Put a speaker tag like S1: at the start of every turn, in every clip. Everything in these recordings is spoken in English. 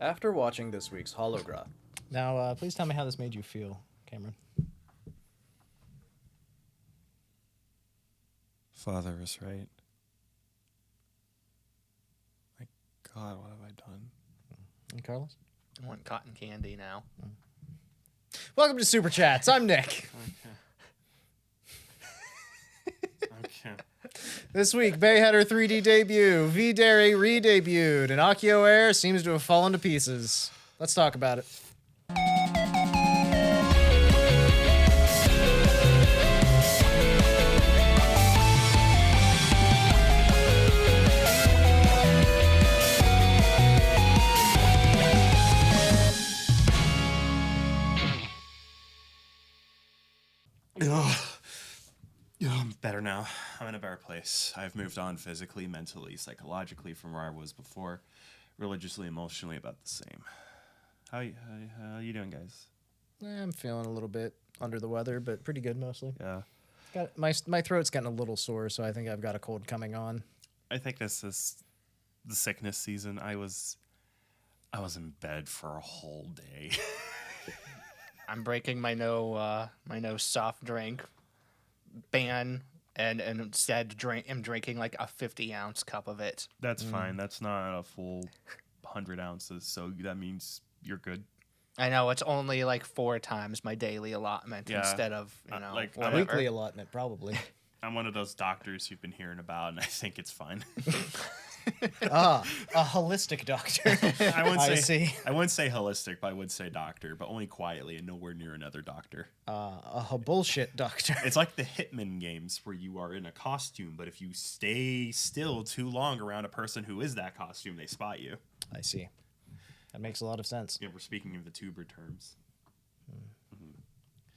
S1: After watching this week's Holograph.
S2: Now, please tell me how this made you feel, Cameron.
S3: Father was right. My God, what have I done?
S2: And Carlos?
S4: I want cotton candy now.
S2: Welcome to Super Chats. I'm Nick.
S3: Okay.
S2: This week, Bay had her 3D debut. V-Dere Redebuted, and AkioAIR seems to have fallen to pieces. Let's talk about it.
S3: I'm better now. I'm in a better place. I've moved on physically, mentally, psychologically from where I was before. Religiously, emotionally, about the same. How you doing, guys?
S2: I'm feeling a little bit under the weather, but pretty good mostly.
S3: Yeah.
S2: Got my throat's getting a little sore, so I think I've got a cold coming on.
S3: I think this is the sickness season. I was in bed for a whole day.
S4: I'm breaking my no soft drink ban and instead am drinking like a 50-ounce cup of it.
S3: That's fine. That's not a full 100 ounces, so that means you're good.
S4: I know it's only like 4 times my daily allotment instead of
S3: like
S4: whatever.
S2: Weekly allotment, probably.
S3: I'm one of those doctors you've been hearing about, and I think it's fine.
S2: A holistic doctor.
S3: I wouldn't say
S2: see.
S3: holistic, but I would say doctor, but only quietly and nowhere near another doctor.
S2: A bullshit doctor.
S3: It's like the Hitman games where you are in a costume, but if you stay still too long around a person who is that costume, they spot you.
S2: I see. That makes a lot of sense.
S3: Yeah, we're speaking of the tuber terms.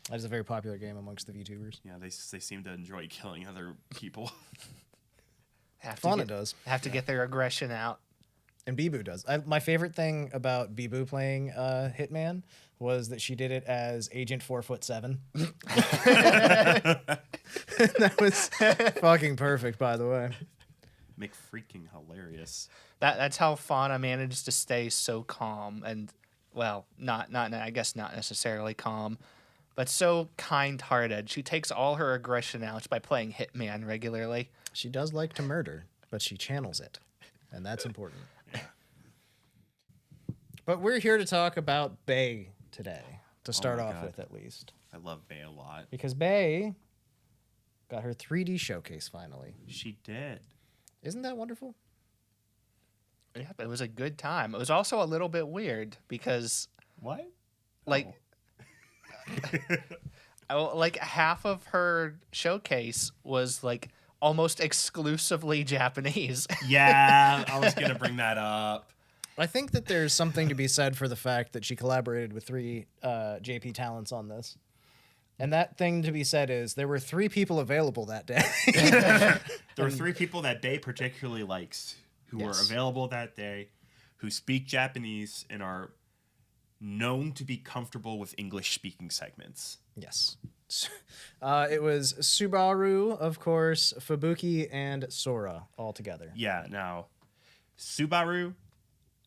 S2: That is a very popular game amongst the VTubers.
S3: Yeah, they seem to enjoy killing other people.
S2: Fauna does.
S4: Have to get their aggression out.
S2: And Biboo does. My favorite thing about Biboo playing Hitman was that she did it as Agent 4'7". That was fucking perfect, by the way.
S3: Make freaking hilarious.
S4: That's how Fauna manages to stay so calm and, well, not I guess not necessarily calm, but so kind-hearted. She takes all her aggression out by playing Hitman regularly.
S2: She does like to murder, but she channels it, and that's important. But we're here to talk about Bay today, to start off with at least.
S3: I love Bay a lot.
S2: Because Bay got her 3D showcase finally.
S3: She did.
S2: Isn't that wonderful?
S4: Yep, it was a good time. It was also a little bit weird because,
S3: What?
S4: like, like half of her showcase was like almost exclusively Japanese.
S3: Yeah, I was going to bring that up.
S2: I think that there's something to be said for the fact that she collaborated with 3 JP talents on this. And that thing to be said is there were 3 people available that day.
S3: There were 3 people that Bay particularly likes who were available that day, who speak Japanese and are known to be comfortable with English-speaking segments.
S2: Yes. It was Subaru, of course, Fubuki, and Sora all together.
S3: Yeah, now, Subaru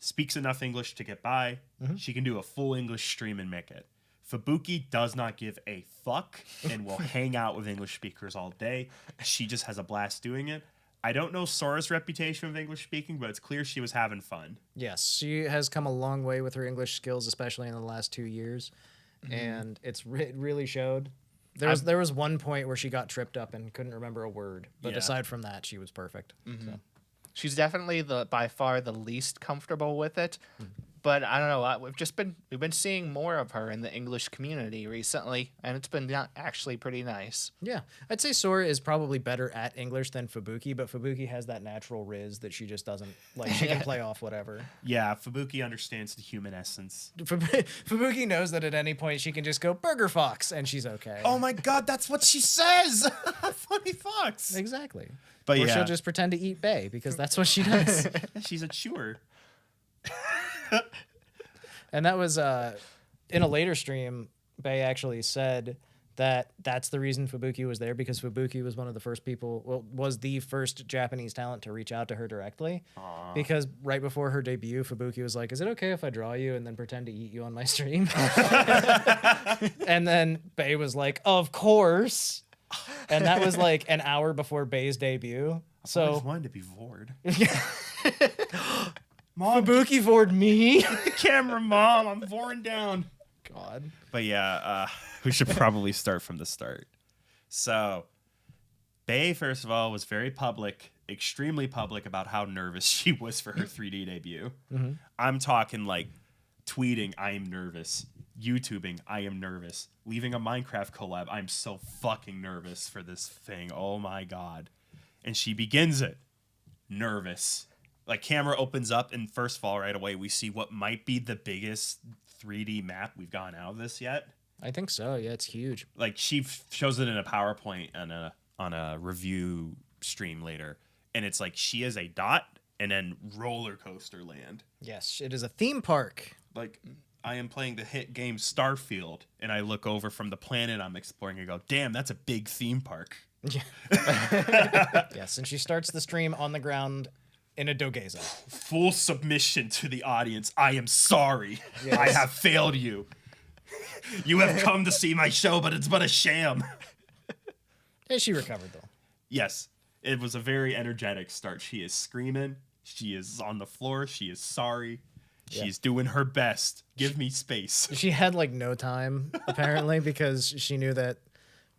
S3: speaks enough English to get by. She can do a full English stream and make it. Fubuki does not give a fuck and will hang out with English speakers all day. She just has a blast doing it. I don't know Sora's reputation of English speaking, but it's clear she was having fun.
S2: Yes, she has come a long way with her English skills, especially in the last 2 years. And it really showed. There was one point where she got tripped up and couldn't remember a word. But aside from that, she was perfect. So.
S4: She's definitely by far the least comfortable with it. But I don't know. We've been seeing more of her in the English community recently, and it's been actually pretty nice.
S2: Yeah, I'd say Sora is probably better at English than Fubuki, but Fubuki has that natural riz that she just doesn't like. She can play off whatever.
S3: Yeah, Fubuki understands the human essence.
S2: Fubuki knows that at any point she can just go Burger Fox, and she's okay.
S3: Oh my God, that's what she says. Funny fox.
S2: Exactly.
S3: But
S2: or she'll just pretend to eat Bay because that's what she does.
S3: She's a chewer.
S2: And that was in a later stream. Bay actually said that's the reason Fubuki was there, because Fubuki was one of the first people, was the first Japanese talent to reach out to her directly.
S3: Aww.
S2: Because right before her debut, Fubuki was like, "Is it okay if I draw you and then pretend to eat you on my stream?" And then Bae was like, "Of course." And that was like an hour before Bae's debut.
S3: I
S2: So
S3: just wanted to be Vord.
S2: Mom, Fubuki vored me.
S3: The camera, Mom. I'm Voring down.
S2: God.
S3: But yeah, we should probably start from the start. So, Bae, first of all, was very public, extremely public about how nervous she was for her 3D debut. Mm-hmm. I'm talking like tweeting, "I am nervous." YouTubing, "I am nervous." Leaving a Minecraft collab, "I'm so fucking nervous for this thing. Oh my God." And she begins it. Nervous. Like, camera opens up, and first of all, right away, we see what might be the biggest 3D map we've gotten out of this yet.
S2: I think so. Yeah, it's huge.
S3: Like, she shows it in a PowerPoint on a review stream later, and it's like she is a dot and then roller coaster land.
S2: Yes, it is a theme park.
S3: Like, I am playing the hit game Starfield, and I look over from the planet I'm exploring and go, "Damn, that's a big theme park."
S2: Yeah. Yes, and she starts the stream on the ground in a dogeza.
S3: Full submission to the audience. "I am sorry.
S2: Yes.
S3: I have failed you. You have come to see my show, but it's but a sham."
S2: And she recovered, though.
S3: Yes, it was a very energetic start. She is screaming. She is on the floor. She is sorry.
S2: Yeah.
S3: She's doing her best. Give me space.
S2: She had like no time, apparently, because she knew that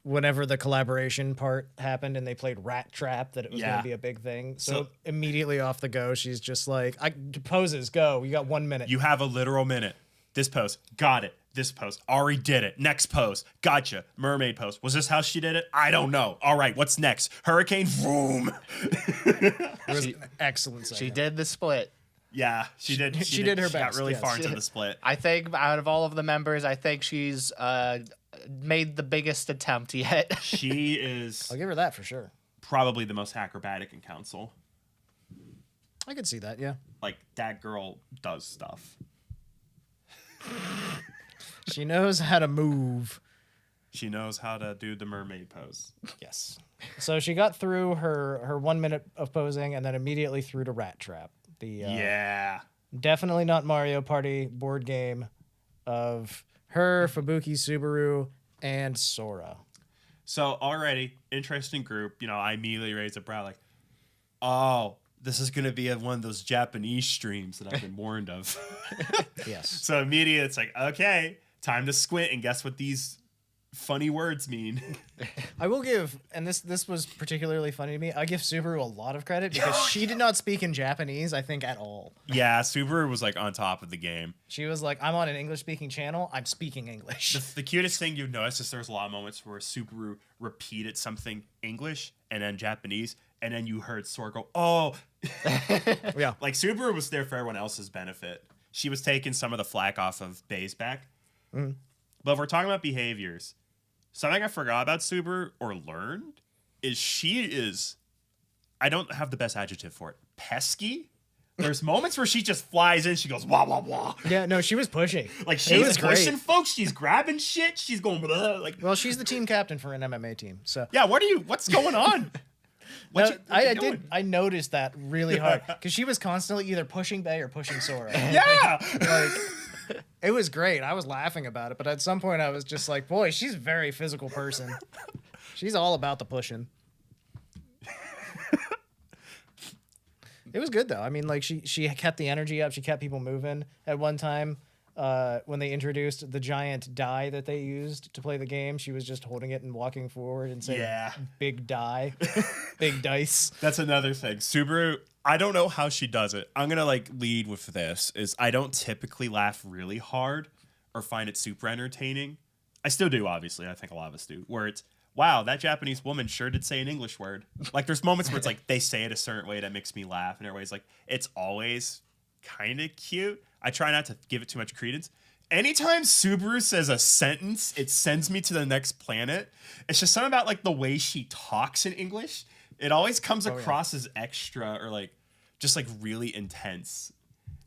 S2: whenever the collaboration part happened and they played Rat Trap, that it was going to be a big thing. So immediately off the go, she's just like, poses, go. You got 1 minute.
S3: You have a literal minute. This pose. Got it. This pose. Ari did it. Next pose. Gotcha. Mermaid pose. Was this how she did it? I don't know. All right. What's next? Hurricane. Vroom.
S2: It was an excellent segment.
S4: She did the split.
S3: Yeah, she did.
S2: She did her
S3: She got
S2: best,
S3: really
S2: yes.
S3: far into the split.
S4: I think out of all of the members, I think she's made the biggest attempt yet.
S3: She is
S2: I'll give her that for sure.
S3: probably the most acrobatic in council.
S2: I could see that, yeah.
S3: Like, that girl does stuff.
S2: She knows how to move.
S3: She knows how to do the mermaid pose.
S2: Yes. So she got through her 1 minute of posing and then immediately through to Rat Trap. The
S3: Yeah.
S2: definitely not Mario Party board game of her, Fubuki, Subaru, and Sora.
S3: So already, interesting group. You know, I immediately raised a brow like, oh, this is going to be one of those Japanese streams that I've been warned of.
S2: Yes.
S3: So immediately it's like, okay, time to squint and guess what these funny words mean.
S2: I will give, and this was particularly funny to me, I give Subaru a lot of credit because she did not speak in Japanese, I think, at all.
S3: Yeah, Subaru was like on top of the game.
S2: She was like, I'm on an English-speaking channel, I'm speaking English.
S3: The cutest thing you've noticed is there's a lot of moments where Subaru repeated something English and then Japanese, and then you heard Sora go, oh.
S2: Yeah.
S3: Like, Subaru was there for everyone else's benefit. She was taking some of the flack off of Bae's back.
S2: Mm.
S3: But if we're talking about behaviors, something I forgot about Subaru or learned is she is, I don't have the best adjective for it, pesky. There's moments where she just flies in, she goes, wah, wah, wah.
S2: Yeah, no, she was pushing.
S3: Like,
S2: It
S3: she's
S2: was
S3: pushing
S2: great.
S3: folks, she's grabbing shit, she's going, blah, like,
S2: Well, she's the team captain for an MMA team, so.
S3: yeah, what's going on?
S2: No, I noticed that really hard because she was constantly either pushing Bae or pushing Sora.
S3: Yeah.
S2: Like, it was great. I was laughing about it, but at some point I was just like, boy, she's a very physical person. She's all about the pushing. It was good though. I mean, like she kept the energy up. She kept people moving. At one time, when they introduced the giant die that they used to play the game, she was just holding it and walking forward and saying,
S3: Yeah.
S2: big die, big dice.
S3: That's another thing. Subaru, I don't know how she does it. I'm going to lead with this is I don't typically laugh really hard or find it super entertaining. I still do, obviously. I think a lot of us do. Where it's, wow, that Japanese woman sure did say an English word. Like, there's moments where it's like they say it a certain way that makes me laugh. And everybody's like, it's always kind of cute. I try not to give it too much credence. Anytime Subaru says a sentence, it sends me to the next planet. It's just something about the way she talks in English. It always comes across as extra or just really intense.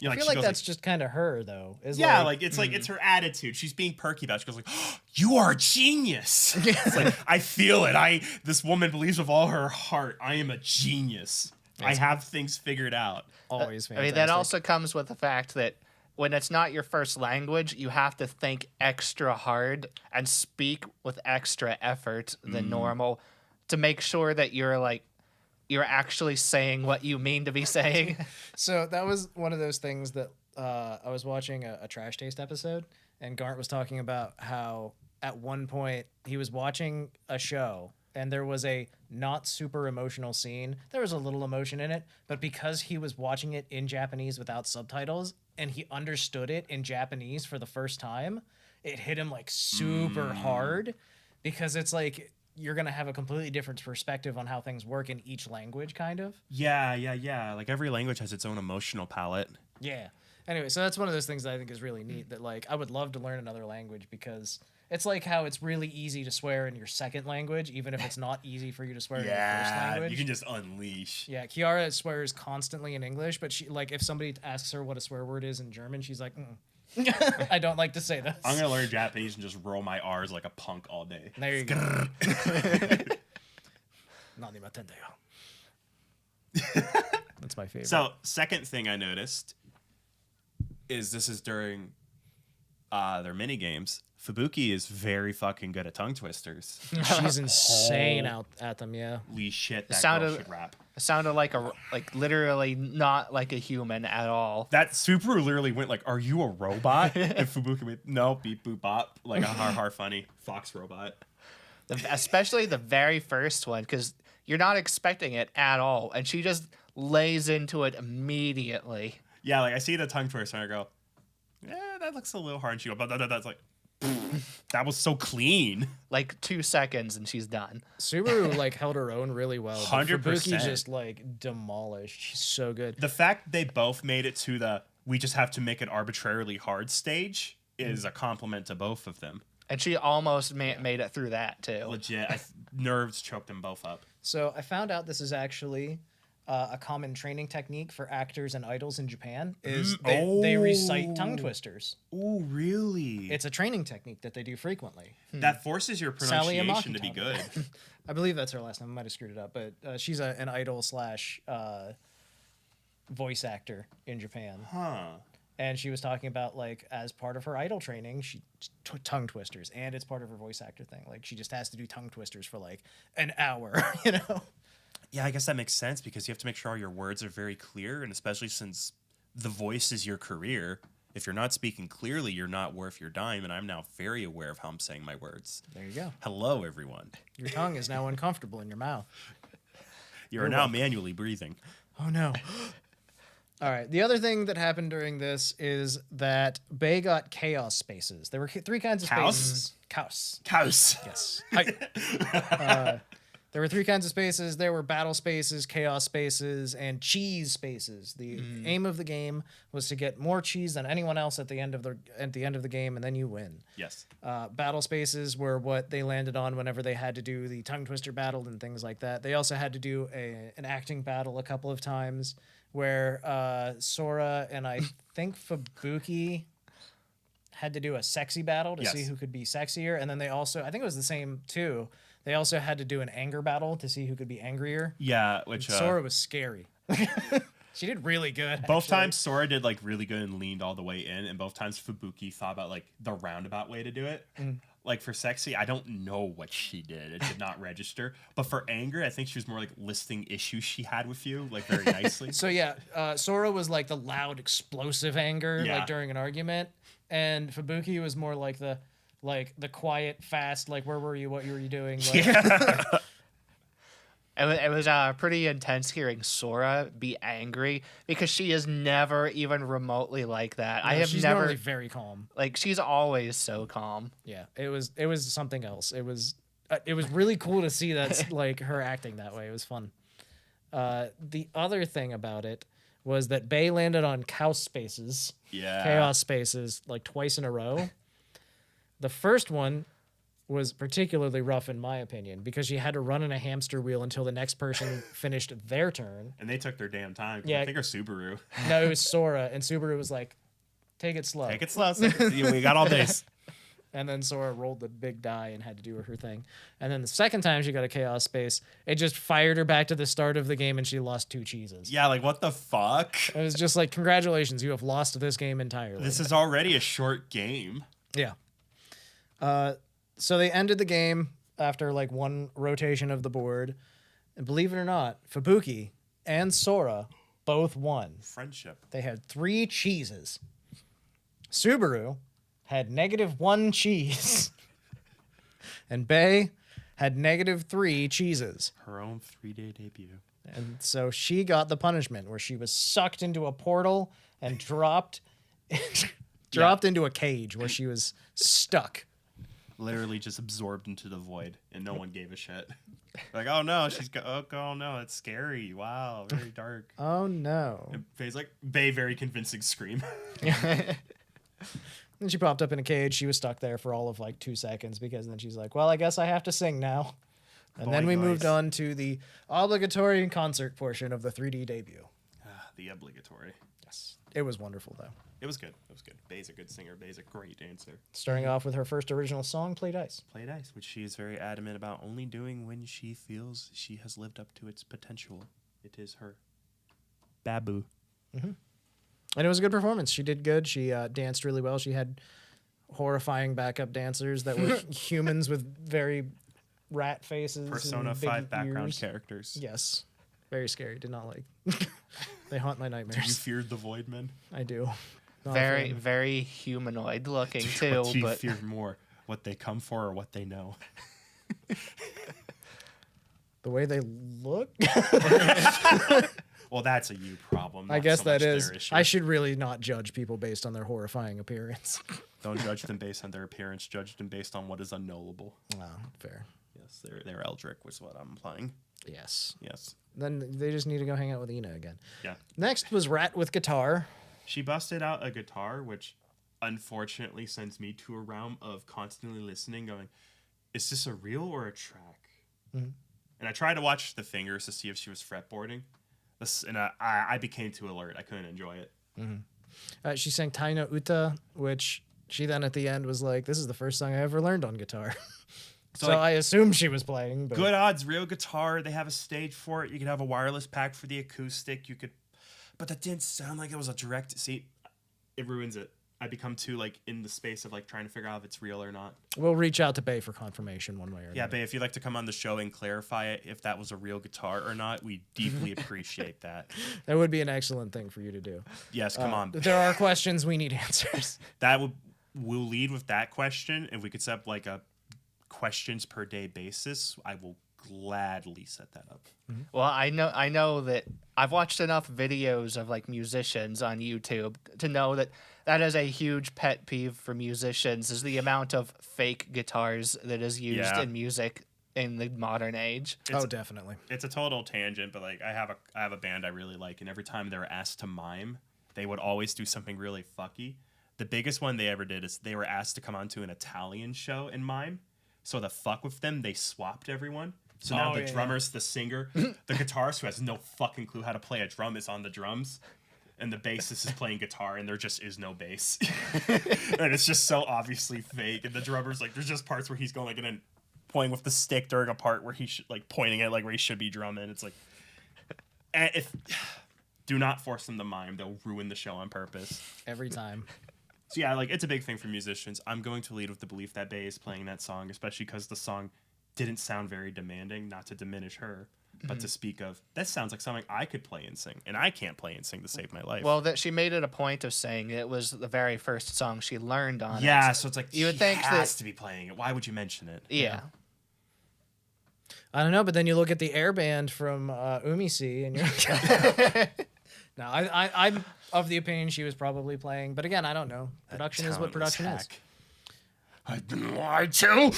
S3: You know,
S2: I feel
S3: she
S2: like
S3: goes
S2: that's just kind of her though.
S3: it's her attitude. She's being perky about it. She goes like, oh, "You are a genius." It's like, I feel it. This woman believes with all her heart, I am a genius. I have things figured out.
S2: always fantastic.
S4: I mean, that also comes with the fact that when it's not your first language, you have to think extra hard and speak with extra effort than normal to make sure that you're actually saying what you mean to be saying.
S2: So that was one of those things that I was watching a Trash Taste episode, and Garnt was talking about how at one point he was watching a show and there was a not super emotional scene. There was a little emotion in it, but because he was watching it in Japanese without subtitles and he understood it in Japanese for the first time, it hit him like super hard because it's like you're going to have a completely different perspective on how things work in each language, kind of.
S3: Yeah. Like every language has its own emotional palette.
S2: Yeah. Anyway, so that's one of those things that I think is really neat, that like I would love to learn another language because it's like how it's really easy to swear in your second language, even if it's not easy for you to swear in your first language.
S3: You can just unleash.
S2: Yeah, Kiara swears constantly in English, but she like if somebody asks her what a swear word is in German, she's like, I don't like to say this.
S3: I'm gonna learn Japanese and just roll my R's like a punk all day.
S2: There you go. Nanimatendeyo. That's my favorite.
S3: So, second thing I noticed is this is during their mini games. Fubuki is very fucking good at tongue twisters.
S2: She's insane out at them, yeah.
S3: Holy shit, that
S4: sounded-
S3: girl should rap.
S4: It sounded like literally not like a human at all.
S3: That Subaru literally went like, "Are you a robot?" And Fubuki went, "No, beep boop bop," like a har funny fox robot.
S4: Especially the very first one, because you're not expecting it at all, and she just lays into it immediately.
S3: Yeah, like I see the tongue twister and I go, "Yeah, that looks a little hard." And she goes, "But that's like." That was so clean.
S4: Like 2 seconds and she's done.
S2: Subaru like held her own really well.
S3: 100%.
S2: Fubuki just like demolished. She's so good.
S3: The fact they both made it to the we just have to make it arbitrarily hard stage is a compliment to both of them.
S4: And she almost made it through that too.
S3: Legit, nerves choked them both up.
S2: So I found out this is actually a common training technique for actors and idols in Japan. Is they recite tongue twisters.
S3: Oh, really?
S2: It's a training technique that they do frequently.
S3: That forces your
S2: Sally
S3: pronunciation to be
S2: Amaki
S3: good.
S2: I believe that's her last name. I might have screwed it up, but she's an idol / voice actor in Japan.
S3: Huh.
S2: And she was talking about like as part of her idol training, she tongue twisters, and it's part of her voice actor thing. Like she just has to do tongue twisters for like an hour, you know.
S3: Yeah, I guess that makes sense because you have to make sure all your words are very clear, and especially since the voice is your career. If you're not speaking clearly, you're not worth your dime, and I'm now very aware of how I'm saying my words.
S2: There you go.
S3: Hello, everyone.
S2: Your tongue is now uncomfortable in your mouth.
S3: You're now manually breathing.
S2: Oh no. All right. The other thing that happened during this is that Bay got chaos spaces. There were 3 kinds of spaces. Chaos.
S3: Cows.
S2: Yes. There were 3 kinds of spaces. There were battle spaces, chaos spaces, and cheese spaces. The aim of the game was to get more cheese than anyone else at the end of the game, and then you win.
S3: Yes.
S2: Battle spaces were what they landed on whenever they had to do the tongue twister battle and things like that. They also had to do an acting battle a couple of times where Sora and I think Fubuki had to do a sexy battle to see who could be sexier. And then they also, I think it was the same too, they also had to do an anger battle to see who could be angrier.
S3: Yeah, which
S2: Sora was scary. She did really good.
S3: Both times Sora did like really good and leaned all the way in, and both times Fubuki thought about like the roundabout way to do it. Like for sexy, I don't know what she did. It did not register. But for anger, I think she was more like listing issues she had with you, like very nicely.
S2: So yeah, Sora was like the loud, explosive anger, like during an argument, and Fubuki was more like the quiet, fast, like where were you, what were you doing? Like,
S4: It was pretty intense hearing Sora be angry because she is never even remotely like that.
S2: she's
S4: never
S2: normally very calm.
S4: like she's always so calm.
S2: Yeah, it was something else. It was really cool to see that like her acting that way. It was fun. The other thing about it was that Bay landed on chaos spaces, like twice in a row. The first one was particularly rough in my opinion because she had to run in a hamster wheel until the next person finished their turn.
S3: And they took their damn time. 'Cause
S2: Yeah.
S3: I think her Subaru.
S2: No, it was Sora, and Subaru was like, "Take it slow."
S3: Take it slow. We got all base.
S2: And then Sora rolled the big die and had to do her thing. And then the second time she got a Chaos Space, it just fired her back to the start of the game and she lost 2 cheeses.
S3: Yeah, like what the fuck?
S2: It was just like, congratulations, you have lost this game entirely.
S3: This is already a short game.
S2: Yeah. So they ended the game after like one rotation of the board. And believe it or not, Fubuki and Sora both won.
S3: Friendship.
S2: They had 3 cheeses. Subaru had -1 cheese. And Bay had -3 cheeses.
S3: Her own 3-day debut.
S2: And so she got the punishment where she was sucked into a portal and dropped into a cage where she was stuck.
S3: Literally just absorbed into the void, and no one gave a shit. Like, oh no, oh no, that's scary. Wow, very dark.
S2: Oh no.
S3: And Bay's like, very convincing scream.
S2: And she popped up in a cage. She was stuck there for all of like 2 seconds because then she's like, well, I guess I have to sing now. And then we moved on to the obligatory concert portion of the 3D debut.
S3: The obligatory.
S2: Yes. It was wonderful, though.
S3: It was good. Bay's a good singer. Bay's a great dancer.
S2: Starting off with her first original song, Play Dice.
S3: Play Dice, which she is very adamant about only doing when she feels she has lived up to its potential. It is her. Babu.
S2: And it was a good performance. She did good. She danced really well. She had horrifying backup dancers that were humans with very rat faces.
S3: Persona
S2: and big
S3: 5 background
S2: ears.
S3: characters.
S2: Yes. Very scary. Did not like. They haunt my
S3: Do you
S2: nightmares.
S3: fear the Void Men?
S2: I do. Not a
S4: Very,
S2: fan.
S4: very humanoid looking too.
S3: What do you
S4: But
S3: fear more? What they come for or what they know?
S2: The way they look.
S3: Well, that's a you problem.
S2: I
S3: not
S2: guess
S3: so
S2: that
S3: much
S2: is.
S3: their issue.
S2: I should really not judge people based on their horrifying appearance.
S3: Don't judge them based on their appearance. Judge them based on what is unknowable.
S2: Wow, fair.
S3: Yes, they're Eldrick was what I'm implying.
S2: Yes.
S3: Yes.
S2: Then they just need to go hang out with Ina again.
S3: Yeah.
S2: Next was Rat with guitar.
S3: She busted out a guitar, which unfortunately sends me to a realm of constantly listening, going, is this a reel or a track? And I tried to watch the fingers to see if she was fretboarding. And I became too alert. I couldn't enjoy it.
S2: She sang Taino Uta, which she then at the end was like, this is the first song I ever learned on guitar. So
S3: like,
S2: I assumed she was playing. But
S3: good odds, real guitar. They have a stage for it. You could have a wireless pack for the acoustic. You could, but that didn't sound like it was a direct. See, it ruins it. I become too like in the space of like trying to figure out if it's real or not.
S2: We'll reach out to Bay for confirmation one way or
S3: Yeah,
S2: another.
S3: Bay, if you'd like to come on the show and clarify it, if that was a real guitar or not, we deeply appreciate that.
S2: That would be an excellent thing for you to do.
S3: Yes, come on.
S2: There are questions we need answers.
S3: We'll lead with that question. If we could set up like a questions per day basis, I will gladly set that up.
S4: well, I know that I've watched enough videos of like musicians on YouTube to know that is a huge pet peeve for musicians is the amount of fake guitars that is used in music in the modern age.
S2: Oh, definitely.
S3: It's a total tangent, but like I have a band I really like, and every time they're asked to mime, they would always do something really fucky. The biggest one they ever did is they were asked to come onto an Italian show and mime. So to fuck with them, they swapped everyone. So now the drummer's the singer. The guitarist who has no fucking clue how to play a drum is on the drums. And the bassist is playing guitar, and there just is no bass. And it's just so obviously fake. And the drummer's like, there's just parts where he's going like, and then pointing with the stick during a part where he should like pointing at like where he should be drumming. It's like, do not force them to mime. They'll ruin the show on purpose.
S2: Every time.
S3: So yeah, like it's a big thing for musicians. I'm going to lead with the belief that Bay is playing that song, especially because the song didn't sound very demanding, not to diminish her, but to speak of, that sounds like something I could play and sing, and I can't play and sing to save my life.
S4: Well, that she made it a point of saying it was the very first song she learned on.
S3: yeah,
S4: it.
S3: so it's like
S4: You would
S3: she
S4: think
S3: has
S4: that-
S3: to be playing it. Why would you mention it?
S4: Yeah.
S2: I don't know, but then you look at the air band from Umisi and you're No, I'm of the opinion she was probably playing, but again, I don't know. Production is what
S3: Talentless
S2: production is.
S3: hack. I've been lied to.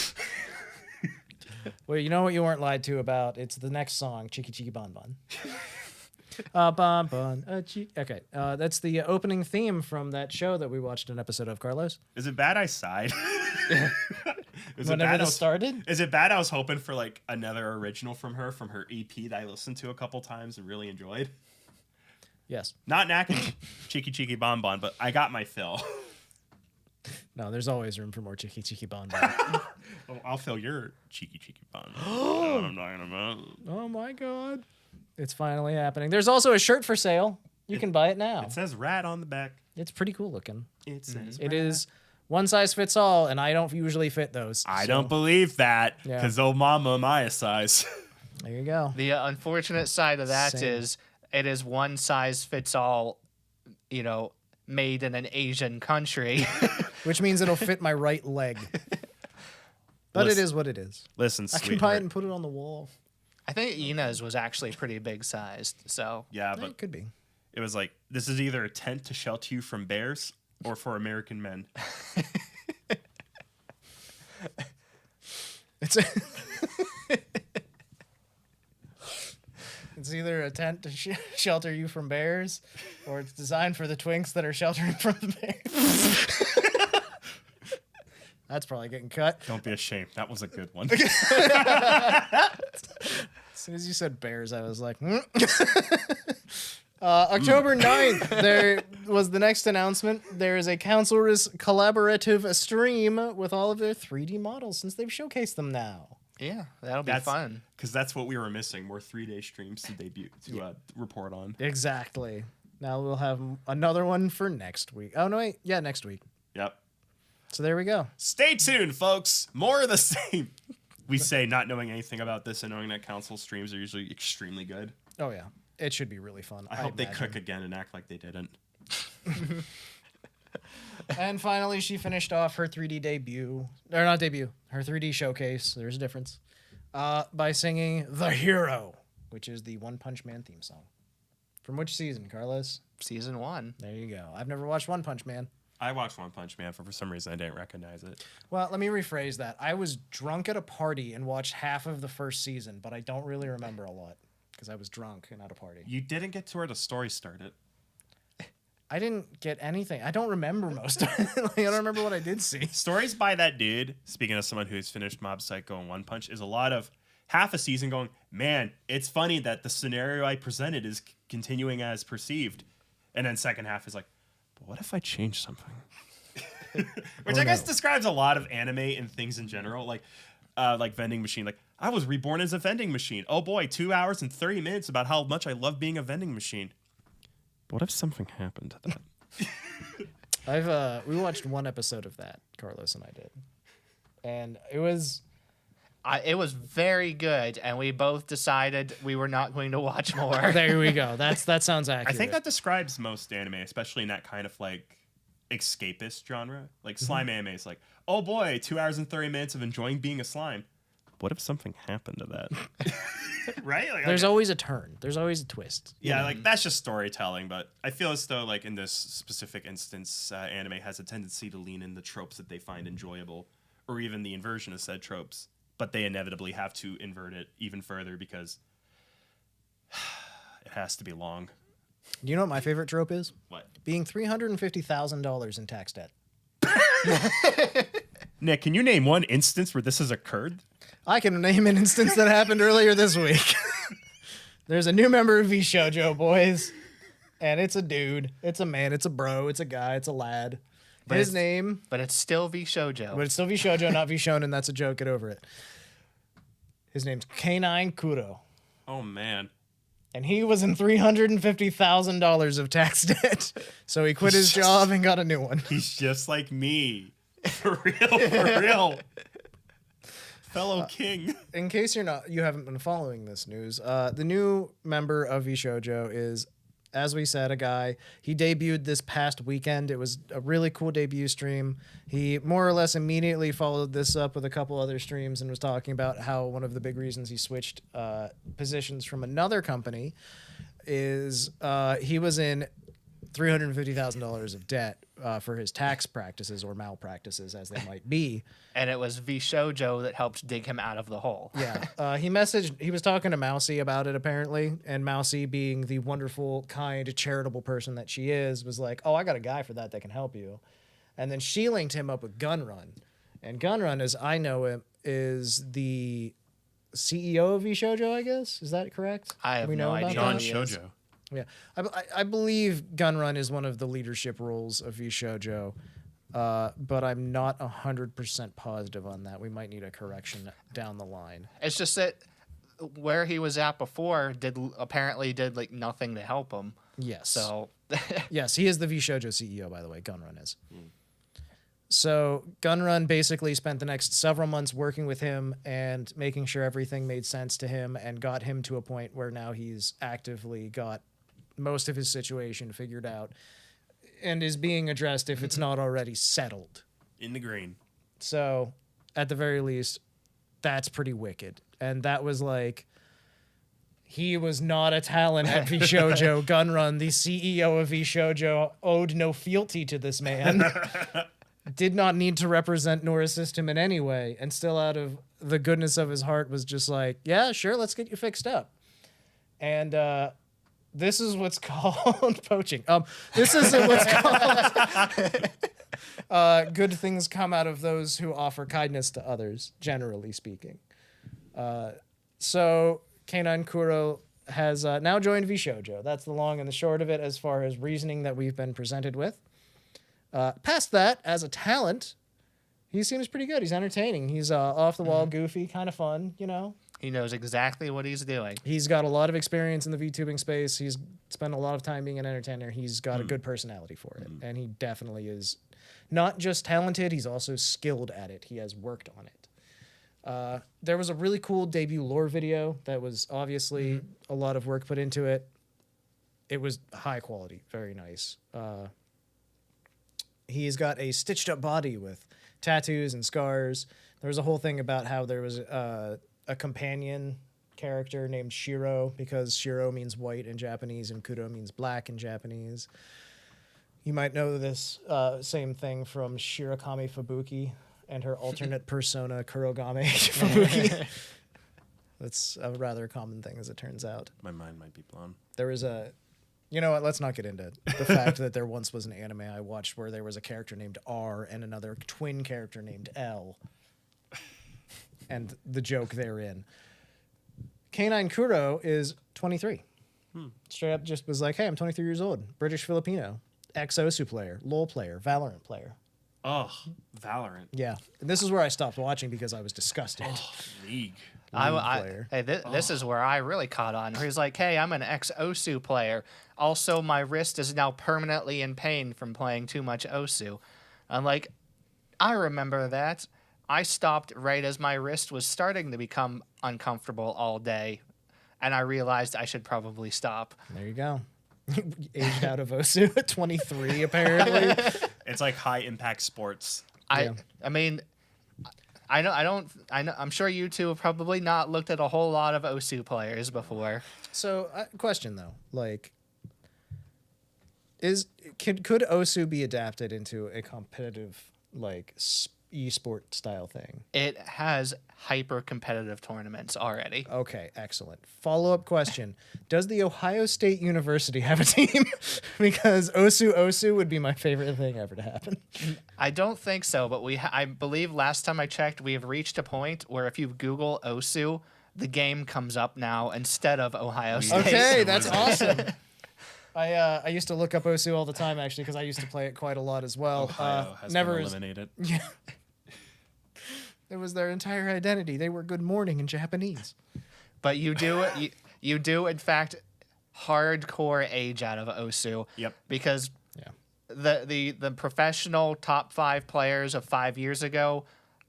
S2: Well, you know what you weren't lied to about? It's the next song, Chiki Chiki Bon Bon. Okay, that's the opening theme from that show that we watched an episode of, Carlos.
S3: Is it bad I sighed?
S2: Whenever this started?
S3: Is it bad I was hoping for like another original from her EP that I listened to a couple times and really enjoyed?
S2: Yes.
S3: Not knacking Cheeky Cheeky Bon Bon, but I got my fill.
S2: No, there's always room for more Cheeky Cheeky Bon Bon.
S3: Oh, I'll fill your Cheeky Cheeky Bon Bon. You know what I'm talking about.
S2: Oh my god. It's finally happening. There's also a shirt for sale. You can buy it now.
S3: It says rat on the back.
S2: It's pretty cool looking.
S3: It says
S2: It is one size fits all, and I don't usually fit those.
S3: I don't believe that, because oh mama, my a size.
S2: There you go.
S4: The unfortunate side of that
S2: Same.
S4: is it is one size fits all, made in an Asian country.
S2: Which means it'll fit my right leg. But it is what it is.
S3: Listen,
S2: I can buy it and put it on the wall.
S4: I think Ina's was actually pretty big sized, so.
S3: Yeah, but
S2: It could be.
S3: it was like, this is either a tent to shelter you from bears or for American men.
S2: It's it's either a tent to shelter you from bears, or it's designed for the twinks that are sheltering from the bears. That's probably getting cut.
S3: Don't be ashamed. That was a good one.
S2: As soon as you said bears, I was like, October 9th, there was the next announcement. There is a Council's collaborative stream with all of their 3D models since they've showcased them now.
S4: Yeah, that'll be fun.
S3: Because that's what we were missing. More 3-day streams to debut, to report on.
S2: Exactly. Now we'll have another one for next week. Oh, no, wait. Yeah, next week.
S3: Yep.
S2: So there we go.
S3: Stay tuned, folks. More of the same. We say not knowing anything about this and knowing that Council streams are usually extremely good.
S2: Oh, yeah. It should be really fun.
S3: I hope they cook again and act like they didn't.
S2: And finally, she finished off her 3D debut. Or not debut. Her 3D showcase. There's a difference. By singing The Hero, which is the One Punch Man theme song. From which season, Carlos?
S4: Season 1.
S2: There you go. I've never watched One Punch Man.
S3: I watched One Punch Man, for some reason I didn't recognize it.
S2: Well, let me rephrase that. I was drunk at a party and watched half of the first season, but I don't really remember a lot because I was drunk and at a party.
S3: You didn't get to where the story started.
S2: I didn't get anything. I don't remember most of it. Like, I don't remember what I did see.
S3: Stories by that dude, speaking of someone who's finished Mob Psycho and One Punch, is a lot of half a season going, man, it's funny that the scenario I presented is continuing as perceived. And then second half is like, but what if I change something? Which I guess describes a lot of anime and things in general, like vending machine. Like, I was reborn as a vending machine. Oh boy, 2 hours and 30 minutes about how much I love being a vending machine. But what if something happened to that?
S2: We watched one episode of that, Carlos and I did. And it was
S4: very good, and we both decided we were not going to watch more.
S2: There we go. That sounds accurate.
S3: I think that describes most anime, especially in that kind of like escapist genre. Like slime anime is like, oh boy, 2 hours and 30 minutes of enjoying being a slime. What if something happened to that? Right? Like,
S2: there's always a turn. There's always a twist.
S3: Yeah, like that's just storytelling, but I feel as though like in this specific instance, anime has a tendency to lean in the tropes that they find enjoyable, or even the inversion of said tropes. But they inevitably have to invert it even further because it has to be long.
S2: Do you know what my favorite trope is?
S3: What?
S2: Being $350,000 in tax debt.
S3: Nick, can you name one instance where this has occurred?
S2: I can name an instance that happened earlier this week. There's a new member of Vshojo, boys. And it's a dude. It's a man. It's a bro. It's a guy. It's a lad.
S4: But
S2: His name...
S4: But it's still Vshojo.
S2: But it's still Vshojo, not Vshonen. That's a joke. Get over it. His name's K9 Kuro.
S3: Oh, man.
S2: And he was in $350,000 of tax debt. So he quit his job and got a new one.
S3: He's just like me. For real, for real. Fellow king.
S2: In case you haven't been following this news, the new member of Vshojo is, as we said, a guy. He debuted this past weekend. It was a really cool debut stream. He more or less immediately followed this up with a couple other streams and was talking about how one of the big reasons he switched positions from another company is he was in $350,000 of debt for his tax practices or malpractices, as they might be.
S4: And it was Vshojo that helped dig him out of the hole.
S2: Yeah. He was talking to Mousy about it, apparently. And Mousy, being the wonderful, kind, charitable person that she is, was like, oh, I got a guy for that can help you. And then she linked him up with Gunrun. And Gunrun, as I know him, is the CEO of Vshojo, I guess. Is that correct?
S4: I have no idea.
S3: John
S4: who he is.
S3: Shoujo.
S2: Yeah, I believe Gunrun is one of the leadership roles of Vshojo, but I'm not 100% positive on that. We might need a correction down the line.
S4: It's just that where he was at before apparently did like nothing to help him.
S2: Yes.
S4: So
S2: yes, he is the Vshojo CEO, by the way. Gunrun is. So Gunrun basically spent the next several months working with him and making sure everything made sense to him, and got him to a point where now he's actively got most of his situation figured out and is being addressed if it's not already settled.
S3: In the green.
S2: So at the very least, that's pretty wicked. And that was like, he was not a talent at Vshojo. Gunrun, the CEO of Vshojo, owed no fealty to this man. Did not need to represent nor assist him in any way, and still out of the goodness of his heart was just like, yeah, sure, let's get you fixed up. And this is what's called poaching. This isn't what's called good things come out of those who offer kindness to others, generally speaking. So K9 Kuro has now joined Vshojo. That's the long and the short of it as far as reasoning that we've been presented with. Past that, as a talent, he seems pretty good. He's entertaining. He's off the wall, goofy, kind of fun, you know?
S4: he knows exactly what he's doing.
S2: He's got a lot of experience in the VTubing space. He's spent a lot of time being an entertainer. He's got a good personality for it. And he definitely is not just talented, he's also skilled at it. He has worked on it. There was a really cool debut lore video that was obviously a lot of work put into it. It was high quality, very nice. He's got a stitched up body with tattoos and scars. There was a whole thing about how there was a companion character named Shiro, because Shiro means white in Japanese and Kuro means black in Japanese. You might know this same thing from Shirakami Fubuki and her alternate persona, Kurogame Fubuki. That's a rather common thing, as it turns out.
S3: My mind might be blown.
S2: There was a... You know what? Let's not get into the fact that there once was an anime I watched where there was a character named R and another twin character named L. And the joke therein. K9 Kuro is 23. Straight up just was like, hey, I'm 23 years old. British Filipino. Ex-Osu player. LoL player. Valorant player.
S3: Oh, Valorant.
S2: Yeah. And this is where I stopped watching because I was disgusted.
S3: League.
S4: This is where I really caught on. He's like, hey, I'm an ex-Osu player. Also, my wrist is now permanently in pain from playing too much Osu. I'm like, I remember that. I stopped right as my wrist was starting to become uncomfortable all day, and I realized I should probably stop.
S2: There you go. Aged out of Osu at 23, apparently.
S3: It's like high impact sports.
S4: I mean, I'm sure you two have probably not looked at a whole lot of Osu players before.
S2: So, question though, like, could Osu be adapted into a competitive like esport style thing?
S4: It has hyper competitive tournaments already.
S2: Okay, excellent. Follow-up question: does the Ohio State University have a team? Because Osu would be my favorite thing ever to happen.
S4: I don't think so, but I believe last time I checked, we have reached a point where if you Google Osu, the game comes up now instead of Ohio State.
S2: Okay, that's awesome. I used to look up Osu all the time, actually, because I used to play it quite a lot as well.
S3: Ohio has
S2: never
S3: been
S2: as-
S3: eliminated.
S2: Yeah. It was their entire identity. They were good morning in Japanese.
S4: But you do you do in fact hardcore age out of Osu.
S3: Yep.
S4: Because the professional top 5 players of 5 years ago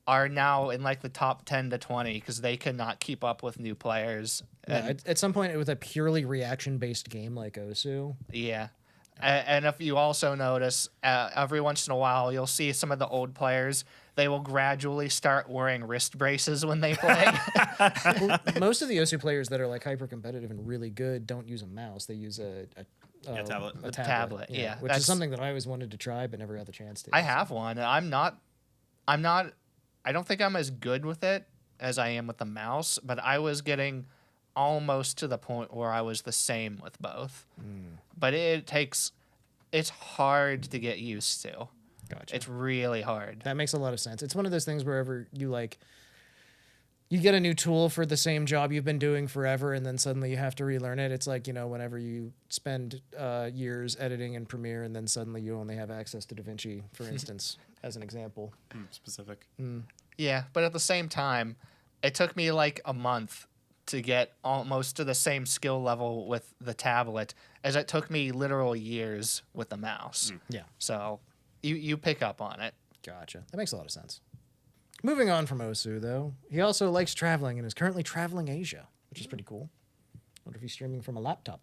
S4: are now in like the top 10 to 20 because they could not keep up with new players.
S2: Yeah, at some point, with a purely reaction-based game like Osu.
S4: Yeah. And if you also notice, every once in a while, you'll see some of the old players, they will gradually start wearing wrist braces when they play.
S2: Well, most of the Osu players that are like hyper-competitive and really good don't use a mouse. They use
S3: tablet.
S4: The tablet, yeah.
S2: which is something that I always wanted to try but never got the chance to.
S4: I have one. I don't think I'm as good with it as I am with the mouse, but I was getting almost to the point where I was the same with both. But it's hard to get used to.
S2: Gotcha.
S4: It's really hard.
S2: That makes a lot of sense. It's one of those things wherever you get a new tool for the same job you've been doing forever, and then suddenly you have to relearn it. It's like, whenever you spend years editing in Premiere, and then suddenly you only have access to DaVinci, for instance, as an example.
S3: Specific.
S4: Yeah, but at the same time, it took me like a month to get almost to the same skill level with the tablet as it took me literal years with the mouse.
S2: Yeah.
S4: So you pick up on it.
S2: Gotcha. That makes a lot of sense. Moving on from Osu, though, he also likes traveling and is currently traveling Asia, which is pretty cool. Wonder if he's streaming from a laptop.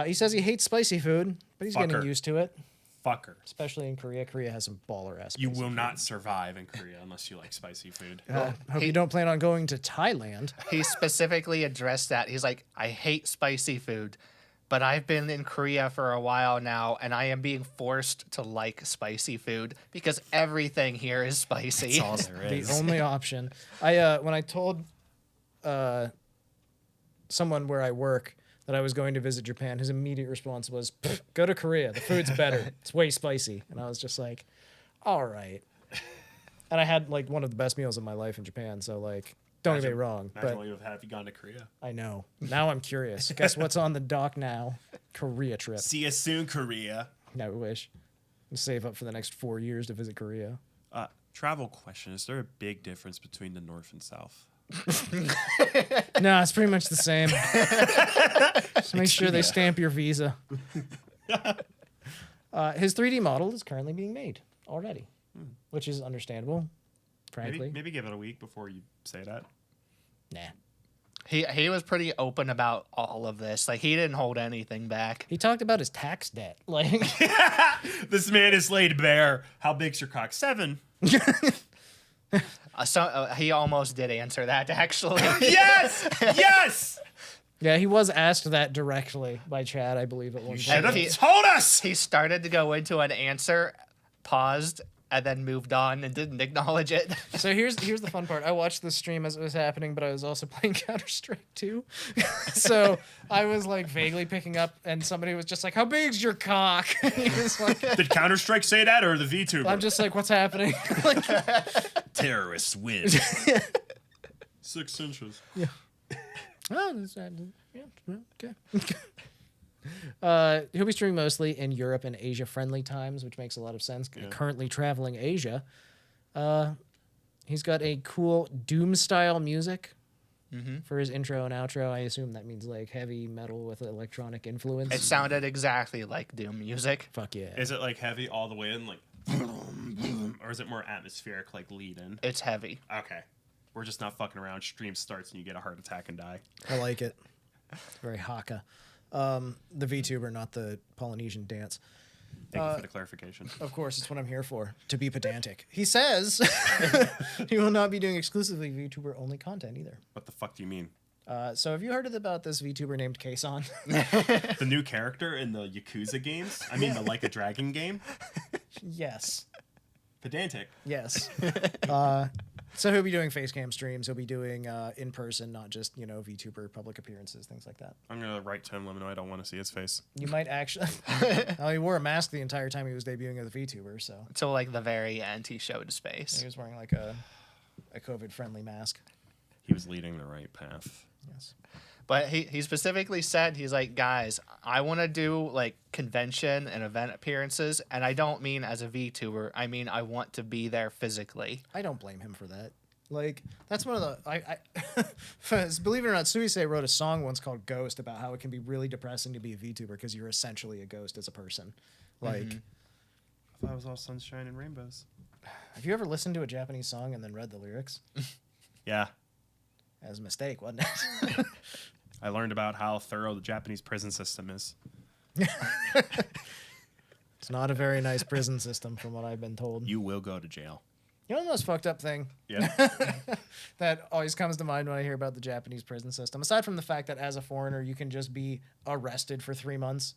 S2: He says he hates spicy food, but he's getting used to it,
S3: Fucker.
S2: especially in Korea. Korea has some baller-ass
S3: You
S2: spicy
S3: will
S2: food.
S3: not survive in Korea unless you like spicy food.
S2: Hope you don't plan on going to Thailand.
S4: He specifically addressed that. He's like, I hate spicy food, but I've been in Korea for a while now, and I am being forced to like spicy food because everything here is spicy.
S3: That's all there is.
S2: The only option. When I told someone where I work that I was going to visit Japan, his immediate response was, go to Korea. The food's better. It's way spicy. And I was just like, all right. And I had like one of the best meals of my life in Japan. So like, don't get me wrong.
S3: Imagine
S2: But
S3: what you have you gone to Korea.
S2: I know. Now I'm curious. Guess what's on the dock now? Korea trip.
S3: See you soon, Korea.
S2: I wish. Save up for the next 4 years to visit Korea.
S3: Travel question. Is there a big difference between the North and South?
S2: No, it's pretty much the same. Just make sure they stamp your visa. His 3D model is currently being made already, which is understandable, frankly.
S3: Maybe give it a week before you say that.
S2: Nah.
S4: He was pretty open about all of this. Like, he didn't hold anything back.
S2: He talked about his tax debt. Like,
S3: This man is laid bare. How big's your cock? 7.
S4: He almost did answer that, actually.
S3: Yes! Yes!
S2: yeah, he was asked that directly by Chad, I believe, at one
S3: Should
S2: point.
S3: have told us!
S4: He started to go into an answer, paused, and then moved on and didn't acknowledge it.
S2: So here's the fun part. I watched the stream as it was happening, but I was also playing Counter-Strike 2. So I was like vaguely picking up, and somebody was just like, "How big's your cock?" And he was like,
S3: Did Counter-Strike say that or the VTuber?
S2: I'm just like, "What's happening?" Like,
S3: Terrorists win. 6 inches.
S2: oh, yeah, okay. He'll be streaming mostly in Europe and Asia-friendly times, which makes a lot of sense.
S3: Yeah.
S2: Currently traveling Asia. He's got a cool Doom-style music for his intro and outro. I assume that means like heavy metal with electronic influence.
S4: It sounded exactly like Doom music.
S2: Fuck yeah.
S3: Is it like heavy all the way in, like, or is it more atmospheric, like lead in?
S4: It's heavy.
S3: Okay. We're just not fucking around. Stream starts and you get a heart attack and die.
S2: I like it. It's very haka. The VTuber, not the Polynesian dance.
S3: Thank you for the clarification.
S2: Of course, it's what I'm here for, to be pedantic. He says he will not be doing exclusively VTuber-only content either.
S3: What the fuck do you mean?
S2: So have you heard about this VTuber named Kason?
S3: The new character in the Yakuza games? I mean, the Like a Dragon game?
S2: Yes.
S3: Pedantic.
S2: Yes. So he'll be doing face cam streams. He'll be doing in person, not just, VTuber public appearances, things like that.
S3: I'm going to write to him, let him know I don't want to see his face.
S2: You might actually... Oh, he wore a mask the entire time he was debuting as a VTuber, so...
S4: Until, like, the very end, he showed his face.
S2: He was wearing, like, a COVID-friendly mask.
S3: He was leading the right path.
S2: Yes.
S4: But he specifically said, he's like, guys, I want to do, like, convention and event appearances, and I don't mean as a VTuber. I mean, I want to be there physically.
S2: I don't blame him for that. Like, that's one of the... believe it or not, Suisei wrote a song once called Ghost about how it can be really depressing to be a VTuber because you're essentially a ghost as a person. Like...
S3: I thought it was all sunshine and rainbows.
S2: Have you ever listened to a Japanese song and then read the lyrics?
S3: Yeah.
S2: That was a mistake, wasn't it?
S3: I learned about how thorough the Japanese prison system is.
S2: It's not a very nice prison system, from what I've been told.
S3: You will go to jail.
S2: You know the most fucked up thing
S3: Yeah.
S2: that always comes to mind when I hear about the Japanese prison system? Aside from the fact that as a foreigner, you can just be arrested for 3 months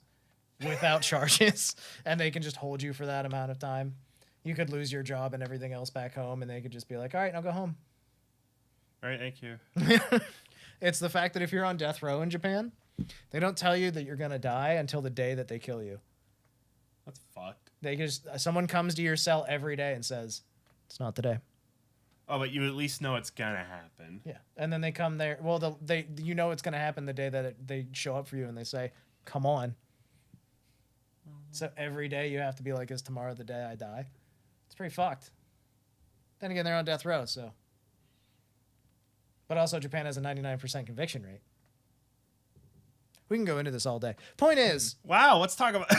S2: without charges, and they can just hold you for that amount of time. You could lose your job and everything else back home, and they could just be like, all right, now go home.
S3: All right, thank you.
S2: It's the fact that if you're on death row in Japan, they don't tell you that you're going to die until the day that they kill you.
S3: That's fucked.
S2: They just someone comes to your cell every day and says, it's not the day.
S3: Oh, but you at least know it's gonna happen.
S2: Yeah, and then they come there. Well, you know it's going to happen the day that they show up for you and they say, come on. So every day you have to be like, is tomorrow the day I die? It's pretty fucked. Then again, they're on death row, so. But also, Japan has a 99% conviction rate. We can go into this all day. Point is...
S3: Wow, let's talk about...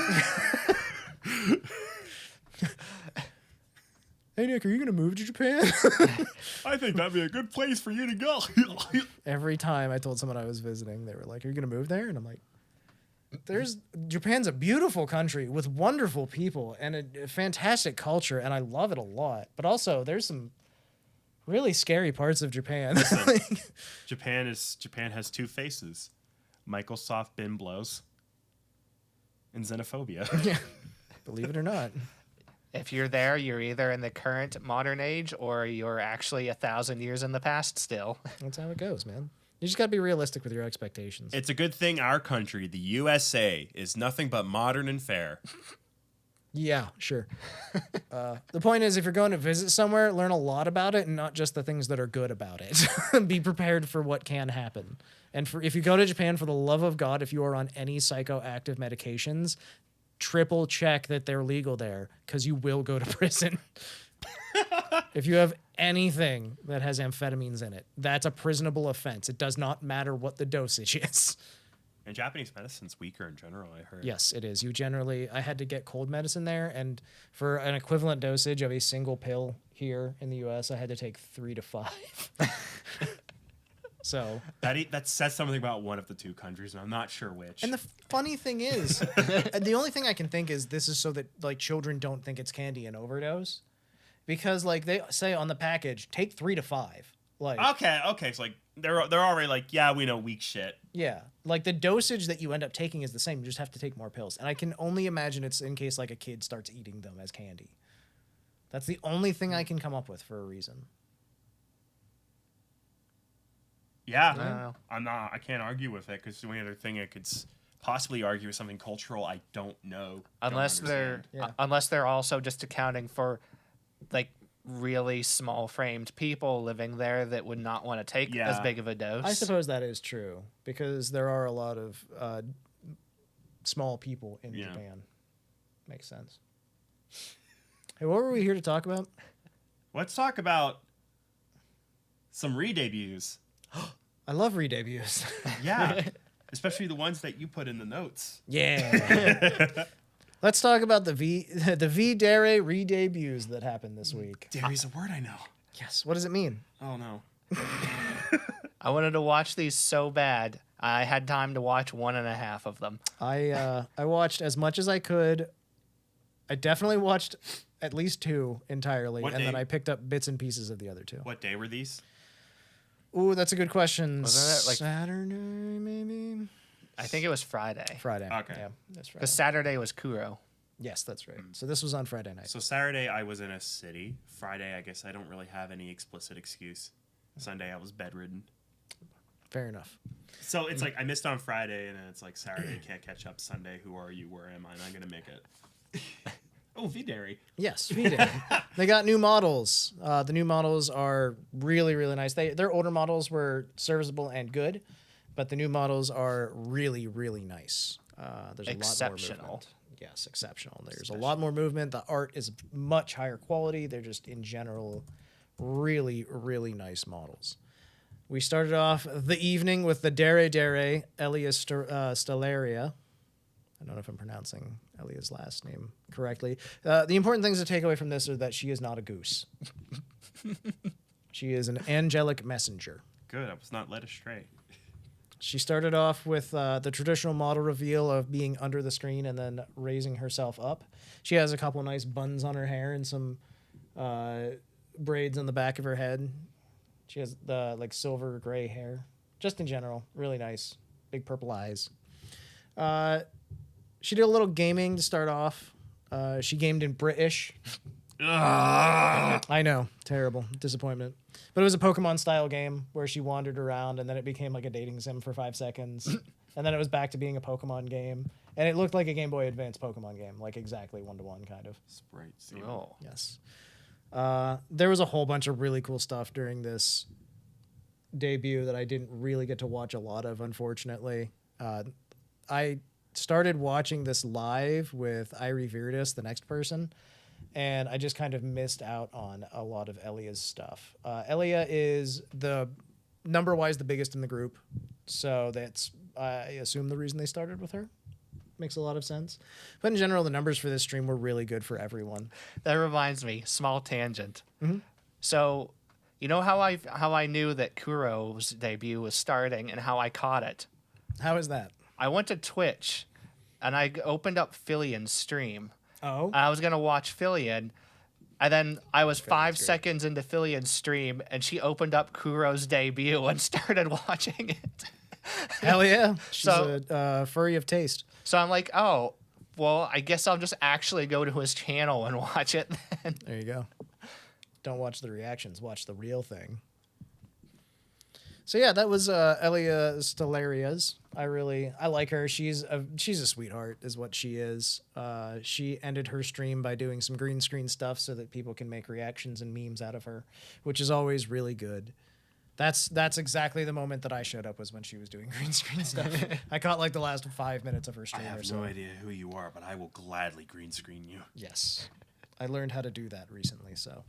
S2: Hey, Nick, are you going to move to Japan?
S3: I think that'd be a good place for you to go.
S2: Every time I told someone I was visiting, they were like, are you going to move there? And I'm like, Japan's a beautiful country with wonderful people and a fantastic culture, and I love it a lot. But also, there's some really scary parts of Japan.
S3: Japan has two faces: Microsoft bin blows and xenophobia.
S2: Yeah, believe it or not.
S4: If you're there, you're either in the current modern age or you're actually 1,000 years in the past still.
S2: That's how it goes, man. You just got to be realistic with your expectations.
S3: It's a good thing our country, the USA, is nothing but modern and fair.
S2: Yeah, sure. The point is, if you're going to visit somewhere, learn a lot about it and not just the things that are good about it. Be prepared for what can happen. And if you go to Japan, for the love of God, if you are on any psychoactive medications, triple check that they're legal there, because you will go to prison. If you have anything that has amphetamines in it, that's a prisonable offense. It does not matter what the dosage is.
S3: And Japanese medicine's weaker in general, I heard.
S2: Yes, it is. I had to get cold medicine there, and for an equivalent dosage of a single pill here in the U.S., I had to take 3 to 5. So
S3: that says something about one of the two countries, and I'm not sure which.
S2: And the funny thing is, the only thing I can think is this is so that like children don't think it's candy and overdose, because like they say on the package, take 3 to 5. Like
S3: okay, so like they're already like, yeah, we know weak shit.
S2: Yeah, like the dosage that you end up taking is the same. You just have to take more pills, and I can only imagine it's in case like a kid starts eating them as candy. That's the only thing I can come up with for a reason.
S3: Yeah, I can't argue with it, because the only other thing I could possibly argue with something cultural I don't know.
S4: Unless they're also just accounting for like really small framed people living there that would not want to take as big of a dose.
S2: I suppose that is true, because there are a lot of small people in Japan. Makes sense. Hey, what were we here to talk about?
S3: Let's talk about some re-debuts.
S2: I love re-debuts.
S3: Yeah, especially the ones that you put in the notes.
S2: Yeah. Let's talk about the V-Dere Redebuts that happened this week.
S3: Dere's a word I know.
S2: Yes. What does it mean?
S3: Oh, no.
S4: I wanted to watch these so bad. I had time to watch 1.5 of them.
S2: I watched as much as I could. I definitely watched at least 2 entirely, then I picked up bits and pieces of the other 2.
S3: What day were these?
S2: Ooh, that's a good question.
S4: Wasn't it like
S2: Saturday, maybe?
S4: I think it was Friday.
S2: Friday.
S3: Okay.
S2: Yeah, that's Friday.
S4: Because Saturday was Kuro.
S2: Yes, that's right. So this was on Friday night.
S3: So Saturday I was in a city. Friday I guess I don't really have any explicit excuse. Sunday I was bedridden.
S2: Fair enough.
S3: So it's like I missed on Friday, and then it's like Saturday can't catch up. Sunday, who are you? Where am I? And I'm gonna make it. Oh, V-Dere.
S2: Yes, V-Dere. They got new models. The new models are really, really nice. Their older models were serviceable and good, but the new models are really, really nice. There's a lot more movement. Yes, exceptional. There's a lot more movement. The art is much higher quality. They're just, in general, really, really nice models. We started off the evening with the Dere Elia Stellaria. I don't know if I'm pronouncing Elia's last name correctly. The important things to take away from this are that she is not a goose. She is an angelic messenger.
S3: Good, I was not led astray.
S2: She started off with the traditional model reveal of being under the screen and then raising herself up. She has a couple nice buns on her hair and some braids on the back of her head. She has the like silver gray hair. Just in general, really nice. Big purple eyes. she did a little gaming to start off. She gamed in British. I know, terrible disappointment. But it was a Pokemon style game where she wandered around, and then it became like a dating sim for 5 seconds, and then it was back to being a Pokemon game, and it looked like a Game Boy Advance Pokemon game, like exactly 1-to-1 kind of.
S3: Sprite.
S4: Oh.
S2: Yes. There was a whole bunch of really cool stuff during this debut that I didn't really get to watch a lot of, unfortunately. I started watching this live with Airi Viridis, the next person, and I just kind of missed out on a lot of Elia's stuff. Elia is number-wise the biggest in the group, so that's, I assume, the reason they started with her. Makes a lot of sense. But in general, the numbers for this stream were really good for everyone.
S4: That reminds me, small tangent.
S2: Mm-hmm.
S4: So, you know how I knew that Kuro's debut was starting and how I caught it?
S2: How is that?
S4: I went to Twitch and I opened up Filian's stream.
S2: Oh.
S4: And I was going to watch Filian. And then I was 5 seconds into Filian's stream and she opened up Kuro's debut and started watching it.
S2: Hell yeah. She's a furry of taste.
S4: So I'm like, oh, well, I guess I'll just actually go to his channel and watch it then.
S2: There you go. Don't watch the reactions. Watch the real thing. So yeah, that was Elia Stellaria's. I like her. She's a sweetheart, is what she is. She ended her stream by doing some green screen stuff so that people can make reactions and memes out of her, which is always really good. That's exactly the moment that I showed up, was when she was doing green screen stuff. I caught like the last 5 minutes of her stream.
S3: I have no idea who you are, but I will gladly green screen you.
S2: Yes. I learned how to do that recently, so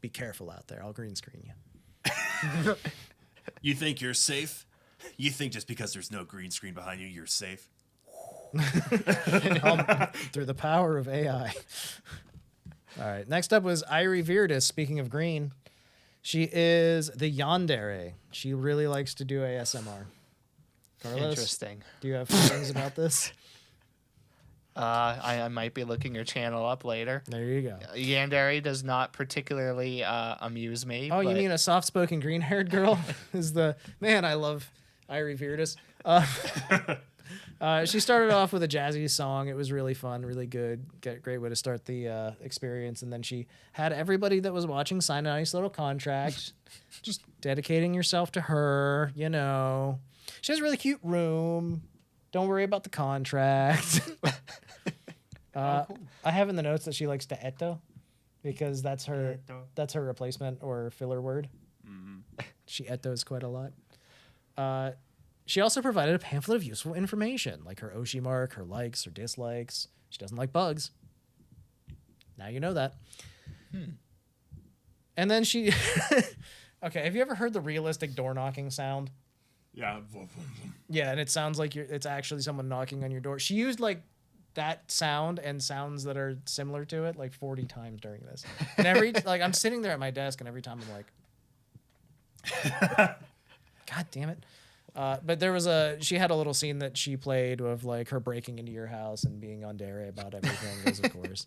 S2: be careful out there. I'll green screen you.
S3: You think you're safe? You think just because there's no green screen behind you, you're safe?
S2: Through the power of AI. All right. Next up was Airi Viridis. Speaking of green, she is the yandere. She really likes to do ASMR. Carlos,
S4: Interesting.
S2: do you have feelings about this?
S4: I might be looking your channel up later.
S2: There you go.
S4: Yandere does not particularly amuse me.
S2: Oh, you
S4: but
S2: mean a soft-spoken green-haired girl? Is the man? I love Airi Viridis. She started off with a jazzy song. It was really fun, really good. Great way to start the experience. And then she had everybody that was watching sign a nice little contract, just dedicating yourself to her. You know, she has a really cute room. Don't worry about the contract. Cool. I have in the notes that she likes to eto, because that's her replacement or filler word. Mm-hmm. She etos quite a lot. She also provided a pamphlet of useful information, like her Oshi mark, her likes, her dislikes. She doesn't like bugs. Now you know that. And then she... Okay, have you ever heard the realistic door knocking sound?
S3: Yeah.
S2: Yeah, and it sounds like it's actually someone knocking on your door. She used like that sound and sounds that are similar to it like 40 times during this. And I'm sitting there at my desk, and every time I'm like, God damn it. But she had a little scene that she played of like her breaking into your house and being on Dare about everything, of course.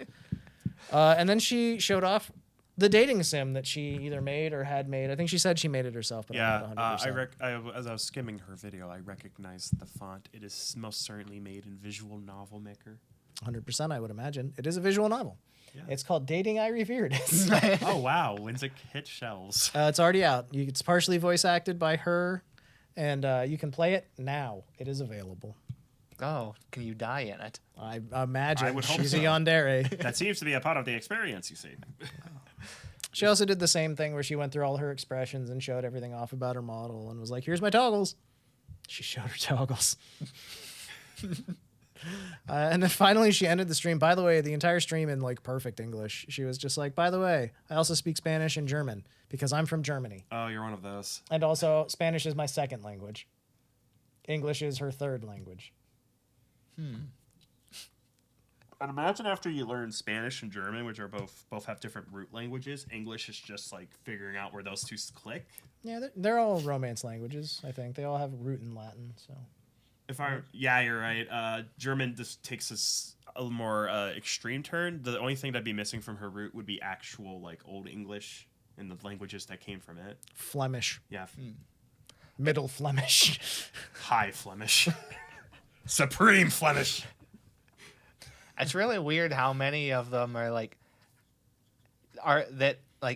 S2: And then she showed off the dating sim that she either made or had made. I think she said she made it herself, but
S3: yeah,
S2: I'm not 100%.
S3: as I was skimming her video, I recognized the font. It is most certainly made in Visual Novel Maker.
S2: 100%, I would imagine. It is a visual novel.
S3: Yeah.
S2: It's called Dating Airi Viridis.
S3: Oh, wow. When's it hit shelves?
S2: It's already out. It's partially voice acted by her, and you can play it now. It is available.
S4: Oh, can you die in it?
S2: I imagine
S3: I would hope
S2: she's
S3: so.
S2: a yandere.
S3: That seems to be a part of the experience, you see.
S2: She also did the same thing where she went through all her expressions and showed everything off about her model and was like, here's my toggles. She showed her toggles. And then finally she ended the stream. By the way, the entire stream in like perfect English. She was just like, by the way, I also speak Spanish and German because I'm from Germany.
S3: Oh, you're one of those.
S2: And also Spanish is my second language. English is her third language.
S3: And imagine after you learn Spanish and German, which are both have different root languages, English is just like figuring out where those two click.
S2: Yeah, they're all Romance languages, I think. They all have root in Latin, so...
S3: You're right. German just takes a more extreme turn. The only thing that'd be missing from her root would be actual like Old English and the languages that came from it.
S2: Flemish.
S3: Yeah.
S2: Middle Flemish.
S3: High Flemish. Supreme Flemish.
S4: It's really weird how many of them are like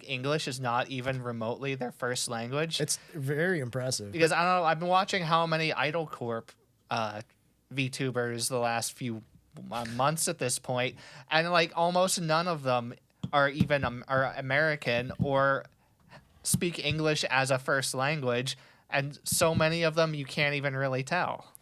S4: English is not even remotely their first language.
S2: It's very impressive.
S4: Because I don't know, I've been watching how many Idol Corp VTubers the last few months at this point, and like almost none of them are even are American or speak English as a first language, and so many of them you can't even really tell.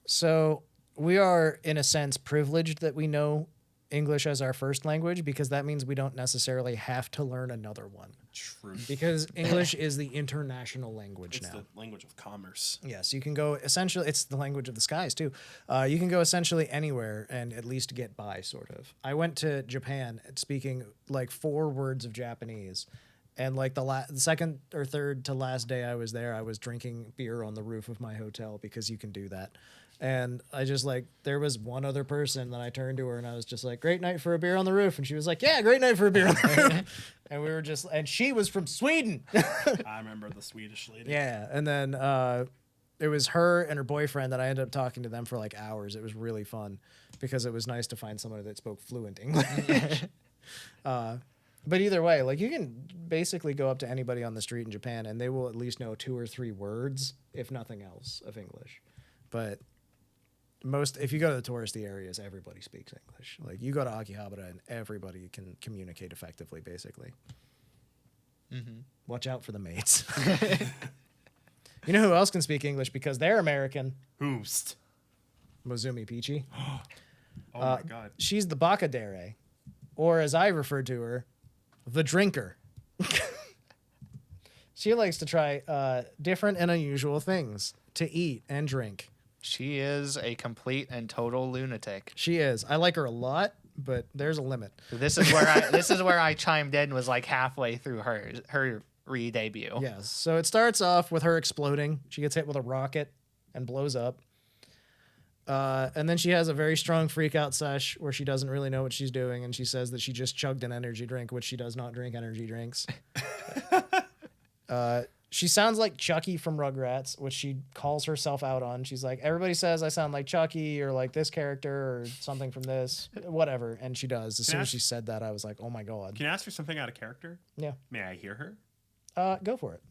S2: So we are, in a sense, privileged that we know English as our first language, because that means we don't necessarily have to learn another one.
S3: True.
S2: Because English is the international language
S3: It's
S2: now.
S3: the language of commerce.
S2: Yes, you can go essentially, it's the language of the skies too. You can go essentially anywhere and at least get by, sort of. I went to Japan speaking like 4 words of Japanese. And like the second or third to last day I was there, I was drinking beer on the roof of my hotel, because you can do that. And I just like, there was one other person that I turned to her and I was just like, great night for a beer on the roof. And she was like, yeah, great night for a beer on the roof. And we were just, and she was from Sweden.
S3: I remember the Swedish lady.
S2: Yeah. And then it was her and her boyfriend that I ended up talking to them for like hours. It was really fun because it was nice to find somebody that spoke fluent English. But either way, like you can basically go up to anybody on the street in Japan and they will at least know 2 or 3 words, if nothing else, of English. But if you go to the touristy areas, everybody speaks English. Like you go to Akihabara and everybody can communicate effectively, basically. Mm-hmm. Watch out for the maids. You know who else can speak English because they're American?
S3: Who's?
S2: Mozumi Pichi.
S3: Oh my god.
S2: She's the Bakadere, or as I referred to her, the drinker. She likes to try different and unusual things to eat and drink.
S4: She is a complete and total lunatic.
S2: She is. I like her a lot, but there's a limit.
S4: This is where I chimed in, was like halfway through her re-debut.
S2: Yes. So it starts off with her exploding. She gets hit with a rocket and blows up. And then she has a very strong freak out sesh where she doesn't really know what she's doing, and she says that she just chugged an energy drink, which she does not drink energy drinks. She sounds like Chucky from Rugrats, which she calls herself out on. She's like, everybody says I sound like Chucky or like this character or something from this, whatever. And she does. As soon as she said that, I was like, oh my God.
S3: Can I ask her something out of character?
S2: Yeah.
S3: May I hear her?
S2: Go for it.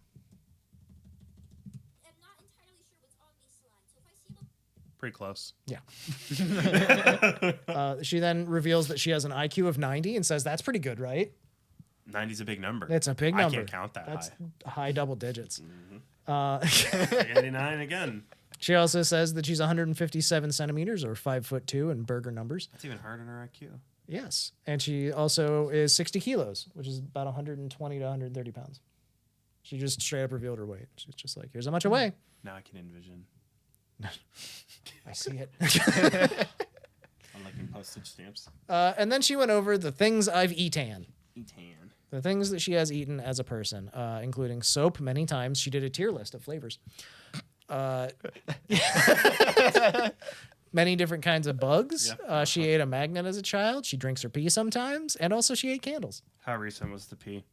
S5: I'm not entirely sure what's on these slides, so if I see them...
S3: Pretty close.
S2: Yeah. She then reveals that she has an IQ of 90 and says, that's pretty good, right?
S3: 90's a big number.
S2: It's a big number.
S3: I can't count that
S2: That's
S3: high.
S2: high double digits.
S3: 89 again.
S2: She also says that she's 157 centimeters or 5'2" in burger numbers.
S3: That's even harder than her IQ.
S2: Yes. And she also is 60 kilos, which is about 120 to 130 pounds. She just straight up revealed her weight. She's just like, here's how much I weigh.
S3: Now I can envision.
S2: I see it.
S3: I'm liking postage stamps.
S2: And then she went over the things I've eaten.
S3: Etan.
S2: The things that she has eaten as a person, including soap many times. She did a tier list of flavors. Many different kinds of bugs.
S3: Yeah.
S2: She ate a magnet as a child. She drinks her pee sometimes. And also she ate candles.
S3: How recent was the pee?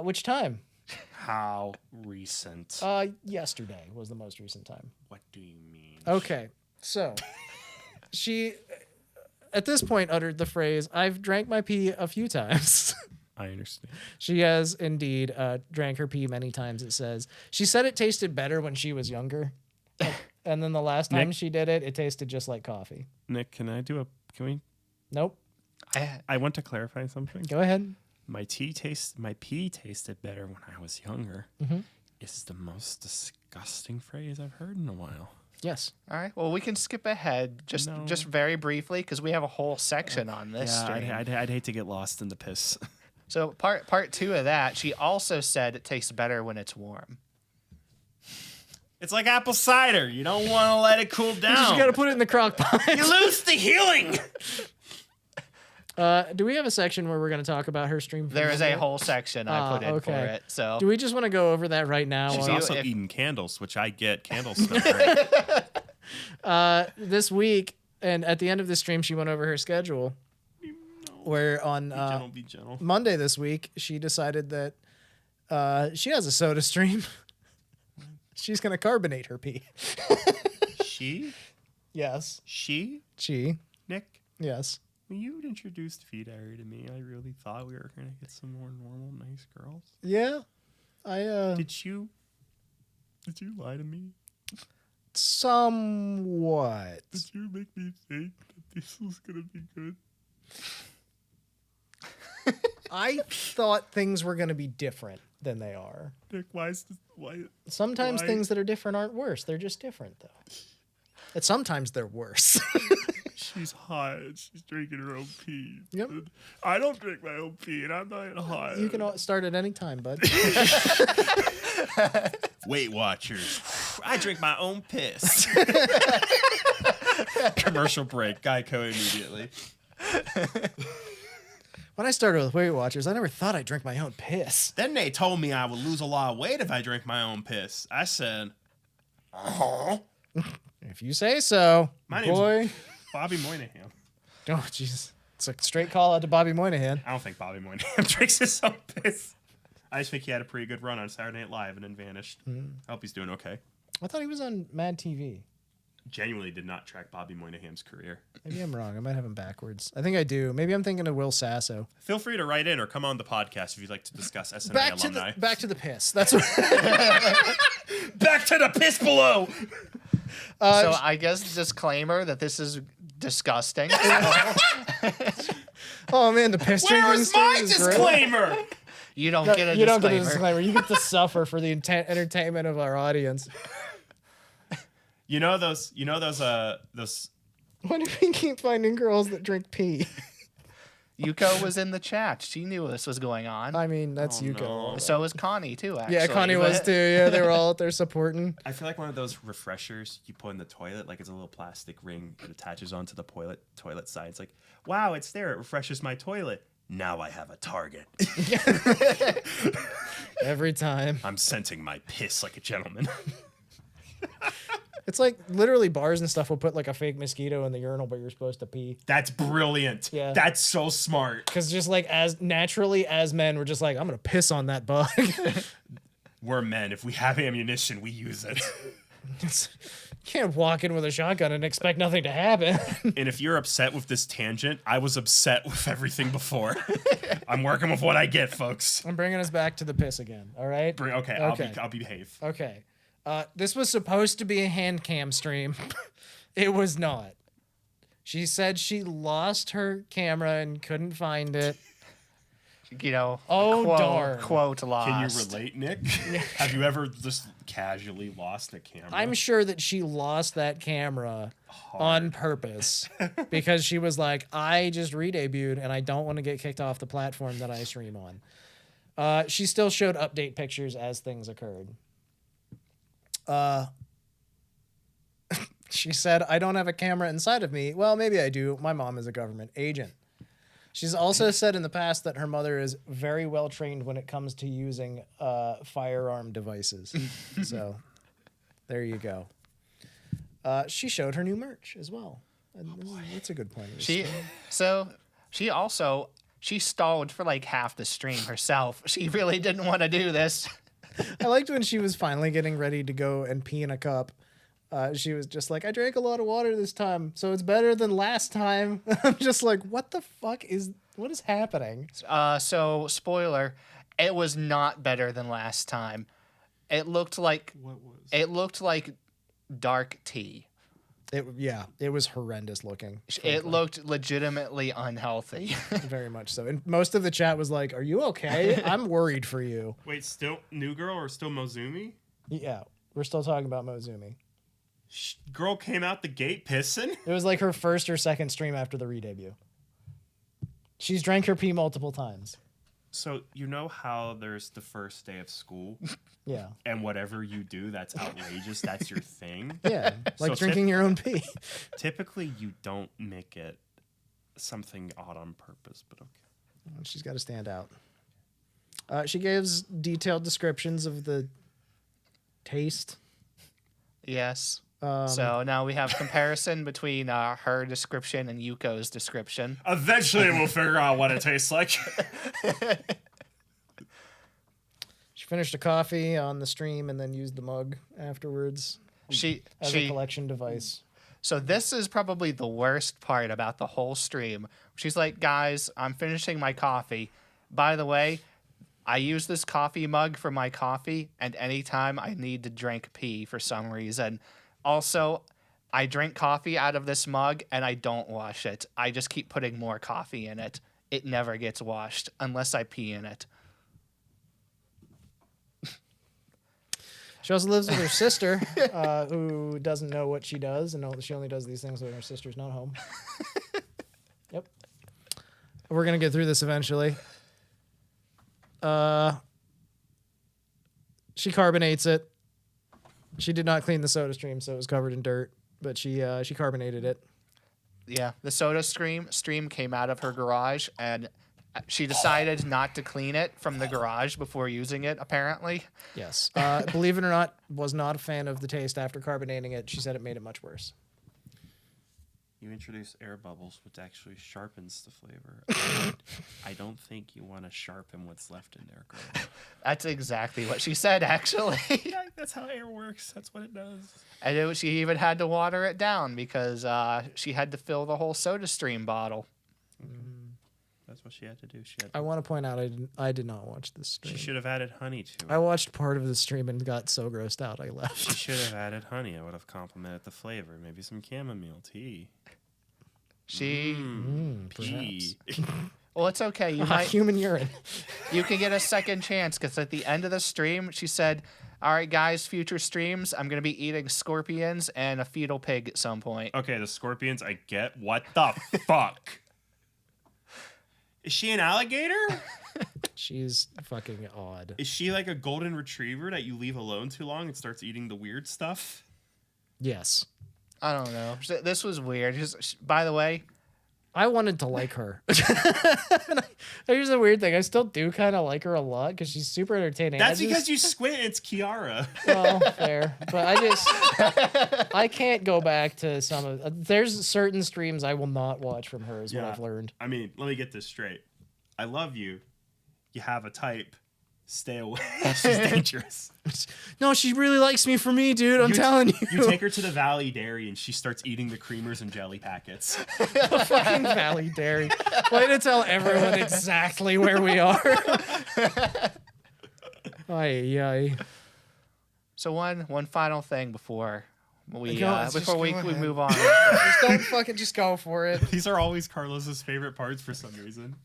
S2: Which time?
S3: How recent?
S2: Yesterday was the most recent time.
S3: What do you mean?
S2: Okay, so she, at this point, uttered the phrase, I've drank my pee a few times.
S3: I understand.
S2: She has indeed drank her pee many times, it says. She said it tasted better when she was younger. And then the last time she did it, it tasted just like coffee.
S3: Nick, can we?
S2: Nope.
S3: I want to clarify something.
S2: Go ahead.
S3: My pee tasted better when I was younger. Is the most disgusting phrase I've heard in a while.
S2: Yes.
S4: All right. Well, we can skip ahead just very briefly because we have a whole section on this.
S3: Yeah, I'd hate to get lost in the piss.
S4: So part 2 of that, she also said it tastes better when it's warm.
S3: It's like apple cider. You don't want to let it cool down.
S2: You just got to put it in the crock pot.
S3: You lose the healing.
S2: Do we have a section where we're going to talk about her stream?
S4: There is a whole section I put in for it. So
S2: do we just want to go over that right now?
S3: She's also eating candles, which I get. Candles smell great.
S2: This week, and at the end of the stream, she went over her schedule. Where on
S3: be gentle.
S2: Monday this week, she decided that she has a soda stream. She's going to carbonate her pee.
S3: She?
S2: Yes.
S3: She?
S2: She.
S3: Nick?
S2: Yes.
S3: When you introduced V-Dere to me, I really thought we were gonna get some more normal, nice girls.
S2: Yeah.
S3: Did you lie to me?
S2: Somewhat.
S3: Did you make me think that this was gonna be good?
S2: I thought things were going to be different than they are.
S3: Nick, why?
S2: Sometimes
S3: Why?
S2: things that are different aren't worse. They're just different, though. And sometimes they're worse.
S3: She's hot. She's drinking her own pee.
S2: Yep.
S3: I don't drink my own pee, and I'm not hot.
S2: You can start at any time, bud.
S3: Weight Watchers. I drink my own piss. Commercial break. Geico immediately.
S2: When I started with Weight Watchers, I never thought I'd drink my own piss.
S3: Then they told me I would lose a lot of weight if I drank my own piss. I said,
S2: If you say so,
S3: My
S2: boy.
S3: name's Bobby Moynihan.
S2: Oh, jeez. It's a straight call out to Bobby Moynihan.
S3: I don't think Bobby Moynihan drinks his own piss. I just think he had a pretty good run on Saturday Night Live and then vanished. I hope he's doing okay.
S2: I thought he was on Mad TV.
S3: Genuinely did not track Bobby Moynihan's career.
S2: Maybe I'm wrong. I might have him backwards. I think I do. Maybe I'm thinking of Will Sasso.
S3: Feel free to write in or come on the podcast if you'd like to discuss SNA alumni.
S2: Back to the piss. That's what.
S3: Back to the piss below.
S4: So I guess disclaimer that this is disgusting.
S2: Oh man, the piss
S3: Where
S2: drinking
S3: is my
S2: stream is great.
S3: disclaimer?
S4: You don't get a
S2: You don't
S4: disclaimer.
S2: get a disclaimer. You get to suffer for the entertainment of our audience.
S3: You know those
S2: Why do we keep finding girls that drink pee?
S4: Yuko was in the chat. She knew this was going on.
S2: I mean, that's
S3: Oh,
S2: Yuko.
S3: no.
S4: So was Connie too, actually.
S2: Yeah, Connie was too. Yeah, they were all out there supporting.
S3: I feel like one of those refreshers you put in the toilet, like it's a little plastic ring that attaches onto the toilet side. It's like, wow, it's there. It refreshes my toilet. Now I have a target.
S2: Every time.
S3: I'm scenting my piss like a gentleman.
S2: It's like literally bars and stuff will put like a fake mosquito in the urinal, but you're supposed to pee.
S3: That's brilliant.
S2: Yeah.
S3: That's so smart.
S2: Because just like as naturally as men, we're just like, I'm going to piss on that bug.
S3: We're men. If we have ammunition, we use it.
S2: You can't walk in with a shotgun and expect nothing to happen.
S3: And if you're upset with this tangent, I was upset with everything before. I'm working with what I get, folks.
S2: I'm bringing us back to the piss again. All right.
S3: Okay. I'll behave.
S2: Okay. This was supposed to be a hand cam stream. It was not. She said she lost her camera and couldn't find it.
S4: You know,
S2: Oh, darn.
S4: quote lost.
S3: Can you relate, Nick? Have you ever just casually lost a camera?
S2: I'm sure that she lost that camera on purpose because she was like, I just re-debuted and I don't want to get kicked off the platform that I stream on. She still showed update pictures as things occurred. She said, I don't have a camera inside of me. Well, maybe I do. My mom is a government agent. She's also said in the past that her mother is very well trained when it comes to using firearm devices. So there you go. She showed her new merch as well. And that's a good point.
S4: She stalled for like half the stream herself. She really didn't want to do this.
S2: I liked when she was finally getting ready to go and pee in a cup. She was just like, I drank a lot of water this time, so it's better than last time. I'm just like, what is happening?
S4: So spoiler, it was not better than last time. It looked like dark tea.
S2: It was horrendous looking.
S4: It looked legitimately unhealthy.
S2: Very much so. And most of the chat was like, are you okay? I'm worried for you.
S3: Wait, still New Girl or still Mozumi?
S2: Yeah, we're still talking about Mozumi.
S3: Girl came out the gate pissing?
S2: It was like her first or second stream after the re-debut. She's drank her pee multiple times.
S3: So you know how there's the first day of school?
S2: Yeah.
S3: And whatever you do that's outrageous, that's your thing?
S2: Yeah, like
S3: So
S2: drinking your own pee.
S3: Typically, you don't make it something odd on purpose, but okay.
S2: She's got to stand out. She gives detailed descriptions of the taste.
S4: Yes. So now we have comparison between her description and Yuko's description.
S3: Eventually, we'll figure out what it tastes like.
S2: She finished a coffee on the stream and then used the mug afterwards
S4: She
S2: as a collection device.
S4: So this is probably the worst part about the whole stream. She's like, guys, I'm finishing my coffee. By the way, I use this coffee mug for my coffee, and anytime I need to drink pee for some reason. Also, I drink coffee out of this mug, and I don't wash it. I just keep putting more coffee in it. It never gets washed unless I pee in it.
S2: She also lives with her sister, who doesn't know what she does, and she only does these things when her sister's not home. Yep. We're gonna get through this eventually. She carbonates it. She did not clean the soda stream, so it was covered in dirt. But she carbonated it.
S4: Yeah, the soda stream came out of her garage, and she decided not to clean it from the garage before using it, apparently.
S2: Yes. Believe it or not, was not a fan of the taste after carbonating it. She said it made it much worse.
S3: You introduce air bubbles, which actually sharpens the flavor. I don't think you want to sharpen what's left in there, girl.
S4: That's exactly what she said, actually.
S3: Yeah, that's how air works. That's what it does.
S4: And she even had to water it down because she had to fill the whole soda stream bottle.
S3: That's what she had to do.
S2: I want to point out I did not watch this stream.
S3: She should have added honey to it.
S2: I watched part of the stream and got so grossed out I
S3: She
S2: left.
S3: should have added honey. I would have complimented the flavor. Maybe some chamomile tea.
S4: She,
S3: Pee.
S4: well, it's okay. You might,
S2: Human urine.
S4: you can get a second chance because at the end of the stream, she said, "All right, guys, future streams, I'm gonna be eating scorpions and a fetal pig at some point."
S3: Okay, the scorpions, I get. What the fuck? Is she an alligator?
S2: She's fucking odd.
S3: Is she like a golden retriever that you leave alone too long and starts eating the weird stuff?
S2: Yes.
S4: I don't know. This was weird. By the way,
S2: I wanted to like her. Here's the weird thing. I still do kind of like her a lot because she's super entertaining.
S3: That's because you squint. It's Kiara.
S2: Well, fair. But I can't go back to some of... There's certain streams I will not watch from her is what I've learned.
S3: I mean, let me get this straight. I love you. You have a type. Stay away. She's dangerous.
S2: No, she really likes me for me, dude. I'm telling you.
S3: You take her to the Valley Dairy and she starts eating the creamers and jelly packets.
S2: The fucking Valley Dairy. Way to tell everyone exactly where we are. Ay.
S4: so one final thing before we
S2: Just
S4: before we
S2: go ahead.
S4: move on.
S2: Just go for it.
S3: These are always Carlos's favorite parts for some reason.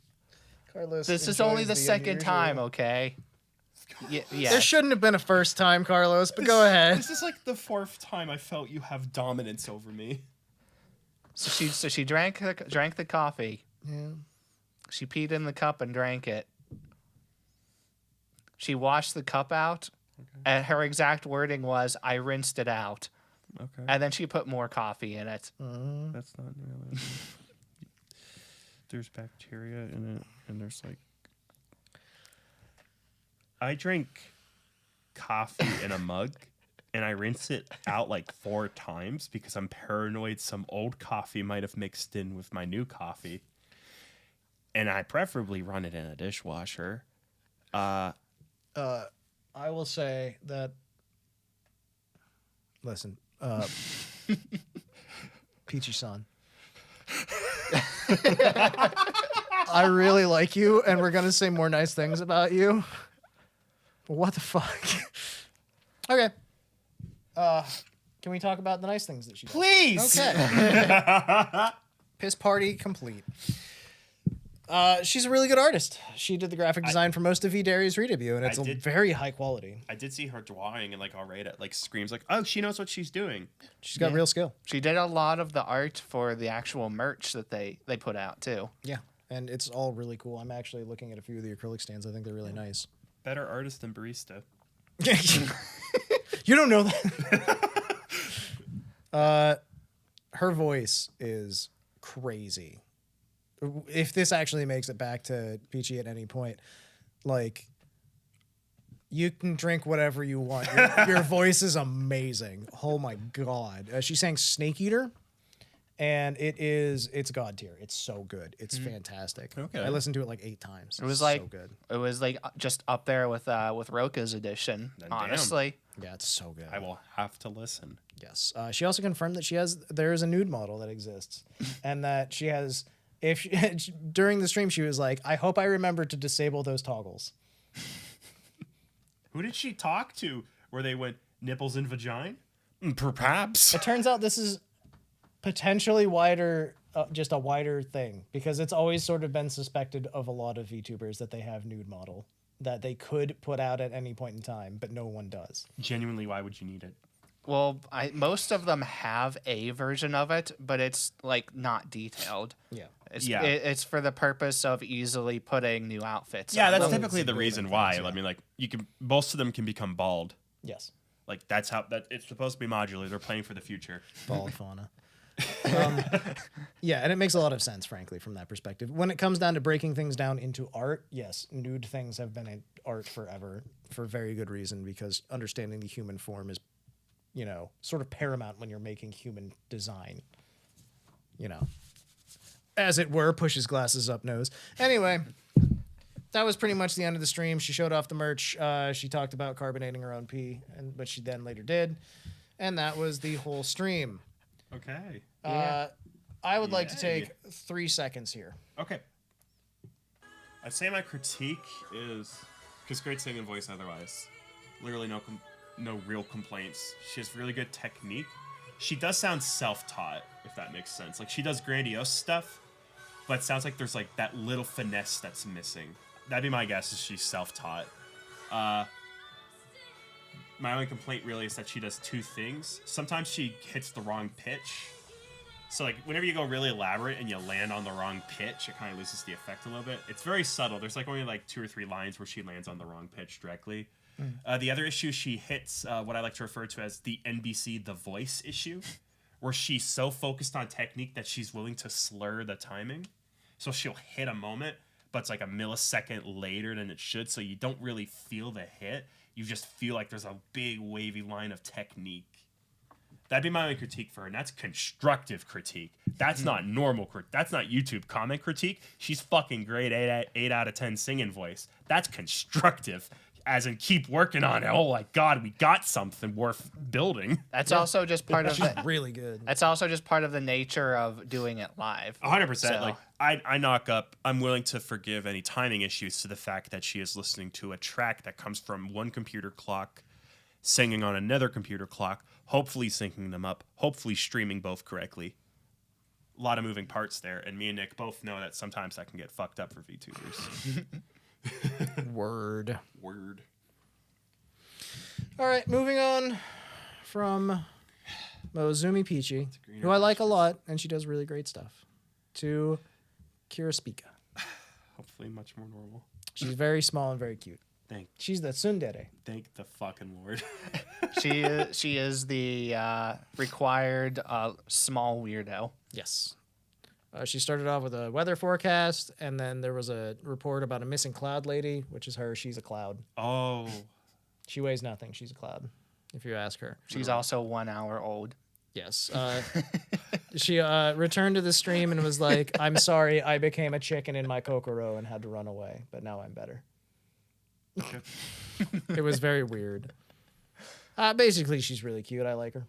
S2: Carlos
S4: This is only the second time, okay? Yeah.
S2: There shouldn't have been a first time, Carlos, but go ahead.
S3: This is like the fourth time I felt you have dominance over me.
S4: So she drank the coffee.
S2: Yeah.
S4: She peed in the cup and drank it. She washed the cup out, and her exact wording was, "I rinsed it out."
S3: Okay.
S4: And then she put more coffee in it.
S3: That's not really. There's bacteria in it, and there's like. I drink coffee in a mug, and I rinse it out like 4 times because I'm paranoid some old coffee might have mixed in with my new coffee. And I preferably run it in a dishwasher.
S2: I will say that. Listen, Pichi-san. I really like you, and we're gonna say more nice things about you. But what the fuck? Okay. Can we talk about the nice things that she does?
S3: Please!
S2: Okay. Piss party complete. She's a really good artist. She did the graphic design for most of V-Dere's Redebut, and it's very high quality.
S3: I did see her drawing and like already like screams like, oh, she knows what she's doing.
S2: She's got real skill.
S4: She did a lot of the art for the actual merch that they put out too.
S2: Yeah, and it's all really cool. I'm actually looking at a few of the acrylic stands. I think they're really nice.
S3: Better artist than barista.
S2: You don't know that. Her voice is crazy. If this actually makes it back to Pichi at any point, like, you can drink whatever you want. Your voice is amazing. Oh my god. She sang Snake Eater, it's god tier. It's so good. It's fantastic.
S1: Okay.
S2: I listened to it like 8 times.
S4: It was
S2: so
S4: like
S2: good.
S4: it was like just up there with Roca's edition.
S3: Then damn.
S4: Honestly,
S2: Yeah, it's so good.
S3: I will have to listen.
S2: Yes. She also confirmed that there is a nude model that exists, and that she has. During the stream, she was like, "I hope I remember to disable those toggles."
S3: Who did she talk to? Where they went nipples and vagina? Perhaps.
S2: It turns out this is potentially wider, just a wider thing, because it's always sort of been suspected of a lot of VTubers that they have nude model that they could put out at any point in time, but no one does.
S3: Genuinely, why would you need it?
S4: well, most of them have a version of it, but it's like not detailed.
S2: Yeah.
S4: It's for the purpose of easily putting new outfits.
S3: Yeah,
S4: on.
S3: that's
S2: Those
S3: typically the
S2: building
S3: reason why.
S2: things, yeah.
S3: I mean, like most of them can become bald.
S2: Yes.
S3: Like that's how that it's supposed to be modular. They're playing for the future.
S2: Bald fauna. Yeah, and it makes a lot of sense, frankly, from that perspective. When it comes down to breaking things down into art, yes, nude things have been in art forever for very good reason, because understanding the human form is, sort of paramount when you're making human design. As it were, pushes glasses up nose. Anyway, that was pretty much the end of the stream. She showed off the merch. She talked about carbonating her own pee, but she then later did. And that was the whole stream.
S3: Okay.
S2: I would like to
S3: Yay.
S2: take 3 seconds here.
S3: Okay. I'd say my critique is because great singing voice otherwise. Literally no real complaints. She has really good technique. She does sound self-taught, if that makes sense. Like she does grandiose stuff, but it sounds like there's like that little finesse that's missing. That'd be my guess is she's self-taught. My only complaint really is that she does two things. Sometimes she hits the wrong pitch. So like whenever you go really elaborate and you land on the wrong pitch, it kind of loses the effect a little bit. It's very subtle. There's like only like 2 or 3 lines where she lands on the wrong pitch directly. The other issue, she hits what I like to refer to as the NBC The Voice issue, where she's so focused on technique that she's willing to slur the timing. So she'll hit a moment, but it's like a millisecond later than it should, so you don't really feel the hit. You just feel like there's a big wavy line of technique. That'd be my only critique for her, and that's constructive critique. That's not normal that's not YouTube comment critique. She's fucking great 8 out of 10 singing voice. That's constructive, as in keep working on it. Oh my god, we got something worth building.
S4: That's also just part of
S2: She's
S4: the.
S2: really good.
S4: That's also just part of the nature of doing it live.
S3: 100%.
S4: So-
S3: Like I knock up. I'm willing to forgive any timing issues to the fact that she is listening to a track that comes from one computer clock, singing on another computer clock, hopefully syncing them up, hopefully streaming both correctly. A lot of moving parts there, and me and Nick both know that sometimes that can get fucked up for VTubers.
S2: Word.
S3: Word.
S2: All right, moving on from Mozumi Pichi,
S3: greener
S2: who I like a
S3: pastures.
S2: lot, and she does really great stuff, to Kirispica.
S3: Hopefully much more normal.
S2: She's very small and very cute. She's the tsundere.
S3: Thank the fucking Lord.
S4: She is the required small weirdo.
S2: Yes. She started off with a weather forecast, and then there was a report about a missing cloud lady, which is her. She's a cloud.
S3: Oh.
S2: She weighs nothing. She's a cloud, if you ask her.
S4: She's also 1 hour old.
S2: Yes. She returned to the stream and was like, I'm sorry, I became a chicken in my kokoro and had to run away, but now I'm better. It was very weird. Basically, she's really cute. I like her.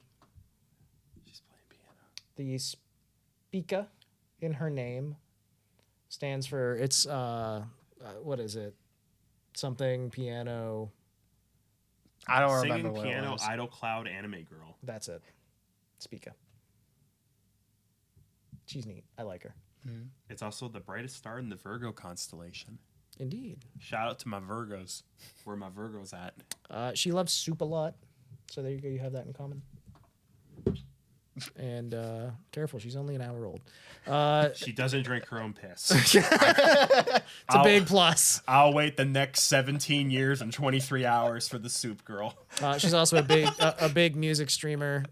S3: She's playing piano.
S2: The Spica in her name stands for, it's, what is it? Something piano.
S4: I don't
S3: Singing
S4: remember what it
S3: piano,
S4: was.
S3: idol cloud, anime girl.
S2: That's it. Spica. She's neat. I like her.
S3: It's also the brightest star in the Virgo constellation.
S2: Indeed.
S3: Shout out to my Virgos. Where my Virgos at?
S2: She loves soup a lot. So there you go. You have that in common. And careful, she's only an hour old.
S3: She doesn't drink her own piss.
S2: It's a big plus.
S3: I'll wait the next 17 years and 23 hours for the soup girl.
S2: She's also a big music streamer.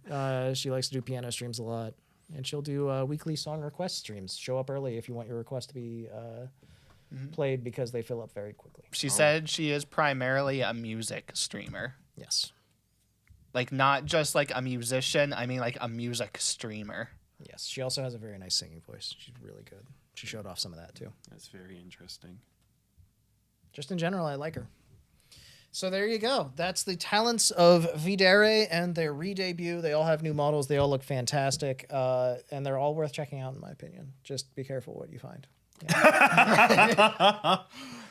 S2: She likes to do piano streams a lot. And she'll do weekly song request streams. Show up early if you want your request to be played, because they fill up very quickly.
S4: She said she is primarily a music streamer.
S2: Yes.
S4: Like, not just like a musician. I mean, like a music streamer.
S2: Yes, she also has a very nice singing voice. She's really good. She showed off some of that too.
S3: That's very interesting.
S2: Just in general, I like her. So there you go. That's the talents of V-Dere and their re-debut. They all have new models. They all look fantastic. And they're all worth checking out, in my opinion. Just be careful what you find. Yeah.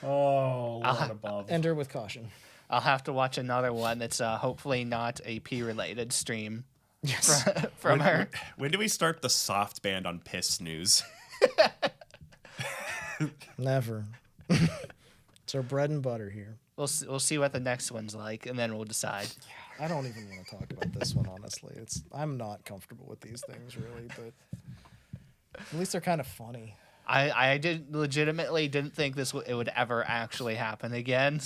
S3: Oh, Lord above.
S2: Enter with caution.
S4: I'll have to watch another one that's hopefully not a P-related stream.
S2: Yes.
S4: From her.
S3: When do we start the soft band on piss news?
S2: Never. It's our bread and butter here.
S4: We'll see what the next one's like, and then we'll decide.
S2: I don't even want to talk about this one, honestly. I'm not comfortable with these things, really, but at least they're kind of funny.
S4: I legitimately didn't think it would ever actually happen again.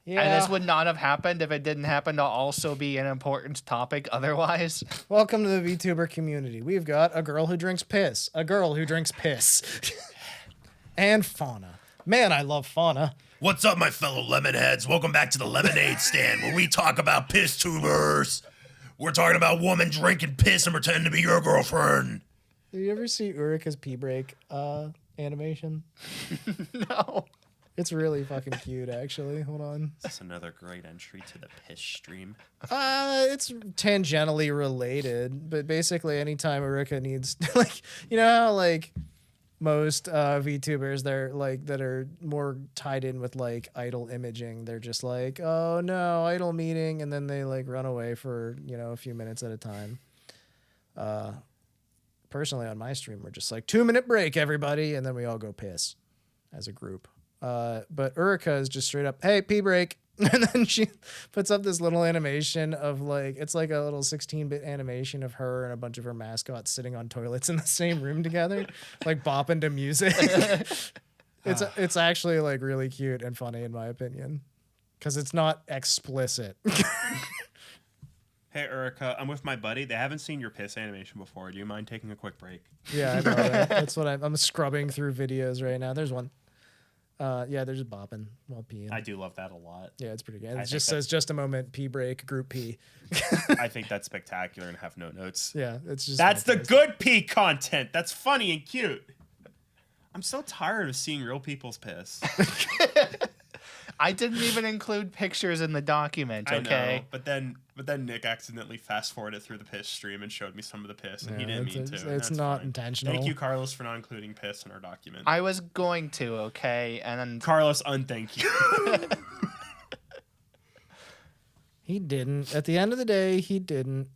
S2: Yeah.
S4: And this would not have happened if it didn't happen to also be an important topic otherwise.
S2: Welcome to the VTuber community. We've got a girl who drinks piss, a girl who drinks piss, and fauna. Man, I love fauna.
S6: What's up, my fellow lemonheads? Welcome back to the lemonade stand, where we talk about piss tubers. We're talking about women drinking piss and pretending to be your girlfriend.
S2: Did you ever see Ulrika's pee break animation?
S4: No.
S2: It's really fucking cute, actually. Hold on.
S3: That's another great entry to the piss stream.
S2: It's tangentially related, but basically anytime Ulrika needs, like, you know how, like, most VTubers that are more tied in with like idol imaging, they're just like, oh no, idol meeting, and then they like run away for, you know, a few minutes at a time. Personally on my stream, we're just like 2-minute break, everybody, and then we all go piss as a group. But Ulrika is just straight up, hey, pee break. And then she puts up this little animation of like, it's like a little 16-bit animation of her and a bunch of her mascots sitting on toilets in the same room together, like bopping to music. It's actually like really cute and funny in my opinion, because it's not explicit.
S3: Hey, Erica, I'm with my buddy. They haven't seen your piss animation before. Do you mind taking a quick break?
S2: Yeah, I know, right? That's what I'm scrubbing through videos right now. There's one. Yeah, they're just bopping while peeing.
S3: I do love that a lot.
S2: Yeah, it's pretty good. It just says just a moment, pee break, group pee.
S3: I think that's spectacular and have no notes.
S2: Yeah, it's just
S3: That's the
S2: fantastic.
S3: good pee content. That's funny and cute. I'm so tired of seeing real people's piss.
S4: I didn't even include pictures in the document,
S3: I
S4: okay?
S3: know, but then Nick accidentally fast forwarded through the piss stream and showed me some of the piss, and he
S2: Yeah,
S3: didn't mean to. and
S2: It's
S3: that's
S2: not
S3: fine.
S2: intentional.
S3: Thank you, Carlos, for not including piss in our document.
S4: I was going to, okay? And then
S3: Carlos, unthank you.
S2: He didn't. At the end of the day, he didn't.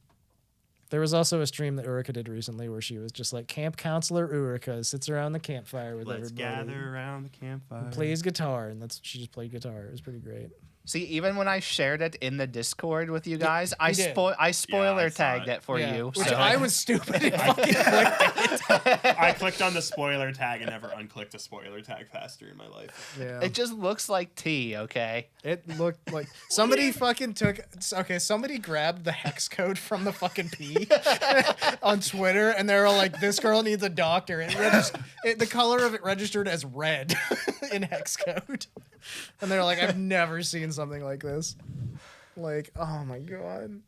S2: There was also a stream that Ulrika did recently where she was just like, Camp Counselor Ulrika sits around the campfire with
S3: Let's
S2: everybody.
S3: gather around the campfire.
S2: Plays guitar, and she just played guitar. It was pretty great.
S4: see, even when I shared it in the Discord with you guys, I
S2: did.
S4: spoiler
S3: I saw
S4: tagged
S3: it.
S4: it for you.
S2: Which
S4: So
S2: I was stupid and fucking clicked.
S3: I clicked on the spoiler tag and never unclicked a spoiler tag faster in my life.
S2: Yeah.
S4: it just looks like tea, okay?
S2: It looked like somebody fucking somebody grabbed the hex code from the fucking P on Twitter, and they were like, this girl needs a doctor. The color of it registered as red in hex code. And they're like, I've never seen something like this. Like, oh my God.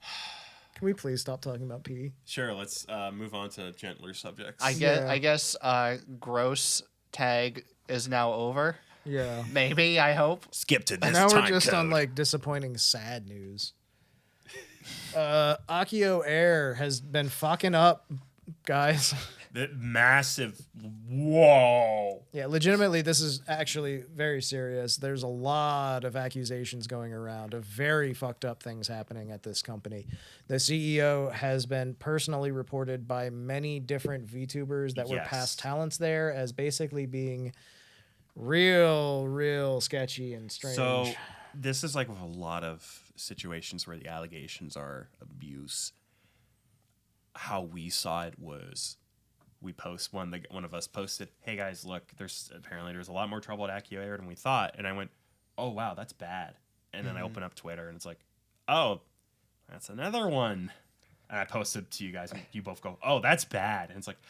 S2: Can we please stop talking about P?
S3: Sure, let's move on to gentler subjects.
S4: I
S2: Yeah.
S4: guess gross tag is now over.
S2: Yeah.
S4: Maybe, I hope.
S6: Skip to this
S2: And now
S6: time
S2: we're just
S6: code.
S2: on like disappointing sad news. AkioAIR has been fucking up, guys.
S3: The massive whoa.
S2: Yeah, legitimately, this is actually very serious. There's a lot of accusations going around of very fucked up things happening at this company. The CEO has been personally reported by many different VTubers that were
S3: Yes.
S2: past talents there as basically being real sketchy and strange.
S3: So this is like with a lot of situations where the allegations are abuse. How we saw it was we post one of us posted, hey guys, look, there's a lot more trouble at AkioAIR than we thought. And I went, oh wow, that's bad. And then I open up Twitter and it's like, oh, that's another one. And I posted to you guys and you both go, oh, that's bad. And it's like,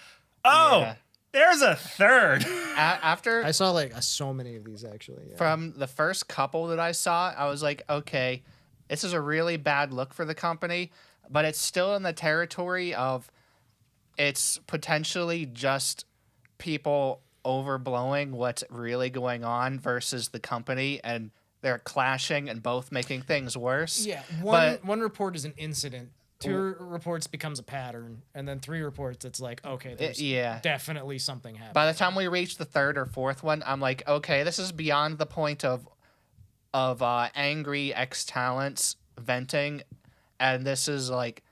S3: oh,
S4: Yeah.
S3: there's a third.
S4: After
S2: I saw like so many of these actually. Yeah.
S4: from the first couple that I saw, I was like, okay, this is a really bad look for the company, but it's still in the territory of it's potentially just people overblowing what's really going on versus the company, and they're clashing and both making things worse.
S2: Yeah,
S4: But
S2: one report is an incident. 2 reports becomes a pattern, and then 3 reports, it's like, okay, there's
S4: yeah.
S2: definitely something happening.
S4: by the time we reach the 3rd or 4th one, I'm like, okay, this is beyond the point of angry ex-talents venting, and this is like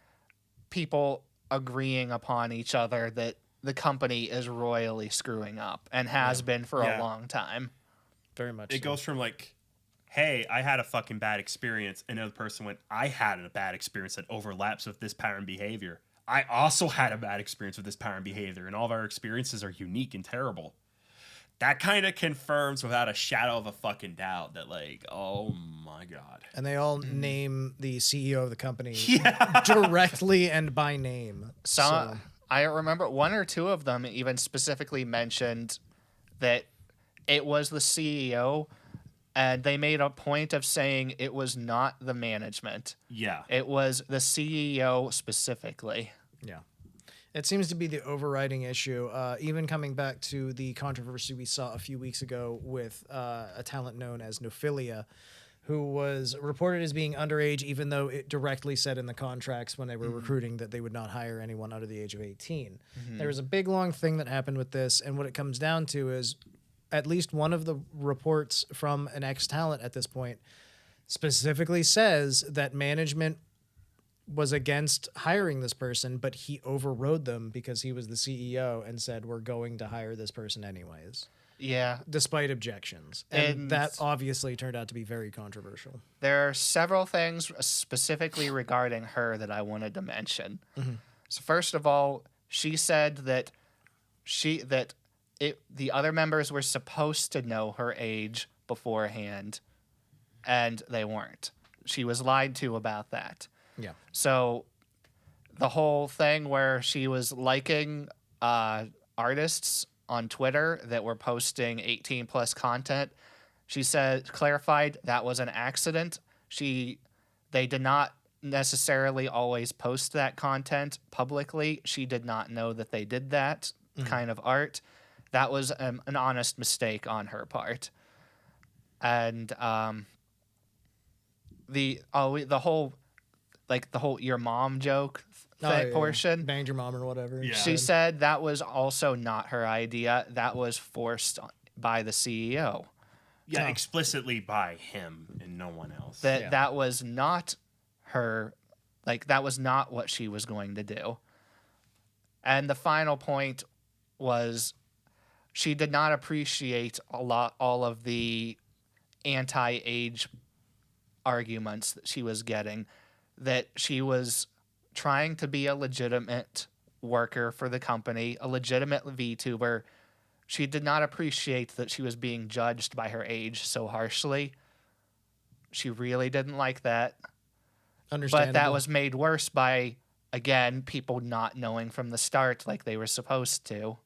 S4: people agreeing upon each other that the company is royally screwing up and has been for a long time.
S2: Very much
S3: It
S2: so.
S3: goes from like, hey, I had a fucking bad experience. Another person went, I had a bad experience that overlaps with this pattern behavior. I also had a bad experience with this pattern behavior, and all of our experiences are unique and terrible. That kind of confirms without a shadow of a fucking doubt that, like, oh my God.
S2: And they all name the CEO of the company directly and by name.
S4: So I remember 1 or 2 of them even specifically mentioned that it was the CEO, and they made a point of saying it was not the management.
S3: Yeah.
S4: It was the CEO specifically.
S2: Yeah. It seems to be the overriding issue. Even coming back to the controversy we saw a few weeks ago with a talent known as Nophilia, who was reported as being underage, even though it directly said in the contracts when they were recruiting that they would not hire anyone under the age of 18. There was a big, long thing that happened with this, and what it comes down to is at least one of the reports from an ex-talent at this point specifically says that management was against hiring this person, but he overrode them because he was the CEO and said, we're going to hire this person anyways,
S4: Yeah.
S2: despite objections. And that obviously turned out to be very controversial.
S4: There are several things specifically regarding her that I wanted to mention. So first of all, she said that the other members were supposed to know her age beforehand, and they weren't. She was lied to about that.
S2: Yeah.
S4: So the whole thing where she was liking artists on Twitter that were posting 18 plus content, she clarified that was an accident. They did not necessarily always post that content publicly. She did not know that they did that kind of art. That was an honest mistake on her part. And the whole your mom joke portion.
S2: Banged your mom or whatever.
S3: Yeah.
S4: She said that was also not her idea. That was forced by the CEO.
S3: Yeah, explicitly by him and no one else.
S4: That was not her, that was not what she was going to do. And the final point was she did not appreciate all of the anti-age arguments that she was getting, that she was trying to be a legitimate worker for the company, a legitimate VTuber. She did not appreciate that she was being judged by her age so harshly. She really didn't like that.
S2: Understandable.
S4: But that was made worse by, again, people not knowing from the start like they were supposed to.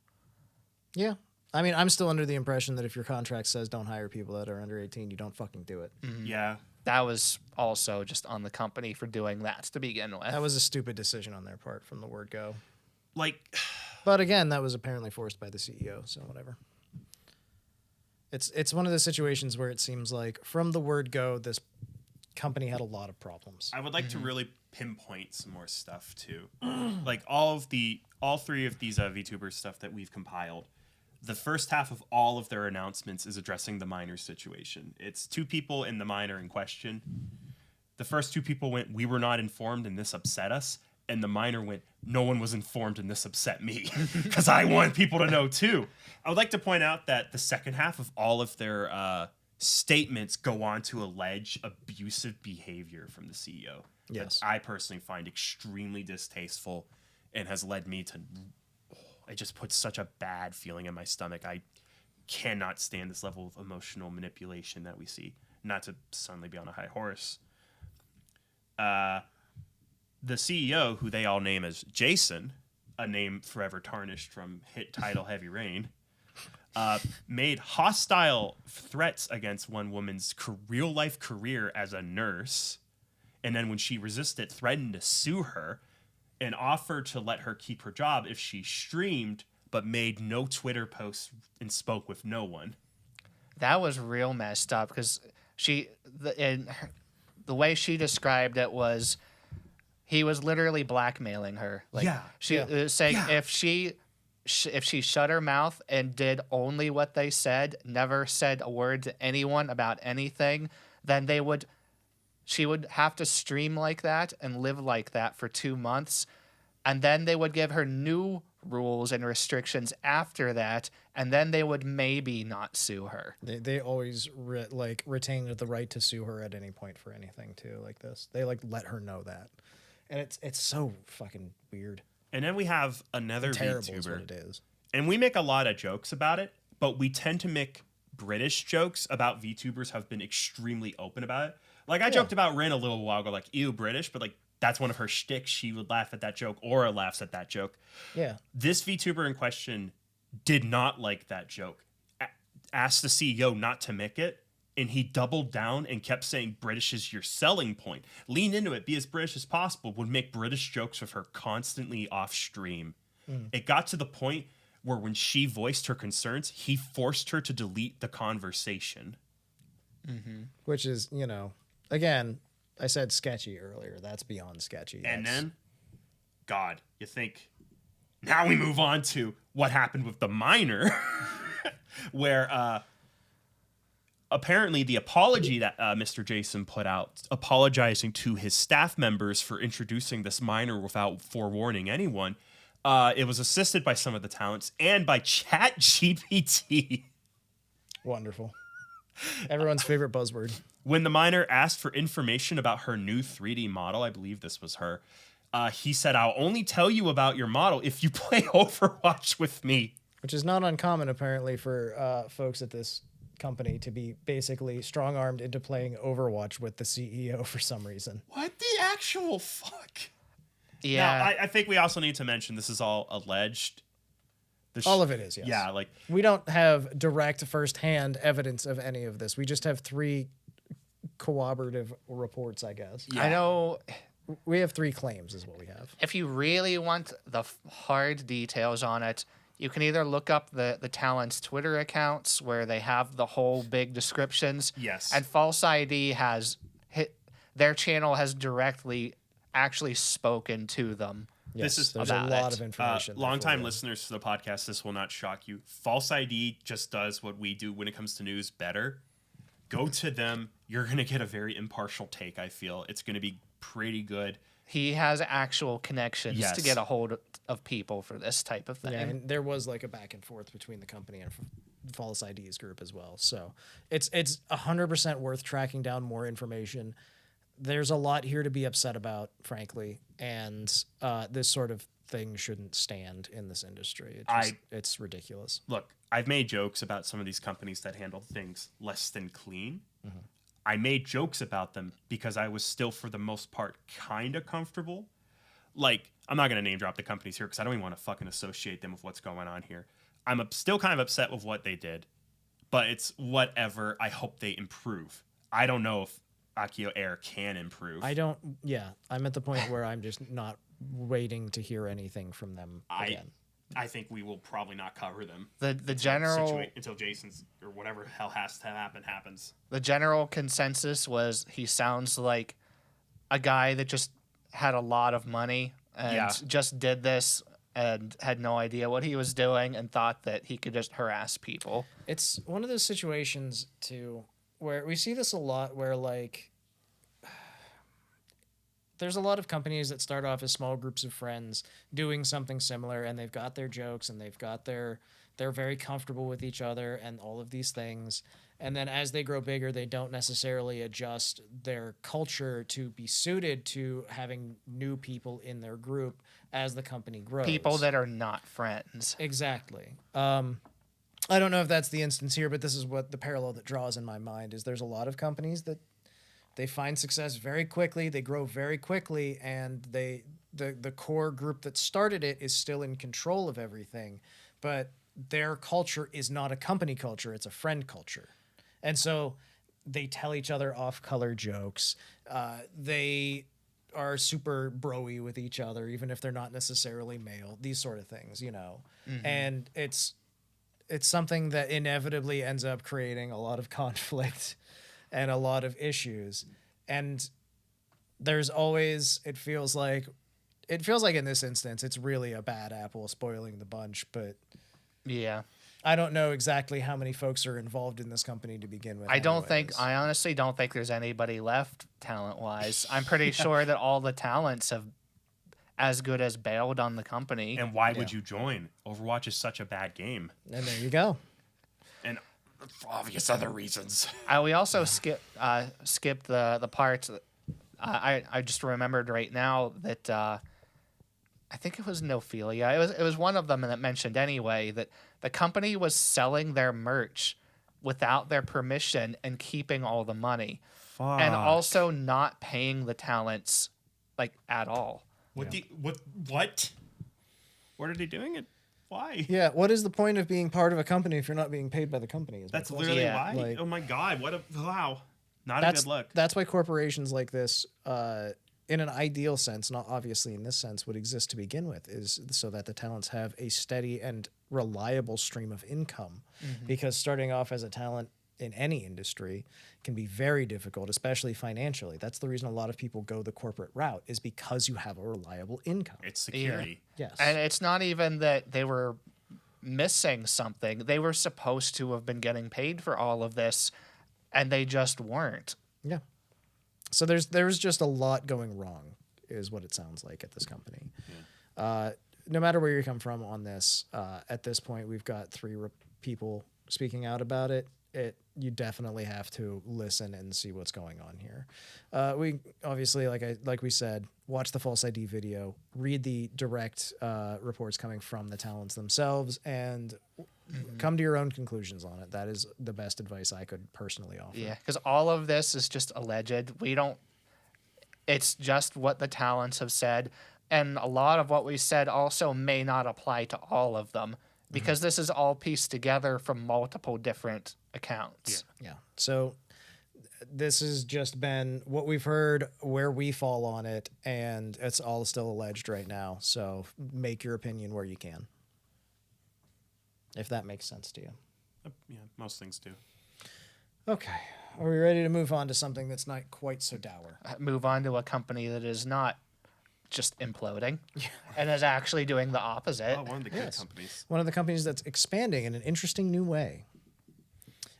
S2: Yeah. I mean, I'm still under the impression that if your contract says don't hire people that are under 18, you don't fucking do it.
S3: Yeah.
S4: That was also just on the company for doing that to begin with.
S2: That was a stupid decision on their part from the word go.
S3: Like,
S2: But again, that was apparently forced by the CEO, so whatever. It's one of those situations where it seems like from the word go, this company had a lot of problems.
S3: I would like to really pinpoint some more stuff too. Like all 3 of these VTuber stuff that we've compiled. The first half of all of their announcements is addressing the minor situation. It's 2 people in the minor in question. The first 2 people went, we were not informed and this upset us. And the minor went, no one was informed and this upset me because I want people to know too. I would like to point out that the second half of all of their statements go on to allege abusive behavior from the CEO.
S2: Yes.
S3: That I personally find extremely distasteful and has led me to... It just puts such a bad feeling in my stomach. I cannot stand this level of emotional manipulation that we see. Not to suddenly be on a high horse. The CEO, who they all name as Jason, a name forever tarnished from hit title Heavy Rain, made hostile threats against one woman's real-life career as a nurse. And then when she resisted, threatened to sue her. and offered to let her keep her job if she streamed, but made no Twitter posts and spoke with no one.
S4: That was real messed up because the way she described it was he was literally blackmailing her. Like
S3: Yeah.
S4: she was saying if she shut her mouth and did only what they said, never said a word to anyone about anything, then she would have to stream like that and live like that for 2 months, and then they would give her new rules and restrictions after that, and then they would maybe not sue her.
S2: They always retain the right to sue her at any point for anything too, like this. They let her know that, and it's so fucking weird.
S3: And then we have another
S2: Terrible is
S3: VTuber.
S2: what it is.
S3: And we make a lot of jokes about it, but we tend to make British jokes about VTubers have been extremely open about it. Like I joked about Rin a little while ago, like, ew, British, but like that's one of her shticks. She would laugh at that joke. Aura laughs at that joke.
S2: Yeah.
S3: This VTuber in question did not like that joke. Asked the CEO not to make it, and he doubled down and kept saying British is your selling point. Lean into it, be as British as possible, would make British jokes with her constantly off stream. It got to the point where when she voiced her concerns, he forced her to delete the conversation.
S2: Which is, again, I said sketchy earlier. That's beyond sketchy.
S3: And then, God, you think, now we move on to what happened with the minor, where apparently the apology that Mr. Jason put out, apologizing to his staff members for introducing this minor without forewarning anyone, it was assisted by some of the talents and by ChatGPT.
S2: Wonderful. Everyone's favorite buzzword.
S3: When the minor asked for information about her new 3D model, I believe this was her, he said, I'll only tell you about your model if you play Overwatch with me.
S2: Which is not uncommon, apparently, for folks at this company to be basically strong-armed into playing Overwatch with the CEO for some reason.
S3: What the actual fuck?
S4: Yeah.
S3: Now, I think we also need to mention this is all alleged.
S2: All of it is, yes.
S3: Yeah, like...
S2: We don't have direct first-hand evidence of any of this. We just have 3 corroborative reports, I guess.
S3: Yeah.
S4: I know
S2: We have 3 claims is what we have.
S4: if you really want the hard details on it, you can either look up the talent's Twitter accounts where they have the whole big descriptions.
S3: Yes.
S4: And False ID their channel has directly actually spoken to them.
S2: Yes,
S3: This is
S2: there's a
S4: about
S2: lot
S4: it.
S2: of information. there
S3: Longtime
S2: for you.
S3: listeners to the podcast, this will not shock you. False ID just does what we do when it comes to news better. Go to them. You're going to get a very impartial take, I feel. It's going to be pretty good.
S4: He has actual connections
S3: Yes.
S4: to get a hold of people for this type of thing.
S2: Yeah, and there was like a back and forth between the company and False ID's group as well. So it's 100% worth tracking down more information. There's a lot here to be upset about, frankly, and this sort of thing shouldn't stand in this industry. It's ridiculous.
S3: Look, I've made jokes about some of these companies that handle things less than clean. I made jokes about them because I was still, for the most part, kind of comfortable. Like, I'm not going to name drop the companies here because I don't even want to fucking associate them with what's going on here. I'm still kind of upset with what they did, but it's whatever. I hope they improve. I don't know if AkioAIR can improve.
S2: I'm at the point where I'm just not waiting to hear anything from them again.
S3: I think we will probably not cover them.
S4: The general
S3: Until Jason's or whatever hell has to happen happens.
S4: the general consensus was he sounds like a guy that just had a lot of money and just did this and had no idea what he was doing and thought that he could just harass people.
S2: It's one of those situations too where we see this a lot where like there's a lot of companies that start off as small groups of friends doing something similar, and they've got their jokes and they're very comfortable with each other and all of these things. And then as they grow bigger, they don't necessarily adjust their culture to be suited to having new people in their group as the company grows.
S4: People that are not friends.
S2: Exactly. I don't know if that's the instance here, but this is what the parallel that draws in my mind is there's a lot of companies that they find success very quickly, they grow very quickly, and the core group that started it is still in control of everything, but their culture is not a company culture, it's a friend culture. And so they tell each other off-color jokes. They are super broy with each other, even if they're not necessarily male. These sort of things, and it's something that inevitably ends up creating a lot of conflict and a lot of issues. And there's always, it feels like in this instance, it's really a bad apple spoiling the bunch, but
S4: Yeah.
S2: I don't know exactly how many folks are involved in this company to begin with.
S4: I honestly don't think there's anybody left talent-wise. I'm pretty sure that all the talents have as good as bailed on the company.
S3: And why would you join? Overwatch is such a bad game.
S2: And there you go.
S3: And for obvious other reasons.
S4: We also skipped the parts. I just remembered right now that I think it was Nophelia. It was one of them that mentioned anyway that the company was selling their merch without their permission and keeping all the money, and also not paying the talents like at all.
S3: What? What are they doing it? Why?
S2: Yeah, what is the point of being part of a company if you're not being paid by the company?
S3: That's literally why.
S2: Like,
S3: oh my god! Wow! Not a good look.
S2: That's why corporations like this, in an ideal sense, not obviously in this sense, would exist to begin with, is so that the talents have a steady and reliable stream of income. Because starting off as a talent in any industry can be very difficult, especially financially. That's the reason a lot of people go the corporate route, is because you have a reliable income.
S3: It's security.
S2: Yes.
S4: And it's not even that they were missing something. They were supposed to have been getting paid for all of this, and they just weren't.
S2: Yeah. So there's just a lot going wrong, is what it sounds like at this company. No matter where you come from on this, at this point we've got 3 people speaking out about it. You definitely have to listen and see what's going on here. We obviously, like we said, watch the false ID video, read the direct reports coming from the talents themselves, and come to your own conclusions on it. That is the best advice I could personally offer.
S4: Yeah, because all of this is just alleged. It's just what the talents have said, and a lot of what we said also may not apply to all of them, because this is all pieced together from multiple different accounts.
S2: Yeah. So this has just been what we've heard, where we fall on it, and it's all still alleged right now. So make your opinion where you can, if that makes sense to you.
S3: Yeah, most things do.
S2: Okay. Are we ready to move on to something that's not quite so dour?
S4: Move on to a company that is not just imploding and is actually doing the opposite.
S3: Oh, one of the good companies.
S2: One of the companies that's expanding in an interesting new way.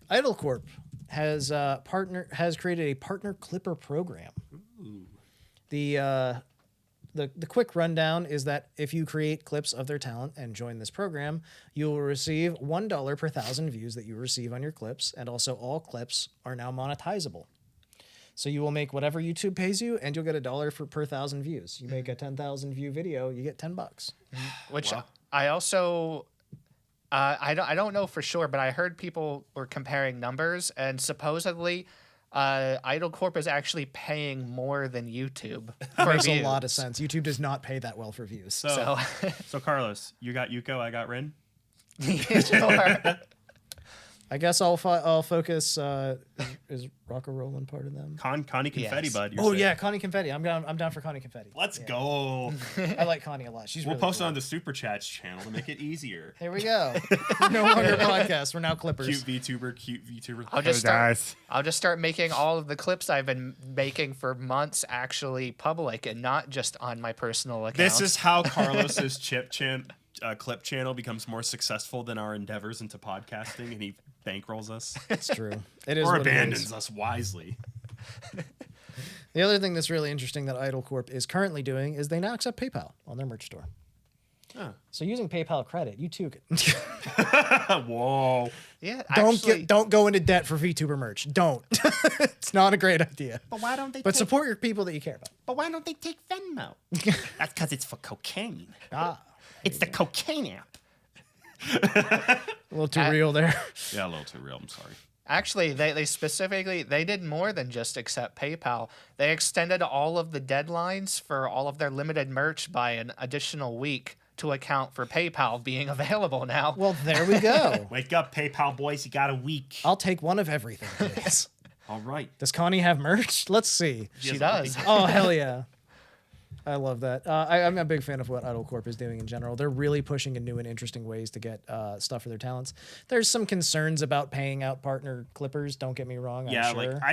S2: Idle Corp has created a partner clipper program.
S3: Ooh.
S2: The quick rundown is that if you create clips of their talent and join this program, you will receive $1 per 1,000 views that you receive on your clips, and also all clips are now monetizable. So you will make whatever YouTube pays you, and you'll get $1 per 1,000 views. You make a 10,000 view video, you get $10.
S4: Which I also, I don't know for sure, but I heard people were comparing numbers, and supposedly Idle Corp is actually paying more than YouTube.
S2: That makes a lot of sense. YouTube does not pay that well for views.
S3: So Carlos, you got Yuko, I got Rin.
S4: Sure.
S2: I guess I'll focus. Is Roca rolling part of them?
S3: Connie Confetti,
S4: Yes.
S3: bud.
S2: Oh yeah, Connie Confetti. I'm down for Connie Confetti.
S3: Let's go.
S2: I like Connie a lot. She's
S3: We'll
S2: really
S3: post it
S2: cool.
S3: on the Super Chats channel to make it easier.
S2: Here we go. We're no longer podcasts. We're now clippers.
S3: Cute VTuber.
S4: I'll just start making all of the clips I've been making for months actually public and not just on my personal account.
S3: This is how Carlos's clip channel becomes more successful than our endeavors into podcasting, and he bankrolls us
S2: It's true. It is
S3: or
S2: what it
S3: abandons
S2: is.
S3: us wisely.
S2: The other thing that's really interesting that Idle Corp is currently doing is they now accept PayPal on their merch store.
S3: Oh.
S2: So using PayPal credit, you too can.
S3: Whoa.
S4: Yeah,
S2: Don't go into debt for VTuber merch. Don't. It's not a great idea.
S3: But why don't they?
S2: But support your people that you care about.
S3: But why don't they take Venmo? That's because it's for cocaine.
S2: It's
S3: the cocaine app.
S2: a little too real there.
S3: Yeah, a little too real. I'm sorry.
S4: Actually, they specifically, they did more than just accept PayPal. They extended all of the deadlines for all of their limited merch by an additional week to account for PayPal being available now.
S2: Well, there we go.
S3: Wake up, PayPal boys. You got a week.
S2: I'll take one of everything, please.
S3: All right.
S2: Does Connie have merch? Let's see.
S4: She does.
S2: Oh, hell yeah. I love that. I'm a big fan of what Idle Corp is doing in general. They're really pushing in new and interesting ways to get stuff for their talents. There's some concerns about paying out partner clippers. Don't get me wrong.
S3: Yeah,
S2: I'm sure.
S3: like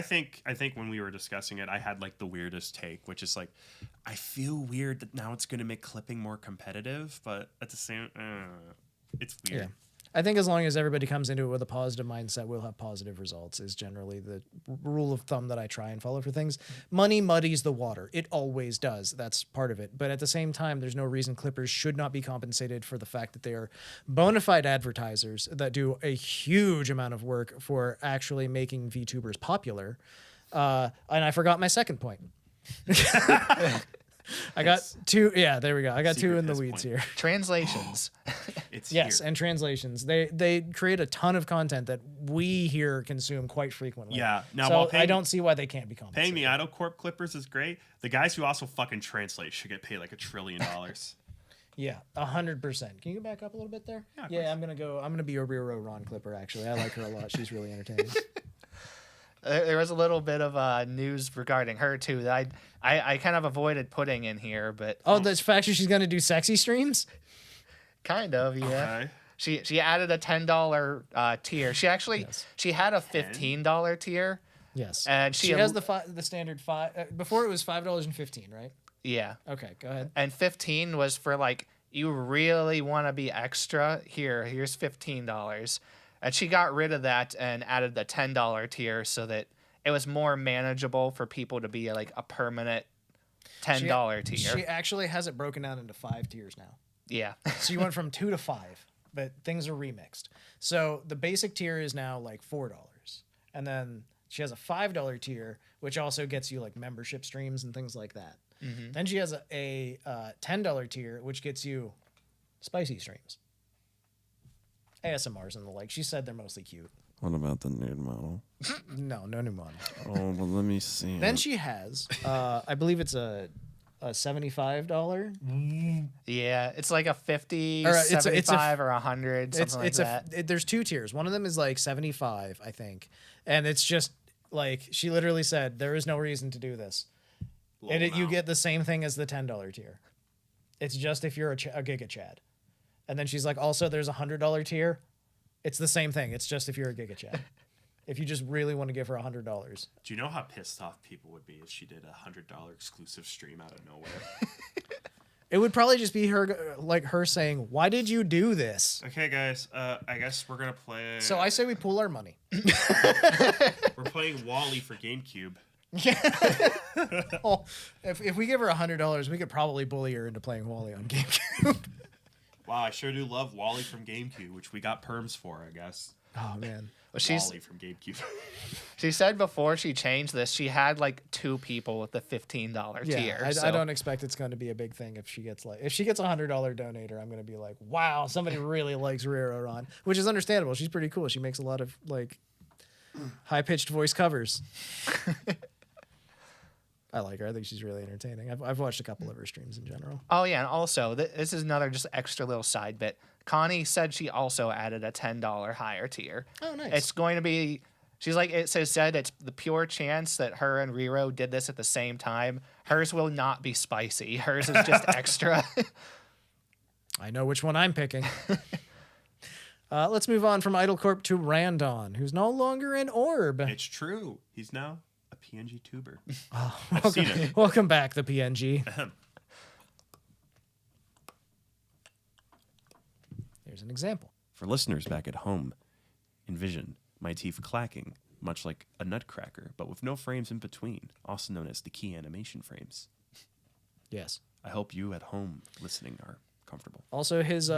S3: I think when we were discussing it, I had like the weirdest take, which is like, I feel weird that now it's going to make clipping more competitive, but at the same, it's weird.
S2: Yeah. I think as long as everybody comes into it with a positive mindset, we'll have positive results is generally the rule of thumb that I try and follow for things. Money muddies the water. It always does. That's part of it. But at the same time, there's no reason clippers should not be compensated for the fact that they are bona fide advertisers that do a huge amount of work for actually making VTubers popular. And I forgot my second point. I got two. Yeah, there we go. I got
S3: Secret
S2: two in the
S3: piss
S2: weeds
S3: point.
S2: here.
S4: Translations.
S3: It's
S2: Yes,
S3: here.
S2: and translations. They create a ton of content that we here consume quite frequently.
S3: Yeah. Now,
S2: so
S3: while
S2: I don't see why they can't be compensated.
S3: paying the Idle Corp clippers is great. The guys who also fucking translate should get paid like $1 trillion.
S2: Yeah, 100%. Can you go back up a little bit there? Yeah, I'm gonna be a Riro Ron clipper. Actually, I like her a lot. She's really entertaining.
S4: There was a little bit of news regarding her too that I kind of avoided putting in here, but
S2: Oh, the fact that she's gonna do sexy streams.
S4: kind of, yeah.
S3: Okay.
S4: She added a $10 tier. She actually she had a $15 tier.
S2: Yes,
S4: And
S2: she has the standard five. Before it was $5.15, right?
S4: Yeah.
S2: Okay, go ahead.
S4: And 15 was for like you really want to be extra. Here's $15. And she got rid of that and added the $10 tier so that it was more manageable for people to be like a permanent $10 tier.
S2: She actually has it broken down into 5 tiers now.
S4: Yeah.
S2: So you went from 2 to 5, but things are remixed. So the basic tier is now like $4, and then she has a $5 tier, which also gets you like membership streams and things like that.
S4: Mm-hmm.
S2: Then she has a $10 tier, which gets you spicy streams, ASMRs and the like. She said they're mostly cute.
S6: What about the nude model?
S2: No new model.
S6: Oh, well, let me see.
S2: Then she has, I believe it's a $75.
S4: Yeah. It's like a 50,
S2: Or it's a-
S4: 75, or 100, something like that.
S2: There's 2 tiers. One of them is like 75, I think, and it's just like she literally said there is no reason to do this, and you get the same thing as the $10 tier. It's just if you're a Giga Chad, and then she's like, also there's a $100 tier. It's the same thing. It's just if you're a Giga Chad. If you just really want to give her $100.
S3: Do you know how pissed off people would be if she did a $100 exclusive stream out of nowhere?
S2: It would probably just be her, like her saying, "Why did you do this?"
S3: Okay, guys. I guess we're gonna play.
S2: So I say we pool our money.
S3: We're playing Wally for GameCube.
S2: Oh, if we give her $100, we could probably bully her into playing Wally on GameCube.
S3: Wow, I sure do love Wally from GameCube, which we got perms for, I guess.
S2: Oh man.
S4: Well,
S3: Wally from GameCube.
S4: She said before she changed this, she had like 2 people with the $15 tier.
S2: I don't expect it's going to be a big thing if she gets a $100 donator. I'm going to be like, wow, somebody really likes Riro Ron, which is understandable. She's pretty cool. She makes a lot of like high pitched voice covers. I like her. I think she's really entertaining. I've watched a couple of her streams in general.
S4: Oh yeah, and also this is another just extra little side bit. Connie said she also added a $10 higher tier.
S2: Oh, nice.
S4: It's going to be. She's like said it's the pure chance that her and Riro did this at the same time. Hers will not be spicy. Hers is just extra.
S2: I know which one I'm picking. Let's move on from Idle Corp to Randon, who's no longer in Orb.
S3: It's true. He's now a PNG Tuber.
S2: Welcome,
S3: seen it.
S2: welcome back, the PNG. Here's an example.
S3: For listeners back at home, envision my teeth clacking, much like a nutcracker, but with no frames in between, also known as the key animation frames.
S2: Yes.
S3: I hope you at home listening are comfortable.
S2: Also, his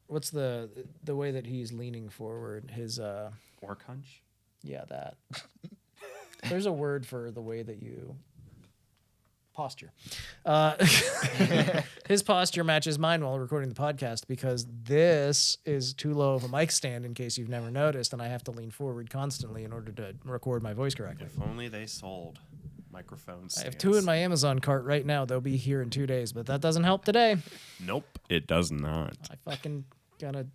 S2: what's the way that he's leaning forward? His
S3: Or conch?
S2: yeah, that. There's a word for the way that you posture. His posture matches mine while recording the podcast because this is too low of a mic stand in case you've never noticed, and I have to lean forward constantly in order to record my voice correctly.
S3: If only they sold microphones.
S2: I have 2 in my Amazon cart right now. They'll be here in 2 days, but that doesn't help today.
S3: Nope, it does not.
S2: I fucking gonna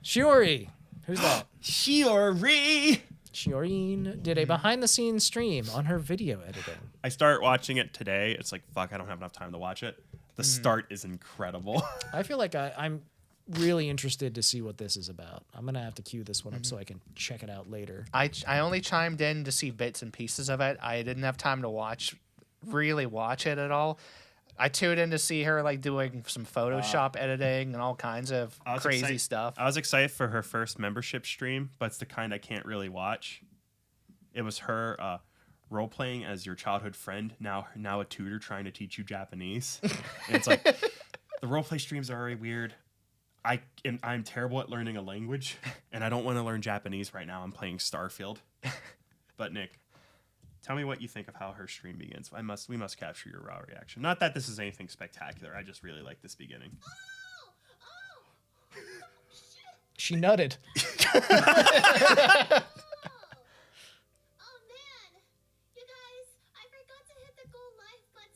S2: Shiori. Who's that?
S3: Shiori!
S2: Shiori did a behind-the-scenes stream on her video editing.
S3: I start watching it today. It's like, fuck, I don't have enough time to watch it. The start is incredible.
S2: I feel like I'm really interested to see what this is about. I'm gonna have to queue this one up so I can check it out later.
S4: I only chimed in to see bits and pieces of it. I didn't have time to really watch it at all. I tuned in to see her like doing some Photoshop editing and all kinds of crazy stuff.
S3: I was excited for her first membership stream, but it's the kind I can't really watch. It was her role playing as your childhood friend, now a tutor trying to teach you Japanese. And it's like the role play streams are very weird. I'm terrible at learning a language, and I don't want to learn Japanese right now. I'm playing Starfield. But Nick, tell me what you think of how her stream begins. We must capture your raw reaction. Not that this is anything spectacular. I just really like this beginning.
S2: She nutted.
S5: Oh man! You guys, I forgot to hit the go live button.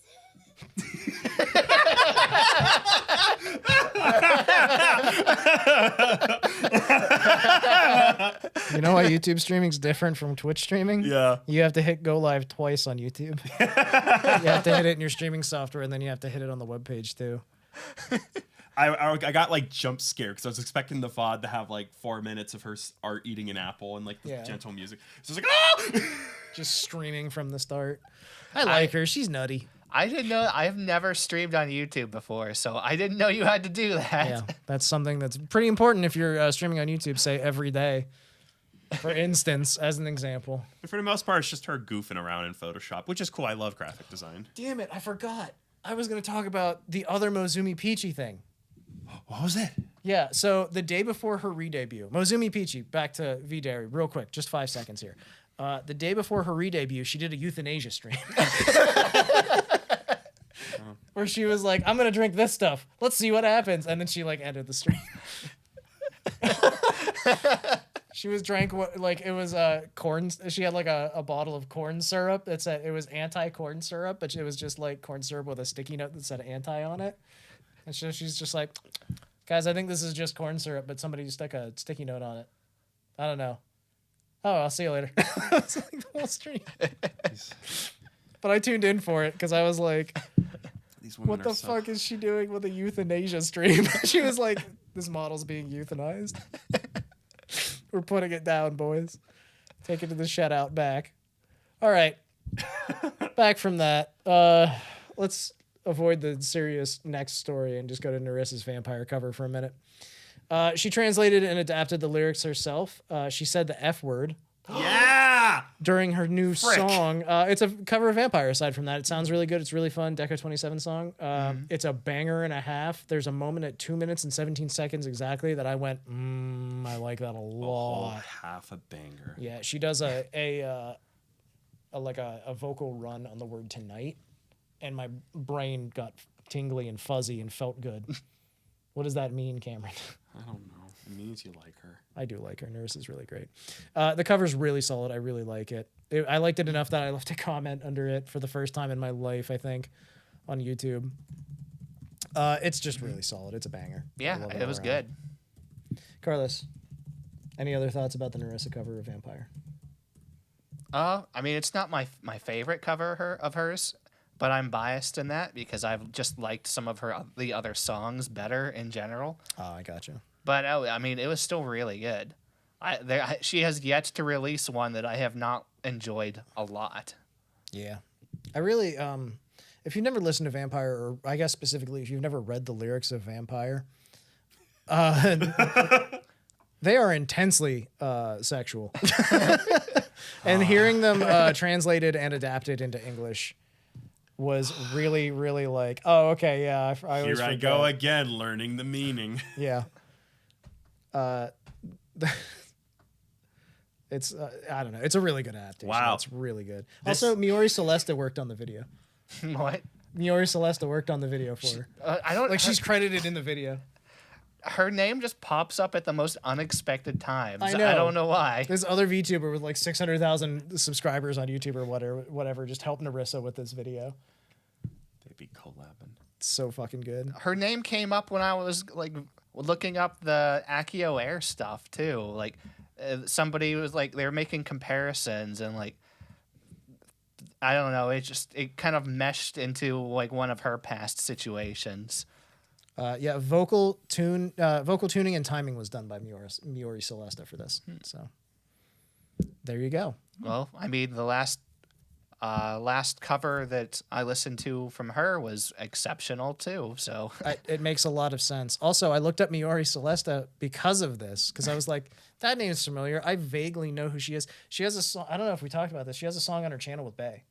S2: You know why YouTube streaming's different from Twitch streaming?
S3: Yeah.
S2: You have to hit go live twice on YouTube. You have to hit it in your streaming software, and then you have to hit it on the webpage too.
S3: I got like jump scared because I was expecting the VOD to have like 4 minutes of her art eating an apple and like the gentle music. So it's like, ah!
S2: Just streaming from the start. I like her. She's nutty.
S4: I didn't know. I've never streamed on YouTube before, so I didn't know you had to do that.
S2: Yeah, that's something that's pretty important if you're streaming on YouTube, say every day. For instance, as an example.
S3: But for the most part, it's just her goofing around in Photoshop, which is cool. I love graphic design.
S2: Damn it, I forgot. I was going to talk about the other Mozumi Pichi thing.
S3: What was it?
S2: Yeah, so the day before her re-debut, Mozumi Pichi, back to V-Dere, real quick, just 5 seconds here. The day before her re-debut, she did a euthanasia stream. Where she was like, I'm going to drink this stuff. Let's see what happens. And then she like ended the stream. She was drank it was corn. She had like a bottle of corn syrup that said it was anti-corn syrup, but it was just like corn syrup with a sticky note that said anti on it. And so she's just like, guys, I think this is just corn syrup, but somebody just stuck a sticky note on it. I don't know. Oh, I'll see you later. It's like the whole stream. But I tuned in for it because I was like, what the fuck is she doing with a euthanasia stream? She was like, this model's being euthanized. We're putting it down, boys. Take it to the shutout back. All right. Back from that. Let's avoid the serious next story and just go to Narissa's vampire cover for a minute. She translated and adapted the lyrics herself. She said the F word.
S3: Yeah!
S2: During her new song. It's a cover of Vampire. Aside from that, it sounds really good. It's really fun. Deco 27 song. It's a banger and a half. There's a moment at 2 minutes and 17 seconds exactly that I went, I like that a lot.
S3: Half a banger.
S2: Yeah, she does a vocal run on the word tonight, and my brain got tingly and fuzzy and felt good. What does that mean, Cameron?
S3: I don't know. It means you like her.
S2: I do like her. Narissa's really great. The cover's really solid. I really like it. I liked it enough that I left a comment under it for the first time in my life, I think, on YouTube. It's just really solid. It's a banger.
S4: Yeah, it was good.
S2: Carlos, any other thoughts about the Narissa cover of Vampire?
S4: I mean, it's not my favorite cover of hers, but I'm biased in that because I've just liked some of the other songs better in general.
S2: Oh, I gotcha.
S4: But I mean, it was still really good. She has yet to release one that I have not enjoyed a lot.
S2: Yeah. I really, if you've never listened to Vampire, or I guess specifically if you've never read the lyrics of Vampire, they are intensely sexual. And hearing them translated and adapted into English was really, really like, oh, okay, yeah. I always
S3: Here I go again, learning the meaning.
S2: Yeah. It's I don't know. It's a really good adaptation.
S3: Wow.
S2: It's really good. Also, Miori Celesta worked on the video.
S4: What?
S2: Miori Celesta worked on the video for her.
S4: I don't
S2: Like, she's credited in the video.
S4: Her name just pops up at the most unexpected times.
S2: I know.
S4: I don't know why.
S2: This other VTuber with like 600,000 subscribers on YouTube or whatever just helped Narissa with this video.
S3: They'd be collabing.
S2: It's so fucking good.
S4: Her name came up when I was like looking up the AkioAIR stuff too. Like somebody was like, they were making comparisons and like, I don't know. It kind of meshed into like one of her past situations.
S2: Vocal tuning and timing was done by Miori Celesta for this. So there you go.
S4: Well, I mean, the last cover that I listened to from her was exceptional too. So
S2: It makes a lot of sense. Also, I looked up Miori Celesta because of this, because I was like, that name's familiar. I vaguely know who she is. She has a song. I don't know if we talked about this. She has a song on her channel with Bae.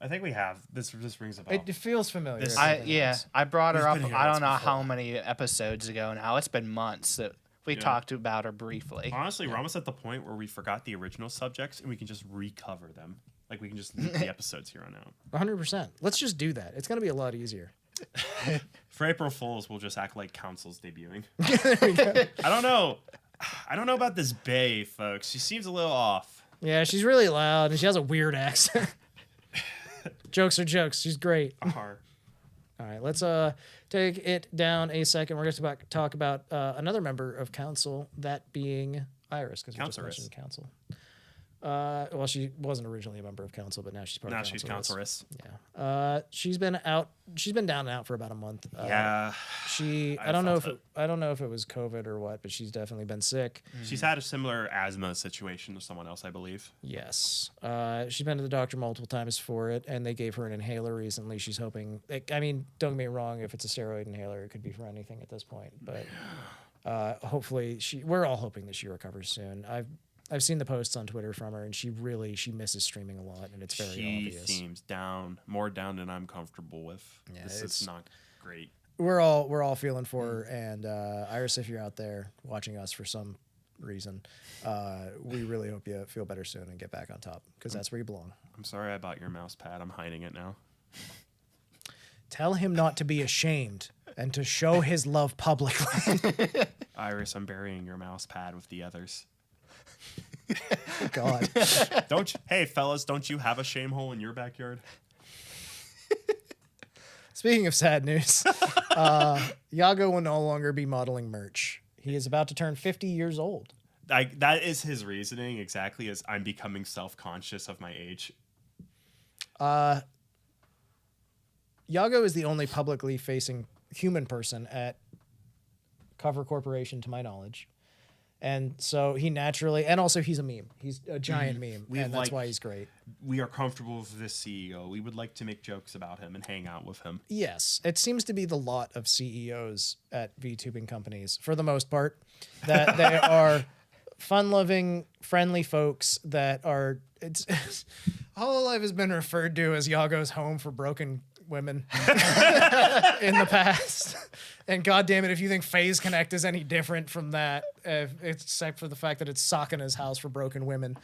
S3: I think we have. This rings a bell.
S2: It feels familiar.
S3: This-
S4: I brought her
S3: We've
S4: up.
S3: been here
S4: I don't
S3: once
S4: know
S3: before.
S4: how many episodes ago now. It's been months that we talked about her briefly.
S3: Honestly, we're almost at the point where we forgot the original subjects and we can just recover them. Like we can just leave the episodes here on out.
S2: 100%. Let's just do that. It's going to be a lot easier.
S3: For April Fools, we'll just act like Council's debuting.
S2: There we go.
S3: I don't know. I don't know about this Bae, folks. She seems a little off.
S2: Yeah, she's really loud and she has a weird accent. Jokes are jokes. She's great.
S3: All
S2: right, let's take it down a second. We're going to talk about another member of council, that being IrYS, because we just mentioned council. Well, she wasn't originally a member of council, but now she's part of council.
S3: Now she's counciloress.
S2: Yeah. She's been out. She's been down and out for about a month.
S3: Yeah.
S2: I don't know if it was COVID or what, but she's definitely been sick.
S3: She's had a similar asthma situation to someone else, I believe.
S2: Yes. She's been to the doctor multiple times for it, and they gave her an inhaler recently. She's hoping. I mean, don't get me wrong. If it's a steroid inhaler, it could be for anything at this point. But hopefully, we're all hoping that she recovers soon. I've seen the posts on Twitter from her, and she misses streaming a lot, and it's very obvious.
S3: She seems more down than I'm comfortable with.
S2: Yeah,
S3: this is not great.
S2: We're all feeling for her, and IrYS, if you're out there watching us for some reason, we really hope you feel better soon and get back on top, because that's where you belong.
S3: I'm sorry I bought your mouse pad. I'm hiding it now.
S2: Tell him not to be ashamed and to show his love publicly.
S3: IrYS, I'm burying your mouse pad with the others.
S2: God.
S3: Hey fellas, don't you have a shame hole in your backyard?
S2: Speaking of sad news, Yagoo will no longer be modeling merch. He is about to turn 50 years old.
S3: That is his reasoning, exactly as I'm becoming self-conscious of my age.
S2: Yagoo is the only publicly facing human person at Cover Corporation, to my knowledge. And so he naturally, and also he's a meme. He's a giant meme, and that's why he's great.
S3: We are comfortable with this CEO. We would like to make jokes about him and hang out with him.
S2: Yes, it seems to be the lot of CEOs at VTubing companies, for the most part, that they are fun-loving, friendly folks that are. Hololive has been referred to as Yagoo's home for broken women in the past. And God damn it, if you think Phase Connect is any different from that, except for the fact that it's Sakana's house for broken women.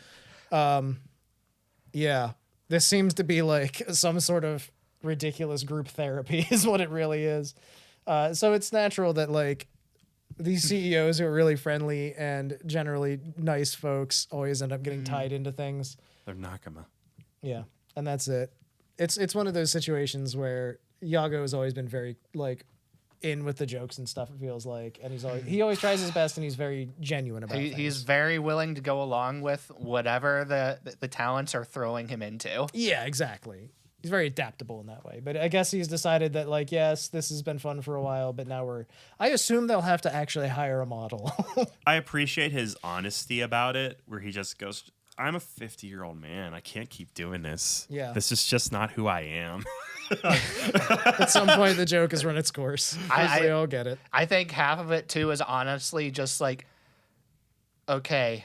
S2: Yeah, this seems to be like some sort of ridiculous group therapy is what it really is. So it's natural that like these CEOs who are really friendly and generally nice folks always end up getting tied into things.
S3: They're Nakama.
S2: Yeah, and that's it. It's one of those situations where Yagoo has always been very like in with the jokes and stuff. It feels like, and he always tries his best, and he's very genuine about it.
S4: He's very willing to go along with whatever the talents are throwing him into.
S2: Yeah, exactly. He's very adaptable in that way. But I guess he's decided that like, yes, this has been fun for a while, but now I assume they'll have to actually hire a model.
S3: I appreciate his honesty about it, where he just goes, I'm a 50-year-old man. I can't keep doing this.
S2: Yeah.
S3: This is just not who I am.
S2: At some point, the joke has run its course. I all get it.
S4: I think half of it, too, is honestly just like, okay,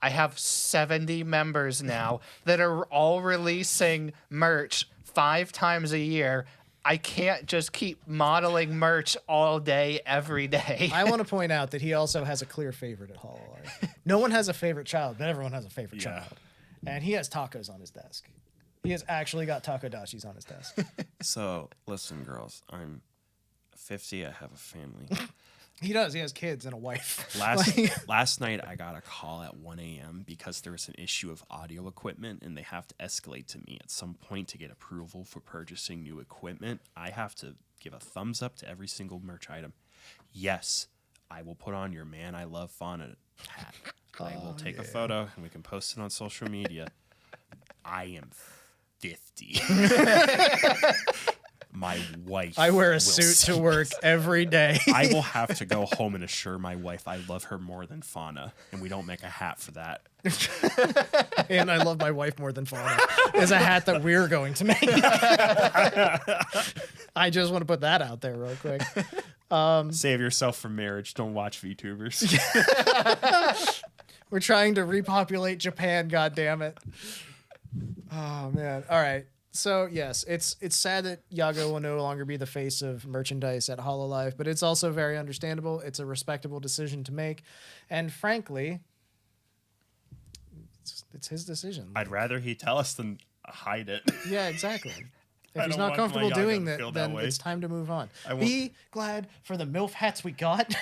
S4: I have 70 members now that are all releasing merch 5 times a year. I can't just keep modeling merch all day, every day.
S2: I want to point out that he also has a clear favorite at HoloLive. No one has a favorite child, but everyone has a favorite child. And he has tacos on his desk. He has actually got takodashis on his desk.
S3: So, listen, girls. I'm 50. I have a family.
S2: He does. He has kids and a wife.
S3: Last night, I got a call at 1 a.m. because there was an issue of audio equipment, and they have to escalate to me at some point to get approval for purchasing new equipment. I have to give a thumbs up to every single merch item. Yes, I will put on your Man I Love font hat. I will take a photo and we can post it on social media. I am 50. My wife.
S2: I wear a
S3: will
S2: suit
S3: see
S2: to work every day.
S3: I will have to go home and assure my wife I love her more than Fauna, and we don't make a hat for that.
S2: And I love my wife more than Fauna is a hat that we're going to make. I just want to put that out there real quick.
S3: Save yourself from marriage. Don't watch VTubers.
S2: We're trying to repopulate Japan, goddammit. Oh man. All right. So yes, it's sad that Yagoo will no longer be the face of merchandise at HoloLive, but it's also very understandable. It's a respectable decision to make, and frankly, it's his decision.
S3: I'd rather he tell us than hide it.
S2: Yeah, exactly. If
S3: I
S2: he's
S3: don't
S2: not
S3: want
S2: comfortable
S3: my Yagoo
S2: doing
S3: to
S2: that,
S3: feel that
S2: then
S3: way.
S2: it's time to move on.
S3: won't-
S2: Be glad for the MILF hats we got.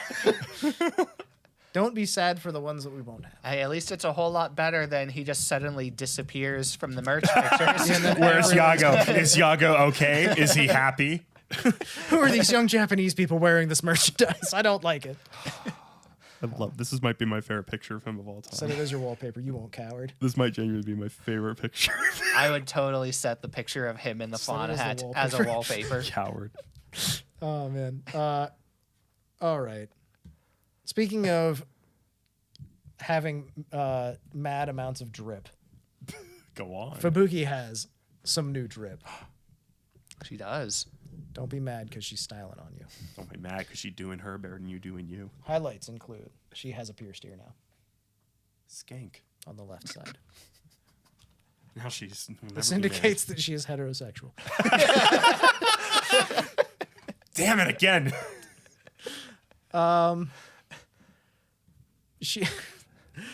S2: Don't be sad for the ones that we won't have.
S4: Hey, at least it's a whole lot better than he just suddenly disappears from the merch pictures.
S2: And then
S3: Where's
S2: everyone's-
S3: Yagoo? Is Yagoo okay? Is he happy?
S2: Who are these young Japanese people wearing this merchandise? I don't like it.
S3: I love this. Might be my favorite picture of him of all
S2: Set
S3: time.
S2: it as your wallpaper. You won't, coward.
S3: This might genuinely be my favorite picture.
S4: I would totally set the picture of him in the
S2: Set it
S4: fauna
S2: as the
S4: hat as a
S2: wallpaper.
S4: wallpaper.
S3: Coward.
S2: Oh man. All right. Speaking of having mad amounts of drip,
S3: Go on.
S2: Fubuki has some new drip.
S4: She does.
S2: Don't be mad because she's styling on you.
S3: Don't be mad because she doing her better than you doing you.
S2: Highlights include she has a pierced ear now
S3: Skank.
S2: on the left side.
S3: Now she's. will never
S2: This
S3: be married.
S2: indicates that she is heterosexual.
S3: Damn it again.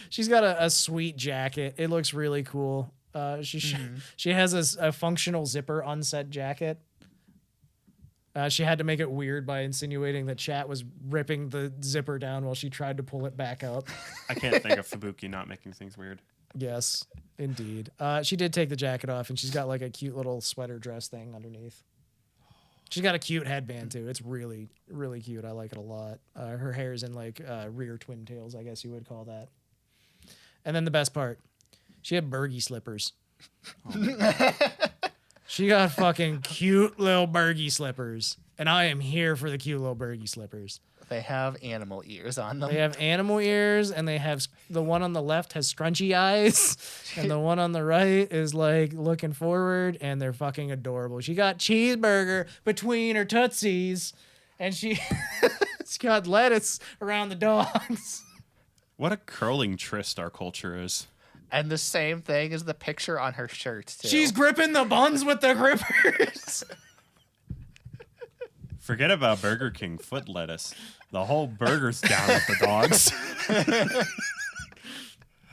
S2: She's got a sweet jacket. It looks really cool. She has a functional zipper unset jacket. She had to make it weird by insinuating that chat was ripping the zipper down while she tried to pull it back up.
S3: I can't think of Fubuki not making things weird.
S2: Yes, indeed. She did take the jacket off, and she's got like a cute little sweater dress thing underneath. She's got a cute headband too. It's really, really cute. I like it a lot. Her hair's in like rear twin tails, I guess you would call that. And then the best part, she had Bergie slippers. She got fucking cute little Bergie slippers, and I am here for the cute little Bergie slippers.
S4: They have animal ears on them.
S2: They have animal ears, and they have the one on the left has scrunchy eyes, and the one on the right is like looking forward, and they're fucking adorable. She got cheeseburger between her tootsies, and she's got lettuce around the dogs.
S3: What a curling tryst our culture is.
S4: And the same thing as the picture on her shirt, too.
S2: She's gripping the buns with the grippers.
S3: Forget about Burger King foot lettuce. The whole burger's down with the dogs.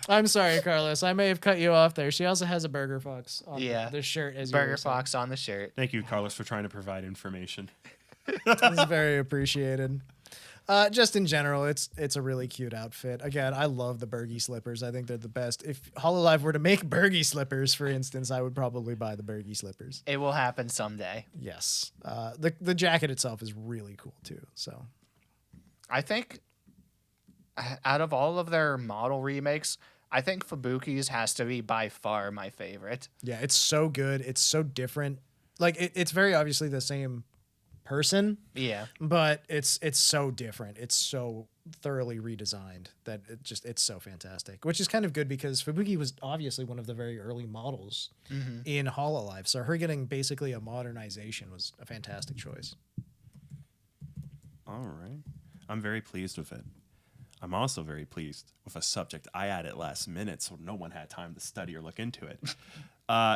S2: I'm sorry, Carlos. I may have cut you off there. She also has a Burger Fox on the shirt as you
S4: Burger
S2: were saying.
S4: Fox on the shirt.
S3: Thank you, Carlos, for trying to provide information.
S2: It's very appreciated. Just in general, it's a really cute outfit. Again, I love the Bergie slippers. I think they're the best. If HoloLive were to make Bergie slippers, for instance, I would probably buy the Bergie slippers.
S4: It will happen someday.
S2: Yes. The jacket itself is really cool too. So
S4: I think out of all of their model remakes, I think Fubuki's has to be by far my favorite.
S2: yeah, it's so good. It's so different. Like it's very obviously the same person,
S4: Yeah.
S2: but it's so different. It's so thoroughly redesigned that it's so fantastic, which is kind of good because Fubuki was obviously one of the very early models in HoloLive. So her getting basically a modernization was a fantastic choice.
S3: All right. I'm very pleased with it. I'm also very pleased with a subject I added last minute, so no one had time to study or look into it.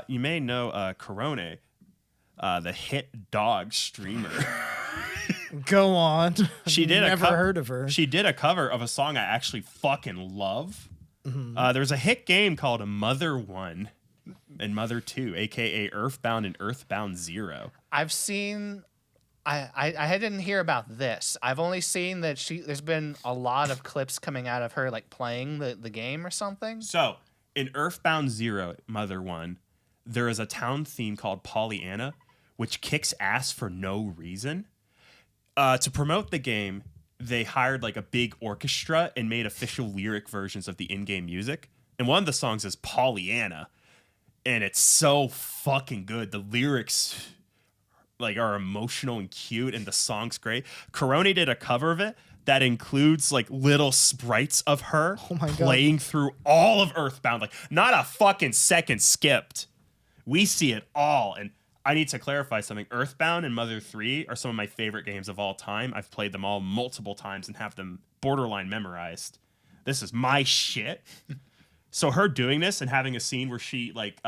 S3: You may know Korone, the hit dog streamer.
S2: Go on.
S3: She did
S2: Never heard of her.
S3: She did a cover of a song I actually fucking love. There's a hit game called Mother 1 and Mother 2, aka Earthbound and Earthbound 0.
S4: I've seen. I didn't hear about this. I've only seen that there's been a lot of clips coming out of her like playing the game or something.
S3: So, in Earthbound 0, Mother 1, there is a town theme called Pollyanna, which kicks ass for no reason. To promote the game, they hired like a big orchestra and made official lyric versions of the in-game music. And one of the songs is Pollyanna. And it's so fucking good. The lyrics like are emotional and cute, and the song's great. Korone did a cover of it that includes like little sprites of her playing through all of Earthbound. Like not a fucking second skipped. We see it all. And I need to clarify something. Earthbound and Mother 3 are some of my favorite games of all time. I've played them all multiple times and have them borderline memorized. This is my shit. So her doing this and having a scene where she like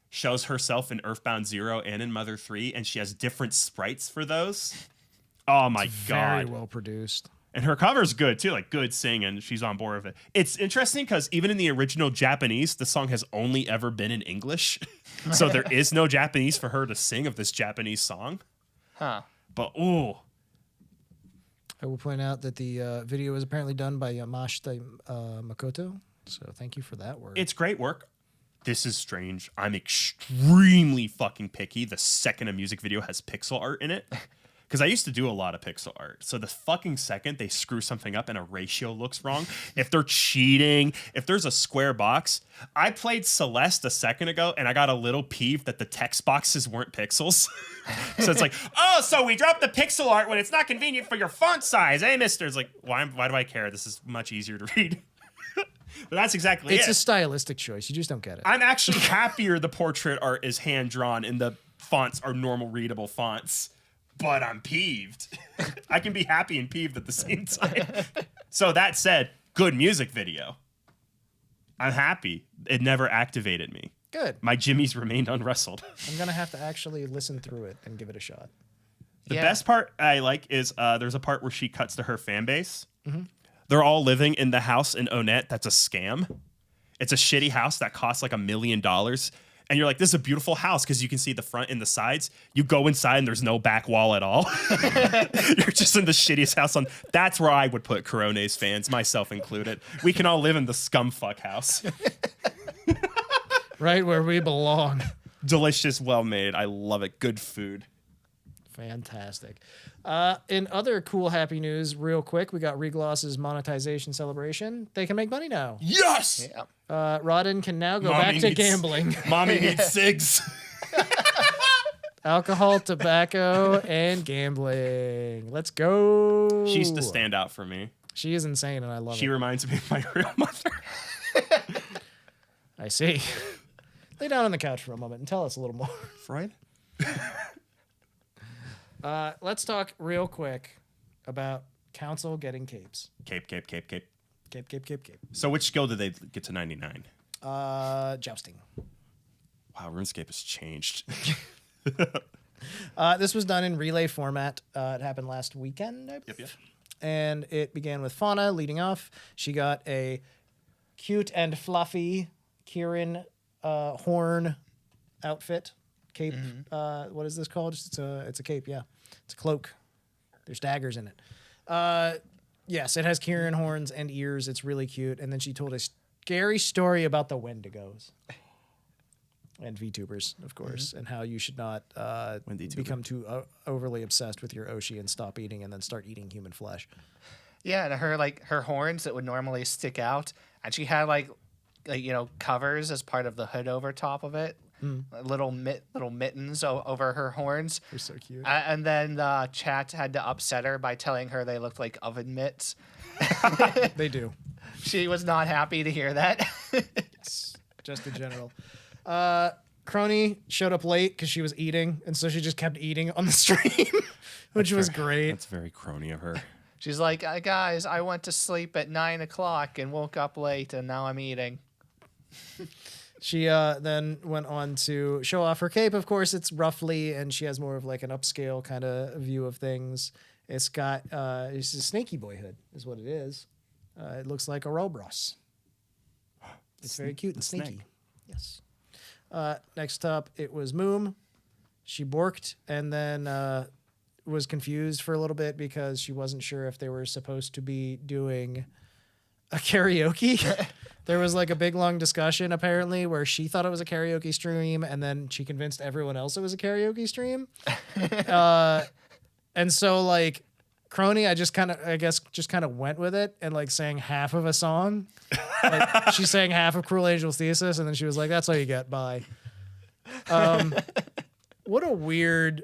S3: shows herself in Earthbound 0 and in Mother 3, and she has different sprites for those. Oh my God.
S2: Very well produced.
S3: And her cover's good too, like good singing. She's on board with it. It's interesting because even in the original Japanese, the song has only ever been in English. So there is no Japanese for her to sing of this Japanese song.
S4: Huh.
S3: But ooh.
S2: I will point out that the video was apparently done by Yamashita Makoto. So thank you for that work.
S3: It's great work. This is strange. I'm extremely fucking picky the second a music video has pixel art in it. Because I used to do a lot of pixel art. So the fucking second they screw something up and a ratio looks wrong, if they're cheating, if there's a square box. I played Celeste a second ago and I got a little peeved that the text boxes weren't pixels. So it's like, oh, so we dropped the pixel art when it's not convenient for your font size. Hey, mister. It's like, why do I care? This is much easier to read. But that's exactly it.
S2: It's a stylistic choice. You just don't get it.
S3: I'm actually happier the portrait art is hand-drawn and the fonts are normal readable fonts. But I'm peeved. I can be happy and peeved at the same time. So that said, good music video. I'm happy. It never activated me.
S2: Good.
S3: My jimmies remained unwrestled.
S2: I'm going to have to actually listen through it and give it a shot.
S3: The best part I like is there's a part where she cuts to her fan base. Mm-hmm. They're all living in the house in Onett that's a scam. It's a shitty house that costs like $1 million. And you're like, this is a beautiful house because you can see the front and the sides. You go inside and there's no back wall at all. You're just in the shittiest house on. That's where I would put Korone's fans, myself included. We can all live in the scumfuck house.
S2: Right where we belong.
S3: Delicious, well made. I love it. Good food.
S2: Fantastic. In other cool, happy news, real quick, we got ReGloss's monetization celebration. They can make money now.
S6: Yes!
S4: Yeah.
S2: Rodden can now go
S3: Mommy
S2: back to
S3: needs-
S2: gambling.
S3: Mommy needs cigs.
S2: Alcohol, tobacco, and gambling. Let's go.
S3: She's the standout for me.
S2: She is insane, and I love
S3: She
S2: it.
S3: reminds me of my real mother.
S2: I see. Lay down on the couch for a moment and tell us a little more.
S3: Freud?
S2: Let's talk real quick about Council getting capes.
S3: Cape.
S2: Cape.
S3: So which skill did they get to 99?
S2: Jousting.
S3: Wow, RuneScape has changed.
S2: This was done in relay format. It happened last weekend, I believe.
S3: Yep.
S2: And it began with Fauna leading off. She got a cute and fluffy Kirin horn outfit. Cape. What is this called? It's a cape, yeah. It's a cloak. There's daggers in it. Yes, it has Kirin horns and ears. It's really cute. And then she told a scary story about the Wendigos. And VTubers, of course, and how you should not become too overly obsessed with your Oshi and stop eating and then start eating human flesh.
S4: Yeah, and her horns that would normally stick out, and she had like covers as part of the hood over top of it, little mittens over her horns.
S2: They're so cute.
S4: And then the chat had to upset her by telling her they looked like oven mitts.
S2: They do.
S4: She was not happy to hear that.
S2: Just in general. Crony showed up late because she was eating, and so she just kept eating on the stream, which was great.
S3: That's very crony of her.
S4: She's like, guys, I went to sleep at 9 o'clock and woke up late, and now I'm eating.
S2: She then went on to show off her cape. Of course, it's roughly, and she has more of like an upscale kind of view of things. It's got it's a snaky boy hood, is what it is. It looks like a Robros. It's very cute and sneaky.
S3: snake.
S2: Yes. Next up, it was Moom. She borked and then was confused for a little bit because she wasn't sure if they were supposed to be doing a karaoke. There was like a big long discussion apparently where she thought it was a karaoke stream and then she convinced everyone else it was a karaoke stream. And so like Korone, I guess just kind of went with it and like sang half of a song. Like she sang half of Cruel Angel's Thesis, and then she was like, "That's all you get." Bye. What a weird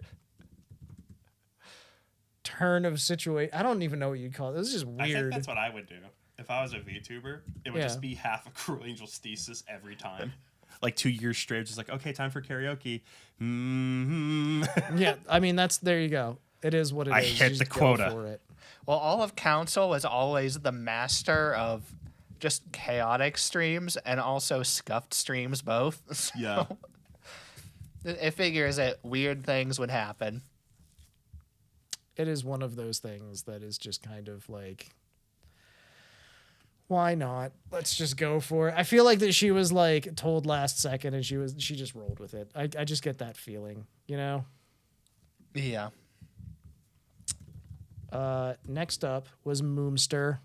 S2: turn of situation. I don't even know what you'd call it. This is just
S3: I think
S2: weird.
S3: that's what I would do if I was a VTuber. It would just be half a Cruel Angel's Thesis every time. Like 2 years straight, just like, okay, time for karaoke.
S2: Yeah, I mean there you go. It is what it is.
S3: I hit the quota.
S2: For it.
S4: Well, all of Council was always the master of just chaotic streams and also scuffed streams both. So
S3: Yeah.
S4: it figures that weird things would happen.
S2: It is one of those things that is just kind of like, why not? Let's just go for it. I feel like that she was like told last second and she just rolled with it. I just get that feeling, you know?
S4: Yeah.
S2: Next up was Moomster.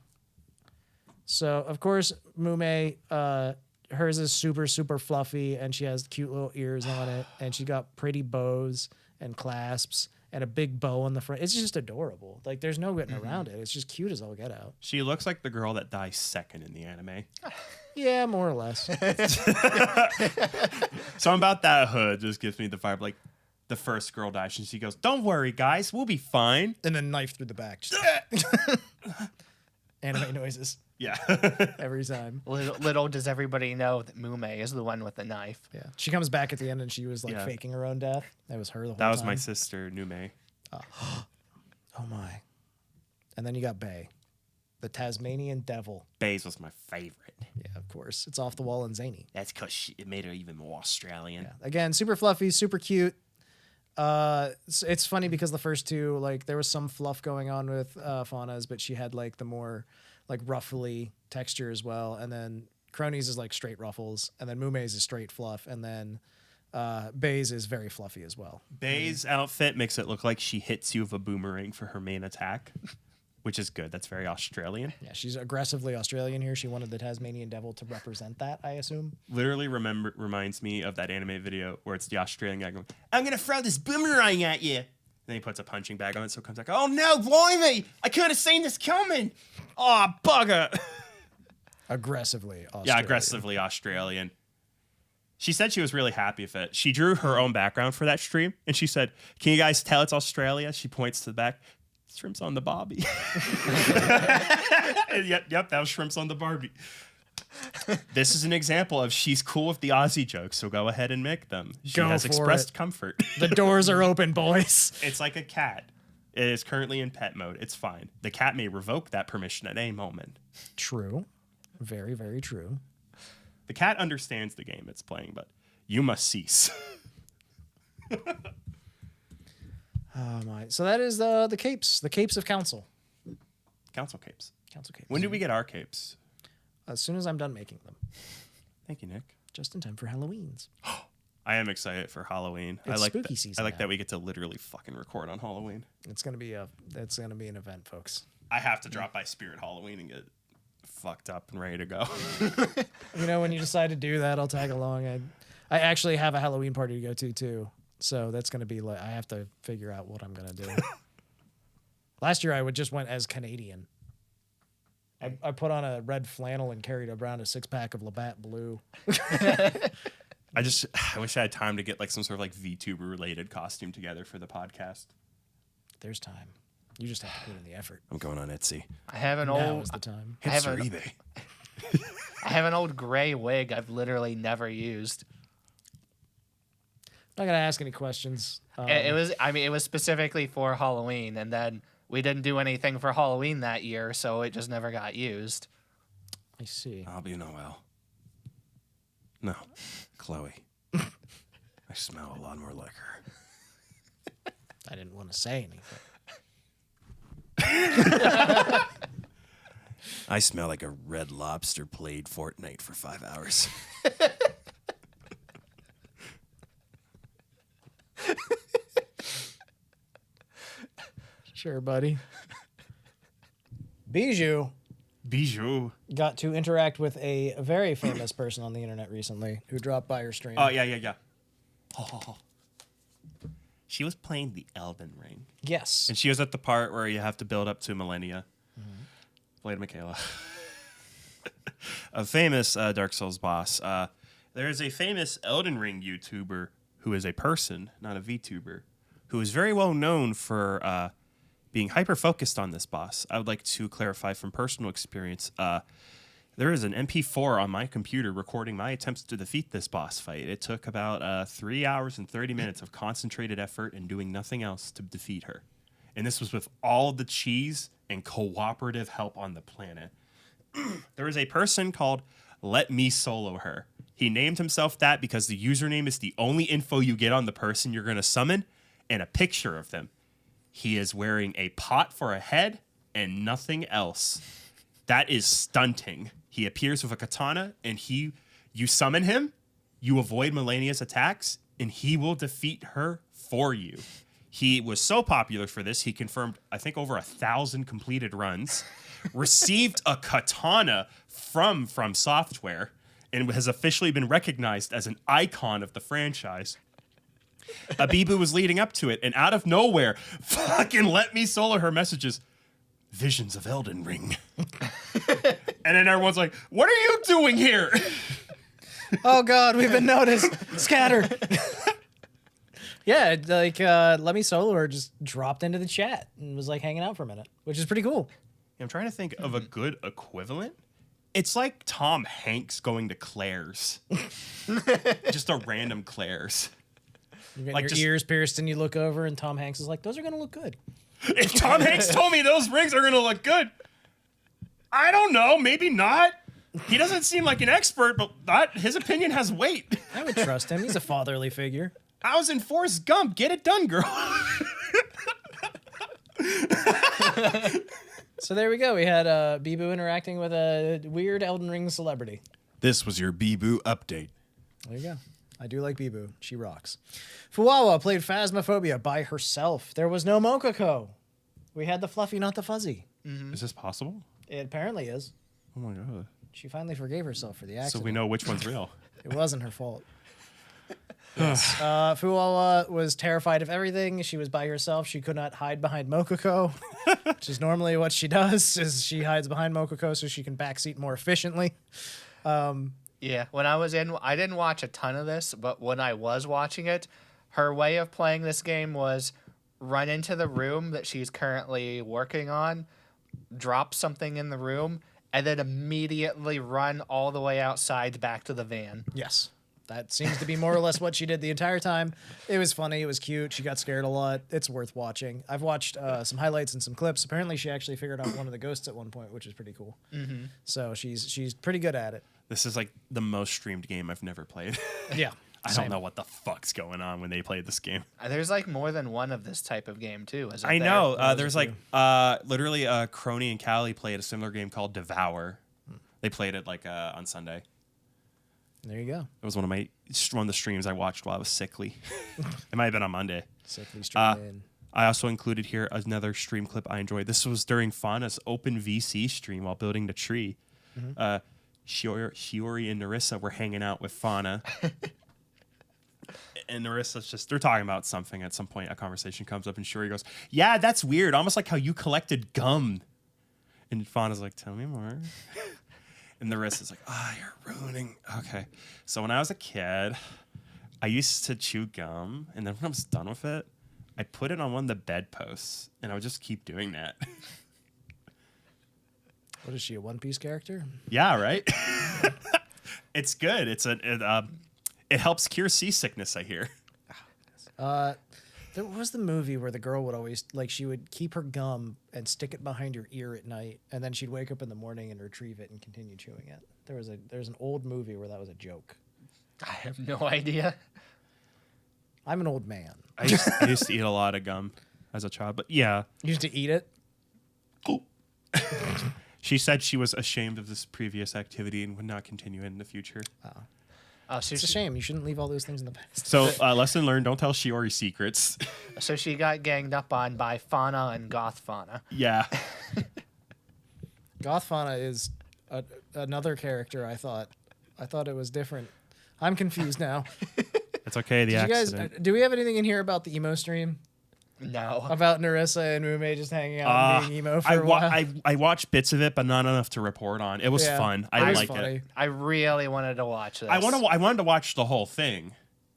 S2: So of course Mume, hers is super, super fluffy and she has cute little ears on it and she got pretty bows and clasps and a big bow on the front. It's just adorable. Like there's no getting around it. It's just cute as all get out.
S3: She looks like the girl that dies second in the anime.
S2: Yeah, more or less.
S3: Something about that hood just gives me the vibe like the first girl dies and she goes, "Don't worry, guys, we'll be fine."
S2: And then knife through the back. Just anime noises
S3: Yeah.
S2: every time.
S4: Little does everybody know that Mume is the one with the knife.
S2: Yeah. She comes back at the end and she was like
S3: Yeah.
S2: faking her own death. That was her the whole
S3: That was
S2: time.
S3: my sister, Nume.
S2: Oh my. And then you got Bay, the Tasmanian devil.
S3: Baze was my favorite.
S2: Yeah, of course. It's off the wall and zany.
S3: That's because it made her even more Australian.
S2: Yeah. Again, super fluffy, super cute. It's funny because the first two, like, there was some fluff going on with Fauna's, but she had like the more like ruffly texture as well. And then Korone's is like straight ruffles, and then Mume's is straight fluff, and then Bay's is very fluffy as well.
S3: Bay's outfit makes it look like she hits you with a boomerang for her main attack, which is good. That's very Australian.
S2: Yeah, she's aggressively Australian here. She wanted the Tasmanian devil to represent that, I assume.
S3: Literally reminds me of that anime video where it's the Australian guy going, "I'm going to throw this boomerang at you." Then he puts a punching bag on it, so it comes like, "Oh no, blimey! I could have seen this coming! Oh, bugger!"
S2: Aggressively Australian.
S3: Yeah, aggressively Australian. She said she was really happy with it. She drew her own background for that stream, and she said, "Can you guys tell it's Australia?" She points to the back. Shrimps on the Bobby. Yep, that was shrimps on the Barbie. This is an example of she's cool with the Aussie jokes, so go ahead and make them. She
S2: Go
S3: has
S2: for
S3: expressed
S2: it.
S3: comfort.
S2: The doors are open, boys.
S3: It's like a cat. It is currently in pet mode. It's fine. The cat may revoke that permission at any moment.
S2: True. Very, very true.
S3: The cat understands the game it's playing, but you must cease.
S2: Oh my! So that is the capes of council.
S3: Council capes.
S2: Council capes.
S3: When do we get our capes?
S2: As soon as I'm done making them,
S3: Thank you, Nick.
S2: just in time for Halloween's.
S3: I am excited for Halloween.
S2: It's
S3: I like
S2: spooky
S3: that,
S2: season
S3: I like
S2: now.
S3: that we get to literally fucking record on Halloween.
S2: It's gonna be an event, folks.
S3: I have to drop by Spirit Halloween and get fucked up and ready to go.
S2: You know, when you decide to do that, I'll tag along. I actually have a Halloween party to go to too, so that's gonna be like I have to figure out what I'm gonna do. Last year I just went as Canadian. I put on a red flannel and carried around a 6-pack of Labatt Blue.
S3: I wish I had time to get like some sort of like VTuber related costume together for the podcast.
S2: There's time. You just have to put in the effort.
S3: I'm going on Etsy.
S4: I have an
S2: Now
S4: old
S2: is the time.
S4: I have
S3: Hipster
S4: an-
S3: eBay.
S4: I have an old gray wig I've literally never used.
S2: I'm not gonna ask any questions.
S4: It was specifically for Halloween, and then we didn't do anything for Halloween that year, so it just never got used.
S2: I see.
S3: I'll be Noel. No, Chloe. I smell a lot more like her.
S2: I didn't want to say anything.
S6: I smell like a red lobster played Fortnite for 5 hours.
S2: Sure, buddy. Bijou
S3: Bijou.
S2: got to interact with a very famous person on the internet recently who dropped by her stream.
S3: Oh, yeah. She was playing the Elden Ring.
S2: Yes.
S3: And she was at the part where you have to build up to millennia. Played Michaela. A famous Dark Souls boss. There is a famous Elden Ring YouTuber who is a person, not a VTuber, who is very well known for being hyper-focused on this boss. I would like to clarify from personal experience. There is an MP4 on my computer recording my attempts to defeat this boss fight. It took about 3 hours and 30 minutes of concentrated effort and doing nothing else to defeat her. And this was with all the cheese and cooperative help on the planet. There is a person called Let Me Solo Her. He named himself that because the username is the only info you get on the person you're going to summon and a picture of them. He is wearing a pot for a head and nothing else. That is stunting. He appears with a katana, and you summon him, you avoid Millennia's attacks, and he will defeat her for you. He was so popular for this, he confirmed, I think, over 1,000 completed runs, received a katana from Software, and has officially been recognized as an icon of the franchise. Biboo was leading up to it, and out of nowhere, fucking Let Me Solo Her messages, visions of Elden Ring. And then everyone's like, what are you doing here?
S2: Oh God, we've been noticed. Scatter. Yeah, like Let Me Solo Her just dropped into the chat and was like hanging out for a minute, which is pretty cool.
S3: I'm trying to think of a good equivalent. It's like Tom Hanks going to Claire's. Just a random Claire's.
S2: You're getting
S3: Like
S2: your
S3: just-
S2: ears pierced and you look over and Tom Hanks is like, those are going to look good.
S3: If Tom Hanks told me those rings are going to look good, I don't know. Maybe not. He doesn't seem like an expert, but his opinion has weight.
S2: I would trust him. He's a fatherly figure.
S3: I was in Forrest Gump. Get it done, girl.
S2: So there we go. We had Biboo interacting with a weird Elden Ring celebrity.
S1: This was your Biboo update.
S2: There you go. I do like Biboo. She rocks. Fuwawa played Phasmaphobia by herself. There was no Mokoko. We had the fluffy, not the fuzzy.
S3: Is this possible?
S2: It apparently is.
S3: Oh my god.
S2: She finally forgave herself for the accident.
S3: So we know which one's real.
S2: It wasn't her fault. Yes. Fuwawa was terrified of everything. She was by herself. She could not hide behind Mokoko, which is normally what she does, is she hides behind Mokoko so she can backseat more efficiently.
S4: Yeah, when I was in, I didn't watch a ton of this, but when I was watching it, her way of playing this game was run into the room that she's currently working on, drop something in the room, and then immediately run all the way outside back to the van.
S2: Yes. That seems to be more or less what she did the entire time. It was funny. It was cute. She got scared a lot. It's worth watching. I've watched some highlights and some clips. Apparently, she actually figured out one of the ghosts at one point, which is pretty cool. Mm-hmm. So she's pretty good at it.
S3: This is like the most streamed game I've never played.
S2: Yeah.
S3: I don't know what the fuck's going on when they play this game.
S4: There's like more than one of this type of game too. Isn't
S3: I
S4: there?
S3: know. There's like literally Crony and Callie played a similar game called Devour. They played it like on Sunday.
S2: There you go.
S3: It was one of the streams I watched while I was sickly. It might have been on Monday.
S2: Sickly streaming.
S3: I also included here another stream clip I enjoyed. This was during Fauna's open VC stream while building the tree. Shiori and Narissa were hanging out with Fauna. And Narissa's they're talking about something at some point. A conversation comes up and Shiori goes, yeah, that's weird. Almost like how you collected gum. And Fauna's like, tell me more. And Narissa's like, you're ruining. Okay. So when I was a kid, I used to chew gum. And then when I was done with it, I put it on one of the bedposts. And I would just keep doing that.
S2: What is she, a One Piece character?
S3: Yeah, right? It's good. It helps cure seasickness, I hear.
S2: There was the movie where the girl would always, like, she would keep her gum and stick it behind her ear at night, and then she'd wake up in the morning and retrieve it and continue chewing it. There's an old movie where that was a joke.
S4: I have no idea.
S2: I'm an old man.
S3: I used to eat a lot of gum as a child, but yeah.
S2: You used to eat it?
S3: She said she was ashamed of this previous activity and would not continue it in the future.
S4: Oh, so
S2: It's a shame. You shouldn't leave all those things in the past.
S3: So, lesson learned, don't tell Shiori secrets.
S4: So she got ganged up on by Fauna and Goth Fauna.
S3: Yeah.
S2: Goth Fauna is another character I thought it was different. I'm confused now.
S3: It's okay. The
S2: Did you guys,
S3: accident.
S2: do we have anything in here about the emo stream?
S4: No.
S2: About Narissa and Mume just hanging out and being emo for a while?
S3: I watched bits of it, but not enough to report on. It was
S2: Yeah,
S3: fun.
S2: it
S3: I
S2: was
S3: liked
S2: funny.
S3: it.
S4: I really wanted to watch this.
S3: I wanted to watch the whole thing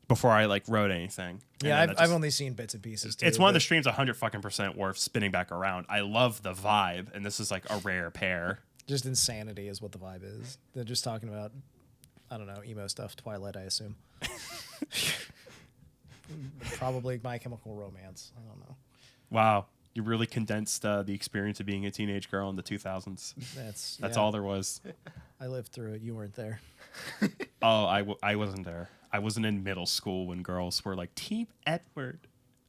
S3: before I like wrote anything.
S2: Yeah, I've only seen bits and pieces. Too,
S3: It's one of the streams 100% worth spinning back around. I love the vibe, and this is like a rare pair.
S2: Just insanity is what the vibe is. They're just talking about, I don't know, emo stuff. Twilight, I assume. Probably My Chemical Romance. I don't know.
S3: Wow, you really condensed the experience of being a teenage girl in the 2000s. That's
S2: yeah.
S3: all there was.
S2: I lived through it. You weren't there.
S3: Oh, I wasn't there. I wasn't in middle school when girls were like, Team Edward.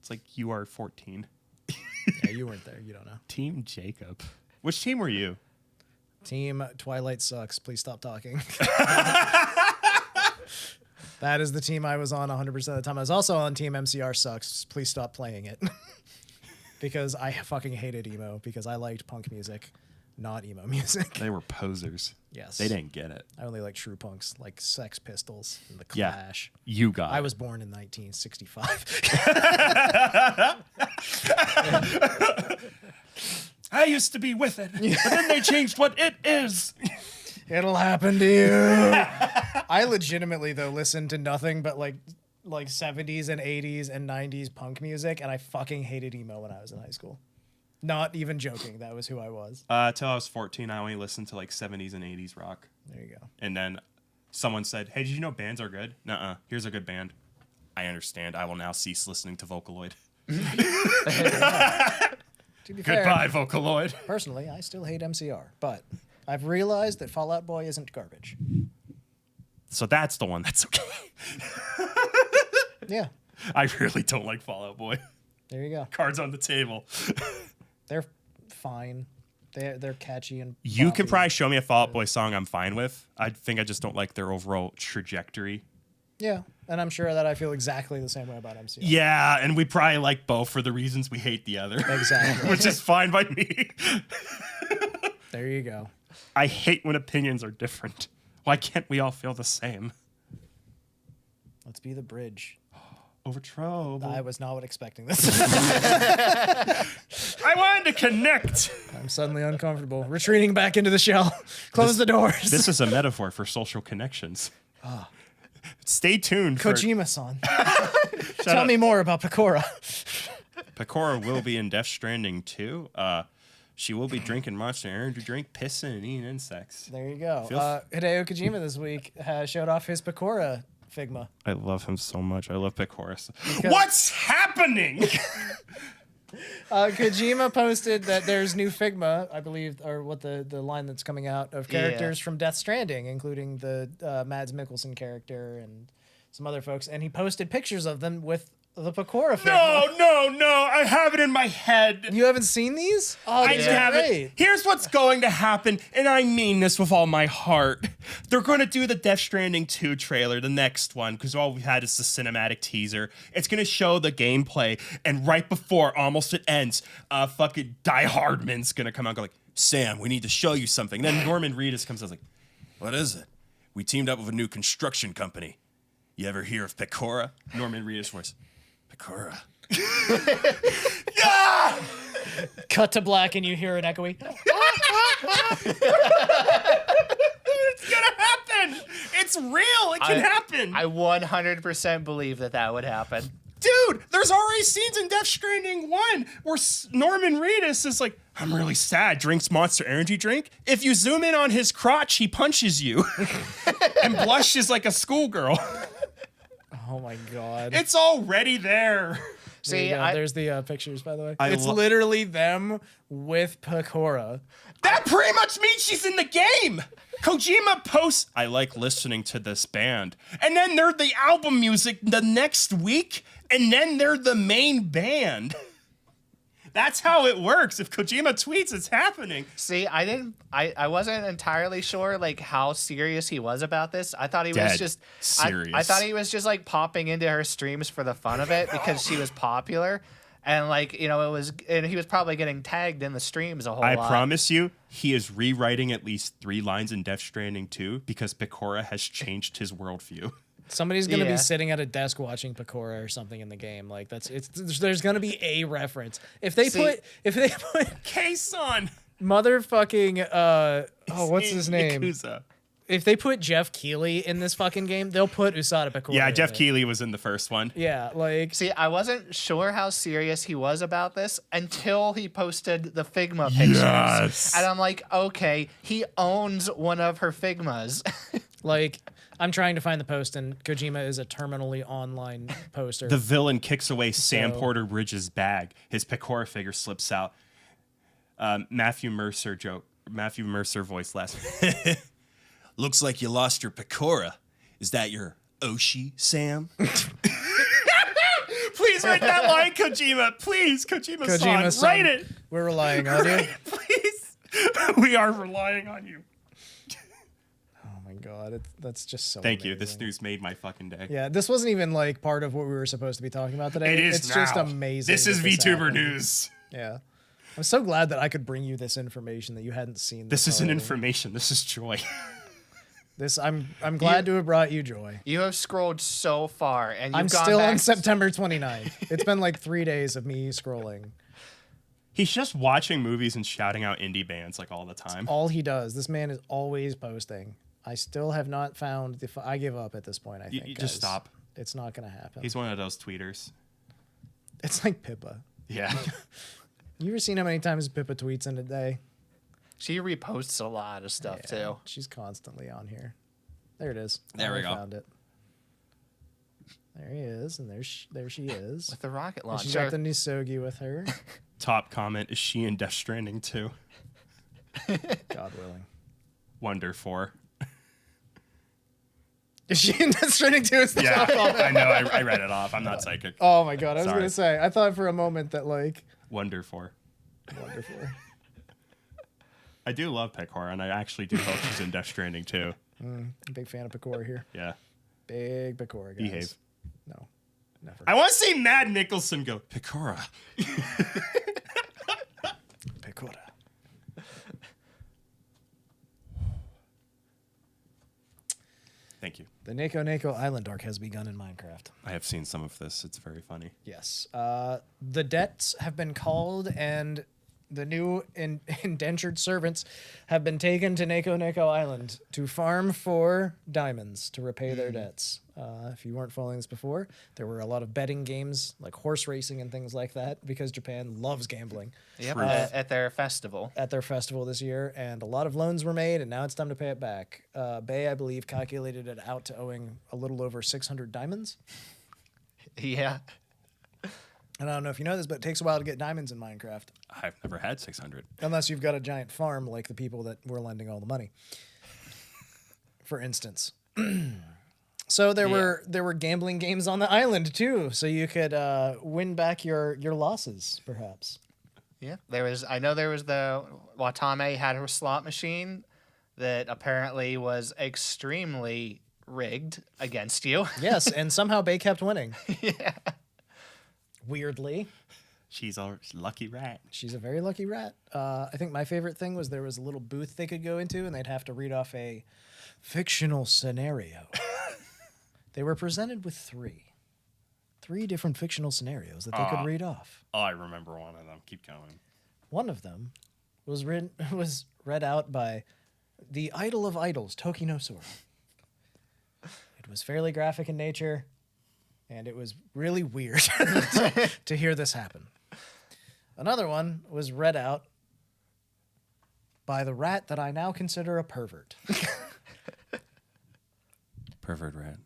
S3: It's like, you are 14.
S2: Yeah, you weren't there. You don't know.
S3: Team Jacob. Which team were you?
S2: Team Twilight sucks. Please stop talking. That is the team I was on 100% of the time. I was also on Team MCR sucks. Please stop playing it. Because I fucking hated emo because I liked punk music, not emo music.
S3: They were posers.
S2: Yes.
S3: They didn't get it.
S2: I only like true punks like Sex Pistols and The
S3: Yeah.
S2: Clash.
S3: You got
S2: I
S3: it.
S2: was born in 1965.
S3: I used to be with it, but then they changed what it is.
S2: It'll happen to you. I legitimately though listened to nothing but like 70s and 80s and 90s punk music, and I fucking hated emo when I was in high school. Not even joking. That was who I was.
S3: Till I was 14, I only listened to like 70s and 80s rock.
S2: There you go.
S3: And then someone said, "Hey, did you know bands are good?" Nuh-uh. Here's a good band. I understand. I will now cease listening to Vocaloid.
S2: To be fair,
S3: Goodbye, Vocaloid.
S2: personally, I still hate MCR, but I've realized that Fall Out Boy isn't garbage.
S3: So that's the one that's okay.
S2: Yeah,
S3: I really don't like Fall Out Boy.
S2: there you go.
S3: Cards on the table.
S2: They're fine. They're catchy and
S3: You can
S2: boppy.
S3: probably show me a Fall Out Boy song I'm fine with. I think I just don't like their overall trajectory.
S2: Yeah, and I'm sure that I feel exactly the same way about MCR.
S3: Yeah, and we probably like both for the reasons we hate the other.
S2: Exactly.
S3: Which is fine by me.
S2: There you go.
S3: I hate when opinions are different. Why can't we all feel the same?
S2: Let's be the bridge.
S3: Over trouble.
S2: I was not expecting this.
S3: I wanted to connect.
S2: I'm suddenly uncomfortable. Retreating back into the shell. Close the doors.
S3: This is a metaphor for social connections. Stay tuned for
S2: Kojima-san. Tell me more about Pekora.
S3: Pekora will be in Death Stranding 2. She will be drinking Monster Energy drink, pissing and eating insects.
S2: There you go.
S3: Feel
S2: Hideo Kojima this week showed off his Pekora Figma.
S3: I love him so much. I love Pekora. What's happening?
S2: Kojima posted that there's new Figma, I believe, or what the line that's coming out of characters from Death Stranding, including the Mads Mikkelsen character and some other folks. And he posted pictures of them with the Pekora Figma.
S3: No. I have it in my head.
S2: You haven't seen these? Oh,
S3: I
S2: these are
S3: have
S2: great.
S3: it. Here's what's going to happen, and I mean this with all my heart. They're going to do the Death Stranding 2 trailer, the next one, because all we've had is the cinematic teaser. It's going to show the gameplay, and right before almost it ends, fucking Die Hardman's going to come out and go like, Sam, we need to show you something. And then Norman Reedus comes out and is like, what is it? We teamed up with a new construction company. You ever hear of Pekora? Norman Reedus' voice. Pekora. Yeah!
S2: Cut to black and you hear an echoey.
S3: It's gonna happen. It's real. It can happen.
S4: I 100% believe that would happen.
S3: Dude, there's already scenes in Death Stranding 1 where Norman Reedus is like, I'm really sad, drinks Monster Energy drink. If you zoom in on his crotch, he punches you and blushes like a schoolgirl.
S2: Oh my god.
S3: It's already there.
S4: See,
S2: There's the pictures, by the way.
S3: I
S2: It's
S3: lo-
S2: literally them with Pekora.
S3: That pretty much means she's in the game. Kojima posts, I like listening to this band. And then they're the album music the next week, and then they're the main band. That's how it works. If Kojima tweets, it's happening.
S4: See, I wasn't entirely sure like how serious he was about this. I thought he was
S3: Dead
S4: just
S3: serious.
S4: I thought he was just like popping into her streams for the fun of it because she was popular. And like, you know, and he was probably getting tagged in the streams a whole lot.
S3: I promise you, he is rewriting at least 3 lines in Death Stranding 2 because Pekora has changed his worldview.
S2: Somebody's gonna
S4: Yeah.
S2: be sitting at a desk watching Pekora or something in the game. Like there's gonna be a reference. If they put
S3: K-Son.
S2: motherfucking what's his name?
S3: Yakuza.
S2: If they put Jeff Keighley in this fucking game, they'll put Usada Pekora.
S3: Yeah,
S2: in
S3: Jeff
S2: it.
S3: Keighley was in the first one.
S2: Yeah, like
S4: See, I wasn't sure how serious he was about this until he posted the Figma pictures.
S3: Yes.
S4: And I'm like, okay, he owns one of her Figmas.
S2: like I'm trying to find the post, and Kojima is a terminally online poster.
S3: The villain kicks away Sam
S2: So-
S3: Porter Bridges' bag. His Pekora figure slips out. Matthew Mercer voice last.
S1: Looks like you lost your Pekora. Is that your Oshi, Sam?
S3: Please write that line, Kojima. Please, Kojima-san, write it.
S2: We're relying on you.
S3: Please. We are relying on you.
S2: Oh my god, that's just so.
S3: Thank you. This
S2: amazing.
S3: news made my fucking day.
S2: Yeah, this wasn't even like part of what we were supposed to be talking about today.
S3: It is
S2: It's just
S3: now.
S2: amazing.
S3: This is
S2: that
S3: VTuber
S2: happened.
S3: news.
S2: Yeah. I'm so glad that I could bring you this information that you hadn't seen.
S3: This isn't
S2: already.
S3: information. This is joy.
S2: I'm glad to have brought you joy.
S4: You have scrolled so far, and you've
S2: I'm
S4: gone
S2: still
S4: back
S2: on September 29th. It's been like 3 days of me scrolling.
S3: He's just watching movies and shouting out indie bands like all the time.
S2: All he does. This man is always posting. I still have not found the. I give up at this point. I think.
S3: You just
S2: guys.
S3: stop.
S2: It's not gonna happen.
S3: He's one of those tweeters.
S2: It's like Pippa.
S3: Yeah.
S2: You ever seen how many times Pippa tweets in a day?
S4: She reposts a lot of stuff too.
S2: She's constantly on here. There it is.
S3: There we
S2: I
S3: go.
S2: Found it. There he is, and there she is.
S4: With the rocket
S2: And she's got
S4: launcher.
S2: the Nisogi with her.
S3: Top comment, is she in Death Stranding too?
S2: God willing.
S3: Wonder 4.
S2: Is she in Death Stranding 2? It's the
S3: Yeah,
S2: top comment.
S3: I know. I read it off. I'm not psychic.
S2: Oh my god, I was
S3: Sorry.
S2: gonna say. I thought for a moment that like
S3: Wonder 4.
S2: wonderful.
S3: I do love Pekora, and I actually do hope she's in Death Stranding too.
S2: Big fan of Pekora here.
S3: Yeah.
S2: Big Pekora guys.
S3: Behave.
S2: No. Never.
S3: I want to see Mad Nicholson go, Pekora.
S2: Pekora.
S3: Thank you.
S2: The Neko Island arc has begun in Minecraft.
S3: I have seen some of this. It's very funny.
S2: Yes. The debts have been called, and the new indentured servants have been taken to Neko Island to farm for diamonds to repay their debts. If you weren't following this before, there were a lot of betting games like horse racing and things like that because Japan loves gambling.
S4: Yep,
S3: Truth.
S4: at their festival.
S2: At their festival this year, and a lot of loans were made, and now it's time to pay it back. Bay, I believe, calculated it out to owing a little over 600 diamonds.
S4: Yeah.
S2: And I don't know if you know this, but it takes a while to get diamonds in Minecraft,
S3: I've never had 600.
S2: unless you've got a giant farm like the people that were lending all the money. For instance. So there were gambling games on the island too, so you could win back your losses, perhaps.
S4: Yeah. I know there was the Watame had her slot machine that apparently was extremely rigged against you.
S2: Yes, and somehow Bay kept winning. Yeah. Weirdly.
S3: She's a lucky rat.
S2: She's a very lucky rat. I think my favorite thing was there was a little booth they could go into, and they'd have to read off a fictional scenario. They were presented with three different fictional scenarios that they could read off.
S3: Oh, I remember one of them. Keep going.
S2: One of them was read out by the idol of idols, Tokino Sora. It was fairly graphic in nature, and it was really weird to hear this happen. Another one was read out by the rat that I now consider a pervert.
S3: Pervert rat.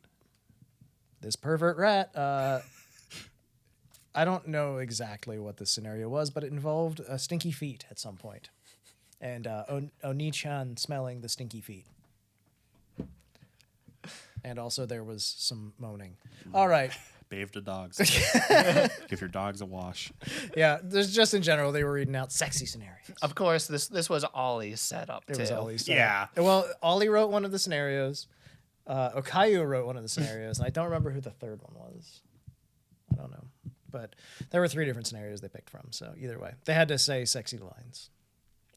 S2: This pervert rat, I don't know exactly what the scenario was, but it involved stinky feet at some point. And Oni-chan smelling the stinky feet. And also there was some moaning. All right.
S3: Bathe the dogs. Give your dogs a wash.
S2: Yeah, there's just in general, they were reading out sexy scenarios.
S4: Of course, this was Ollie's setup
S2: It
S4: too.
S2: was Ollie's.
S3: Yeah.
S2: Well, Ollie wrote one of the scenarios. Okayu wrote one of the scenarios, and I don't remember who the third one was. I don't know. But there were 3 different scenarios they picked from, so either way. They had to say sexy lines.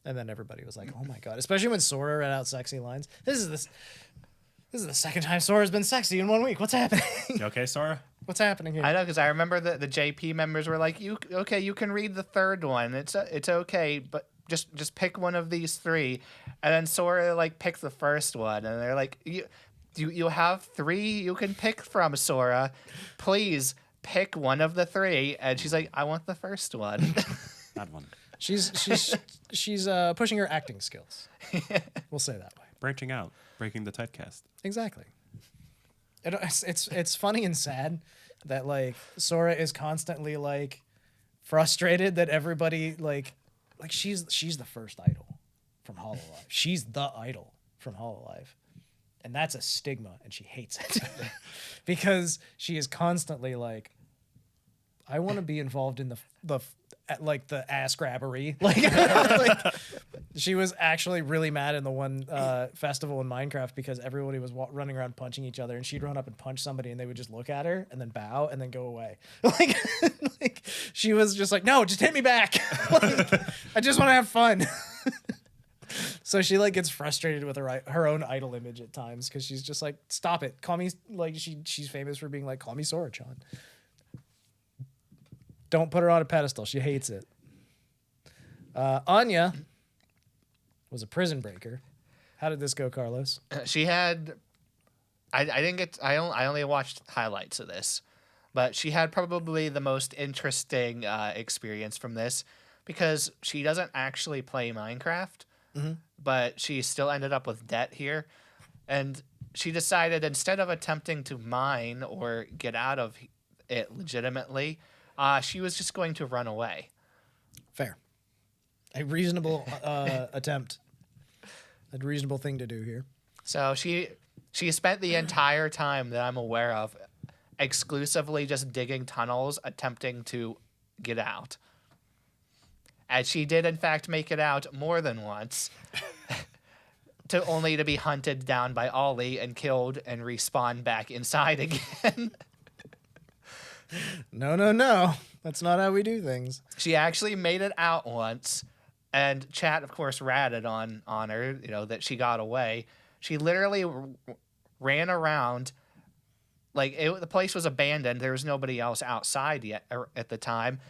S2: And then everybody was like, oh my god. Especially when Sora read out sexy lines. This is the second time Sora's been sexy in 1 week. What's happening?
S3: You okay, Sora?
S2: What's happening here?
S4: I know, because I remember the JP members were like, you can read the third one. It's okay, but just pick one of these three. And then Sora like picked the first one, and they're like, you have three you can pick from, Sora. Please pick one of the three. And she's like, I want the first one.
S3: That one.
S2: She's pushing her acting skills. We'll say that way.
S3: Branching out, breaking the typecast.
S2: Exactly. It's funny and sad that like Sora is constantly like frustrated that everybody like she's the first idol from HoloLive. She's the idol from HoloLive. And that's a stigma, and she hates it. Because she is constantly like, I want to be involved in the ass grabbery. Like she was actually really mad in the one festival in Minecraft because everybody was running around punching each other, and she'd run up and punch somebody, and they would just look at her and then bow and then go away. Like she was just like, no, just hit me back. Like, I just want to have fun. So she like gets frustrated with her own idol image at times because she's just like, stop it, call me, like she's famous for being like, call me Sora-chan. Don't put her on a pedestal. She hates it. Anya was a prison breaker. How did this go, Carlos?
S4: She had, I only watched highlights of this, but she had probably the most interesting experience from this because she doesn't actually play Minecraft, but she still ended up with debt here. And she decided instead of attempting to mine or get out of it legitimately, she was just going to run away.
S2: Fair. A reasonable attempt. A reasonable thing to do here.
S4: So she spent the entire time that I'm aware of exclusively just digging tunnels, attempting to get out. And she did, in fact, make it out more than once, only to be hunted down by Ollie and killed and respawn back inside again.
S2: No. That's not how we do things.
S4: She actually made it out once, and chat, of course, ratted on her, that she got away. She literally ran around, the place was abandoned. There was nobody else outside yet at the time,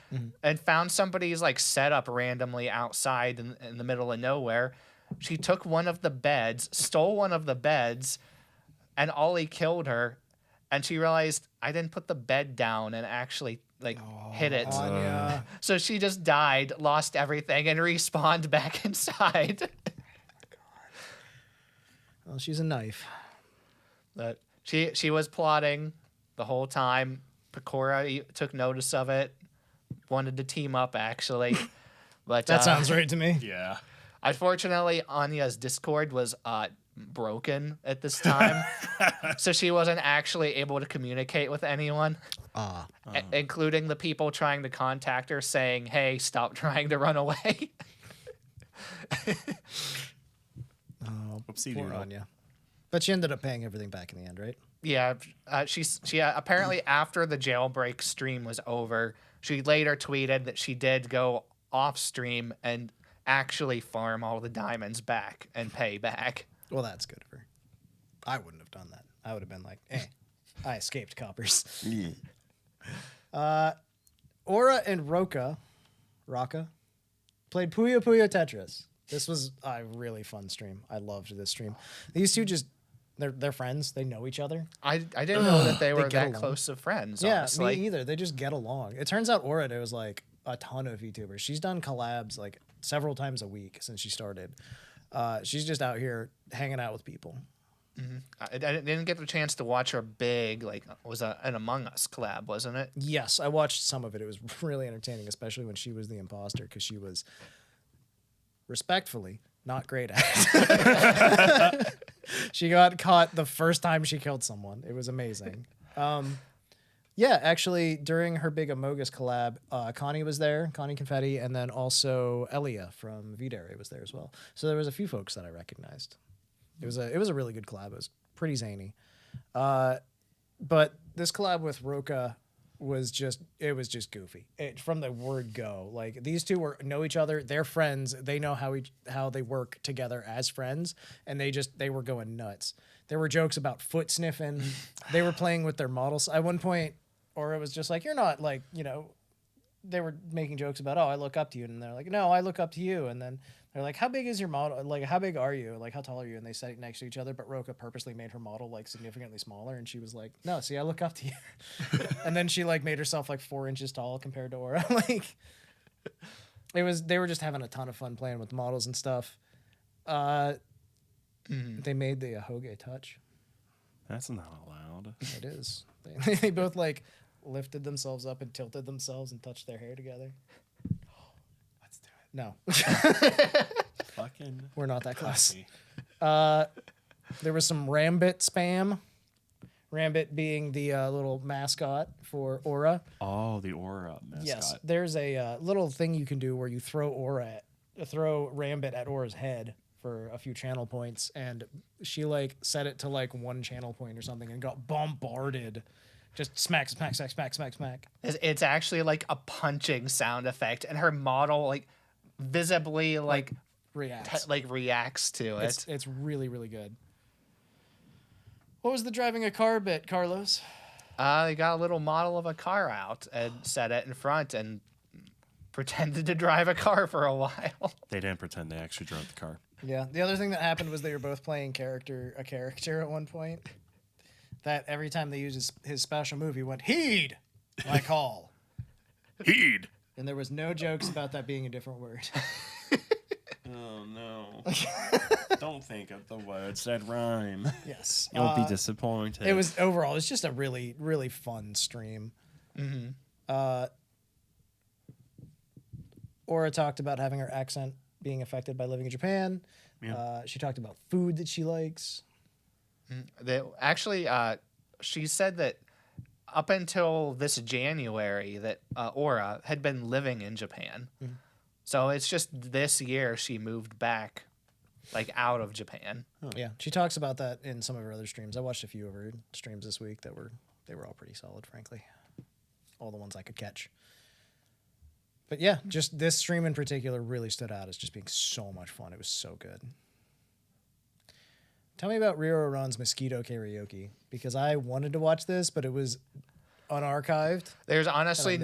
S4: and found somebody's setup randomly outside in the middle of nowhere. She took one of the beds, stole one of the beds, and Ollie killed her. And she realized I didn't put the bed down and actually hit it.
S2: Anya.
S4: So she just died, lost everything, and respawned back inside.
S2: Well, she's a knife.
S4: But she was plotting the whole time. Pekora took notice of it, wanted to team up actually. But
S2: That sounds right to me.
S3: Yeah.
S4: Unfortunately, Anya's Discord was broken at this time, so she wasn't actually able to communicate with anyone, including the people trying to contact her saying, hey, stop trying to run away.
S3: Whoopsie
S2: Poor
S3: doodle.
S2: Anya. But she ended up paying everything back in the end, right?
S4: Yeah, she apparently after the jailbreak stream was over, she later tweeted that she did go off stream and actually farm all the diamonds back and pay back.
S2: Well, that's good of her. I wouldn't have done that. I would have been like, I escaped coppers. Aura and Roca played Puyo Puyo Tetris. This was a really fun stream. I loved this stream. These two they're friends. They know each other.
S4: I didn't know that they were
S2: get
S4: that
S2: along.
S4: close of friends,
S2: Yeah,
S4: honestly.
S2: me either. They just get along. It turns out Aura knows a ton of VTubers. She's done collabs several times a week since she started. She's just out here hanging out with people.
S4: I didn't get the chance to watch her big, was an Among Us collab, wasn't it?
S2: Yes, I watched some of it. It was really entertaining, especially when she was the imposter, because she was respectfully not great at it. She got caught the first time she killed someone. It was amazing. Yeah, actually, during her big Amogus collab, Connie was there, Connie Confetti, and then also Elia from V-Dere was there as well. So there was a few folks that I recognized. It was a really good collab. It was pretty zany. But this collab with Roca was just goofy. From the word go. These two know each other, they're friends, they know how they work together as friends, and they were going nuts. There were jokes about foot sniffing. They were playing with their models. At one point, Aura was just like, "You're not like, you know." They were making jokes about, "Oh, I look up to you," and they're like, "No, I look up to you." And then they're like, "How big is your model? Like, how big are you? Like, how tall are you?" And they sat next to each other, but Roca purposely made her model like significantly smaller, and she was like, "No, see, I look up to you." And then she like made herself like 4 inches tall compared to Aura. Like, they were just having a ton of fun playing with the models and stuff. They made the Hoge touch.
S3: That's not allowed.
S2: It is. They both like lifted themselves up and tilted themselves and touched their hair together.
S3: Let's do it.
S2: No,
S3: Fucking.
S2: we're not that close.
S3: classy.
S2: There was some Rambit spam. Rambit being the little mascot for Aura.
S3: Oh, the Aura mascot.
S2: Yes, there's a little thing you can do where you throw Rambit at Aura's head for a few channel points, and she like set it to like 1 channel point or something and got bombarded. Just smack, smack, smack, smack, smack, smack.
S4: It's actually like a punching sound effect, and her model like visibly like
S2: Reacts.
S4: reacts to it.
S2: It's really, really good. What was the driving a car bit, Carlos?
S4: They got a little model of a car out and set it in front and pretended to drive a car for a while.
S3: They didn't pretend. They actually drove the car.
S2: Yeah. The other thing that happened was they were both playing a character at one point. That every time they used his special move, he went, "Heed my call."
S6: Heed.
S2: And there was no jokes about that being a different word.
S3: Oh, no. Don't think of the words that rhyme.
S2: Yes.
S3: You'll be disappointed.
S2: It was overall, it's just a really, really fun stream. Aura talked about having her accent being affected by living in Japan.
S3: Yeah.
S2: She talked about food that she likes.
S4: She said that up until this January that Aura had been living in Japan. So it's just this year she moved back, like out of Japan.
S2: Yeah, she talks about that in some of her other streams. I watched a few of her streams this week they were all pretty solid, frankly. All the ones I could catch. But yeah, just this stream in particular really stood out as just being so much fun. It was so good. Tell me about Riro Ron's Mosquito Karaoke, because I wanted to watch this, but it was unarchived.
S4: There's honestly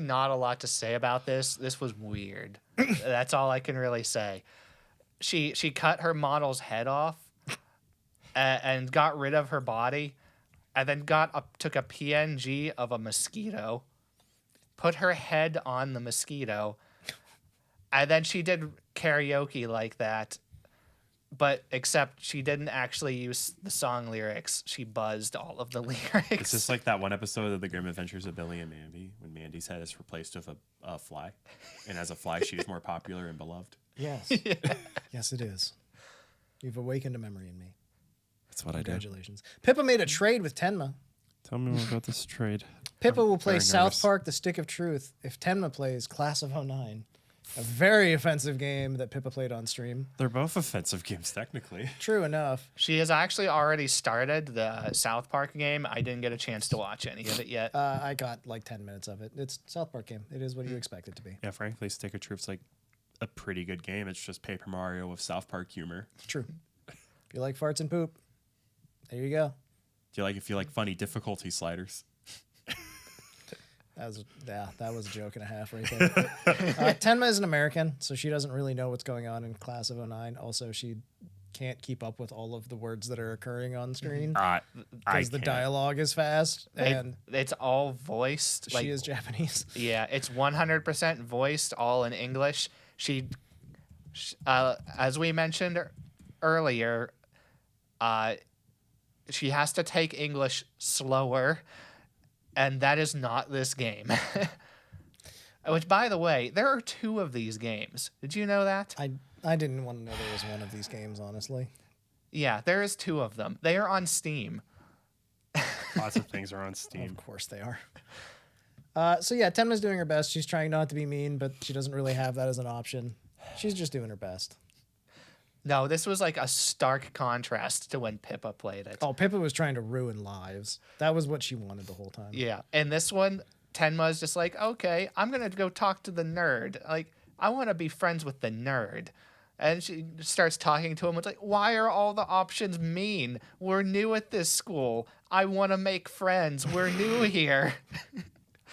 S4: not a lot to say about this. This was weird. That's all I can really say. She cut her model's head off and got rid of her body, and then took a PNG of a mosquito, put her head on the mosquito, and then she did karaoke like that. But except she didn't actually use the song lyrics. She buzzed all of the lyrics.
S3: It's just like that one episode of The Grim Adventures of Billy and Mandy when Mandy's head is replaced with a fly. And as a fly, she's more popular and beloved.
S2: Yes. Yes, it is. You've awakened a memory in me.
S3: That's what I did.
S2: Congratulations. Pippa made a trade with Tenma.
S3: Tell me more about this trade.
S2: Pippa will play
S3: very
S2: South
S3: nervous.
S2: Park The Stick of Truth if Tenma plays Class of 09. A very offensive game that Pippa played on stream.
S3: They're both offensive games, technically.
S2: True enough.
S4: She has actually already started the South Park game. I didn't get a chance to watch any of it yet.
S2: I got like 10 minutes of it. It's South Park game. It is what you expect it to be.
S3: Yeah, frankly, Stick of Truth's like a pretty good game. It's just Paper Mario with South Park humor.
S2: True. If you like farts and poop, there you go.
S3: If you like funny difficulty sliders?
S2: That was a joke and a half right there. Tenma is an American, so she doesn't really know what's going on in Class of 09. Also, she can't keep up with all of the words that are occurring on screen because the dialogue is fast and
S4: it's all voiced.
S2: she is Japanese.
S4: Yeah, it's 100% voiced, all in English. She as we mentioned earlier, she has to take English slower, and that is not this game. Which, by the way, there are 2 of these games. Did you know that?
S2: I didn't want to know there was one of these games, honestly.
S4: Yeah, there is 2 of them. They are on Steam.
S3: Lots of things are on Steam.
S2: Of course they are. So yeah, Tenma's doing her best. She's trying not to be mean, but she doesn't really have that as an option. She's just doing her best.
S4: No, this was like a stark contrast to when Pippa played it.
S2: Oh, Pippa was trying to ruin lives. That was what she wanted the whole time.
S4: Yeah, and this one, Tenma's just like, okay, I'm going to go talk to the nerd. Like, I want to be friends with the nerd. And she starts talking to him. It's like, why are all the options mean? We're new at this school. I want to make friends. We're new here.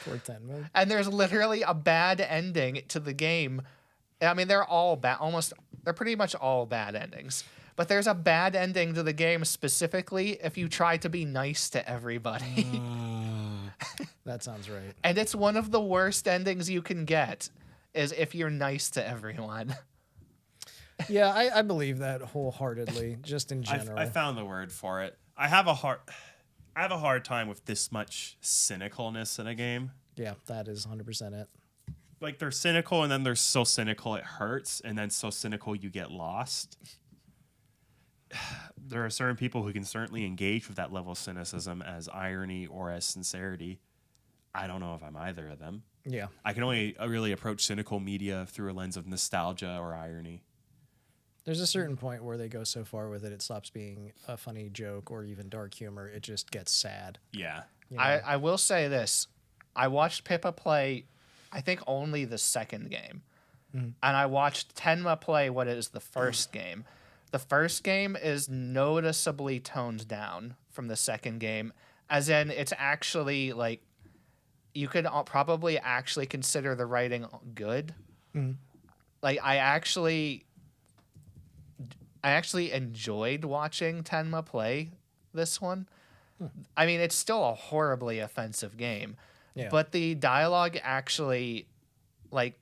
S2: Poor Tenma.
S4: And there's literally a bad ending to the game. I mean, they're all bad. They're pretty much all bad endings. But there's a bad ending to the game specifically if you try to be nice to everybody.
S2: That sounds right.
S4: And it's one of the worst endings you can get, is if you're nice to everyone.
S2: Yeah, I believe that wholeheartedly, just in general.
S3: I found the word for it. I have a hard time with this much cynicalness in a game.
S2: Yeah, that is 100% it.
S3: Like, they're cynical, and then they're so cynical it hurts, and then so cynical you get lost. There are certain people who can certainly engage with that level of cynicism as irony or as sincerity. I don't know if I'm either of them.
S2: Yeah.
S3: I can only really approach cynical media through a lens of nostalgia or irony.
S2: There's a certain point where they go so far with it, it stops being a funny joke or even dark humor. It just gets sad.
S3: Yeah.
S2: You know?
S4: I will say this. I watched Pippa play, I think, only the second game. And I watched Tenma play what is the first game. The first game is noticeably toned down from the second game, as in it's actually, like, you could probably actually consider the writing good. Like, I actually enjoyed watching Tenma play this one. I mean, it's still a horribly offensive game, but the dialogue actually, like,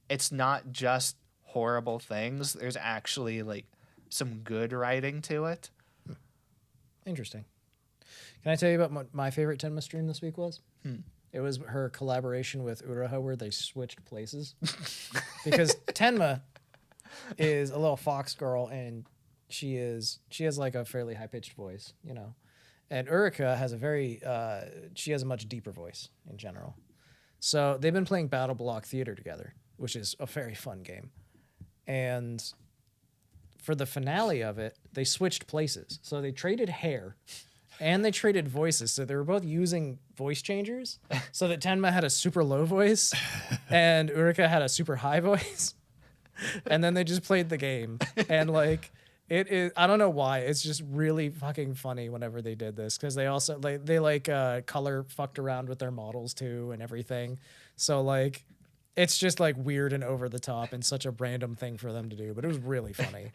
S4: it's not just horrible things. There's actually, like, some good writing to it.
S2: Interesting. Can I tell you about what my favorite Tenma stream this week was? It was her collaboration with Uraha where they switched places. Because Tenma is a little fox girl, and she has like a fairly high pitched voice, you know. And Urika has she has a much deeper voice in general. So they've been playing Battle Block Theater together, which is a very fun game. And for the finale of it, they switched places. So they traded hair and they traded voices. So they were both using voice changers so that Tenma had a super low voice and Urika had a super high voice. And then they just played the game. And like, it is, I don't know why. It's just really fucking funny whenever they did this. Cause they also color fucked around with their models too and everything. So like, it's just like weird and over the top and such a random thing for them to do, but it was really funny.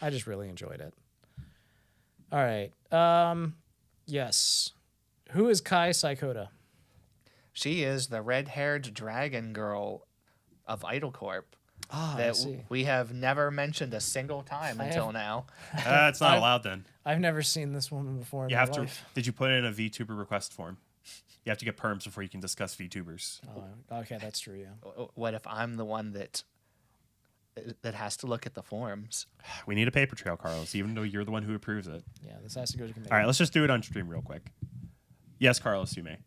S2: I just really enjoyed it. All right. Yes. Who is Kai Saikota?
S4: She is the red-haired dragon girl of Idol Corp.
S2: I
S4: That
S2: see.
S4: we have never mentioned a single time until now.
S3: It's not allowed then.
S2: I've never seen this woman before in
S3: You
S2: my
S3: have to.
S2: life.
S3: Did you put in a VTuber request form? You have to get perms before you can discuss VTubers.
S2: Oh, okay, that's true, yeah.
S4: What if I'm the one that has to look at the forums?
S3: We need a paper trail, Carlos, even though you're the one who approves it.
S2: Yeah, this has to go to committee.
S3: All right, let's just do it on stream real quick. Yes, Carlos, you may.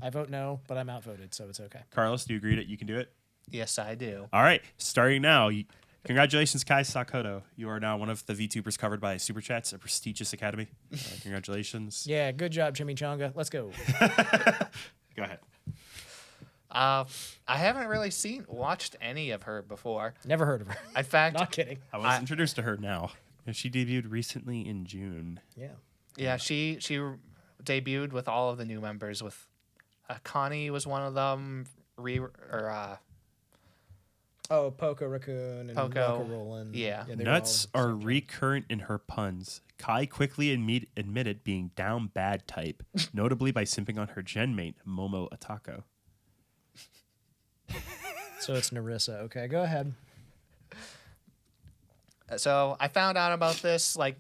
S2: I vote no, but I'm outvoted, so it's okay.
S3: Carlos, do you agree that you can do it?
S4: Yes, I do.
S3: All right, starting now. Congratulations, Kai Sakoto. You are now one of the VTubers covered by Super Chats, a prestigious academy. Congratulations.
S2: Yeah, good job, Chimichanga. Let's go.
S3: Go ahead.
S4: I haven't really watched any of her before.
S2: Never heard of her.
S4: In fact,
S2: Not kidding.
S3: I was introduced to her now. She debuted recently in June.
S2: Yeah.
S4: yeah, she debuted with all of the new members. With Connie was one of them.
S2: Poko Raccoon and
S4: Poko,
S2: Roca Rollin.
S4: yeah.
S2: they were
S3: Nuts
S2: all-
S3: are recurrent in her puns. Kai quickly admitted being down bad type, notably by simping on her gen mate, Momo Atako.
S2: So it's Narissa. Okay, go ahead.
S4: So I found out about this like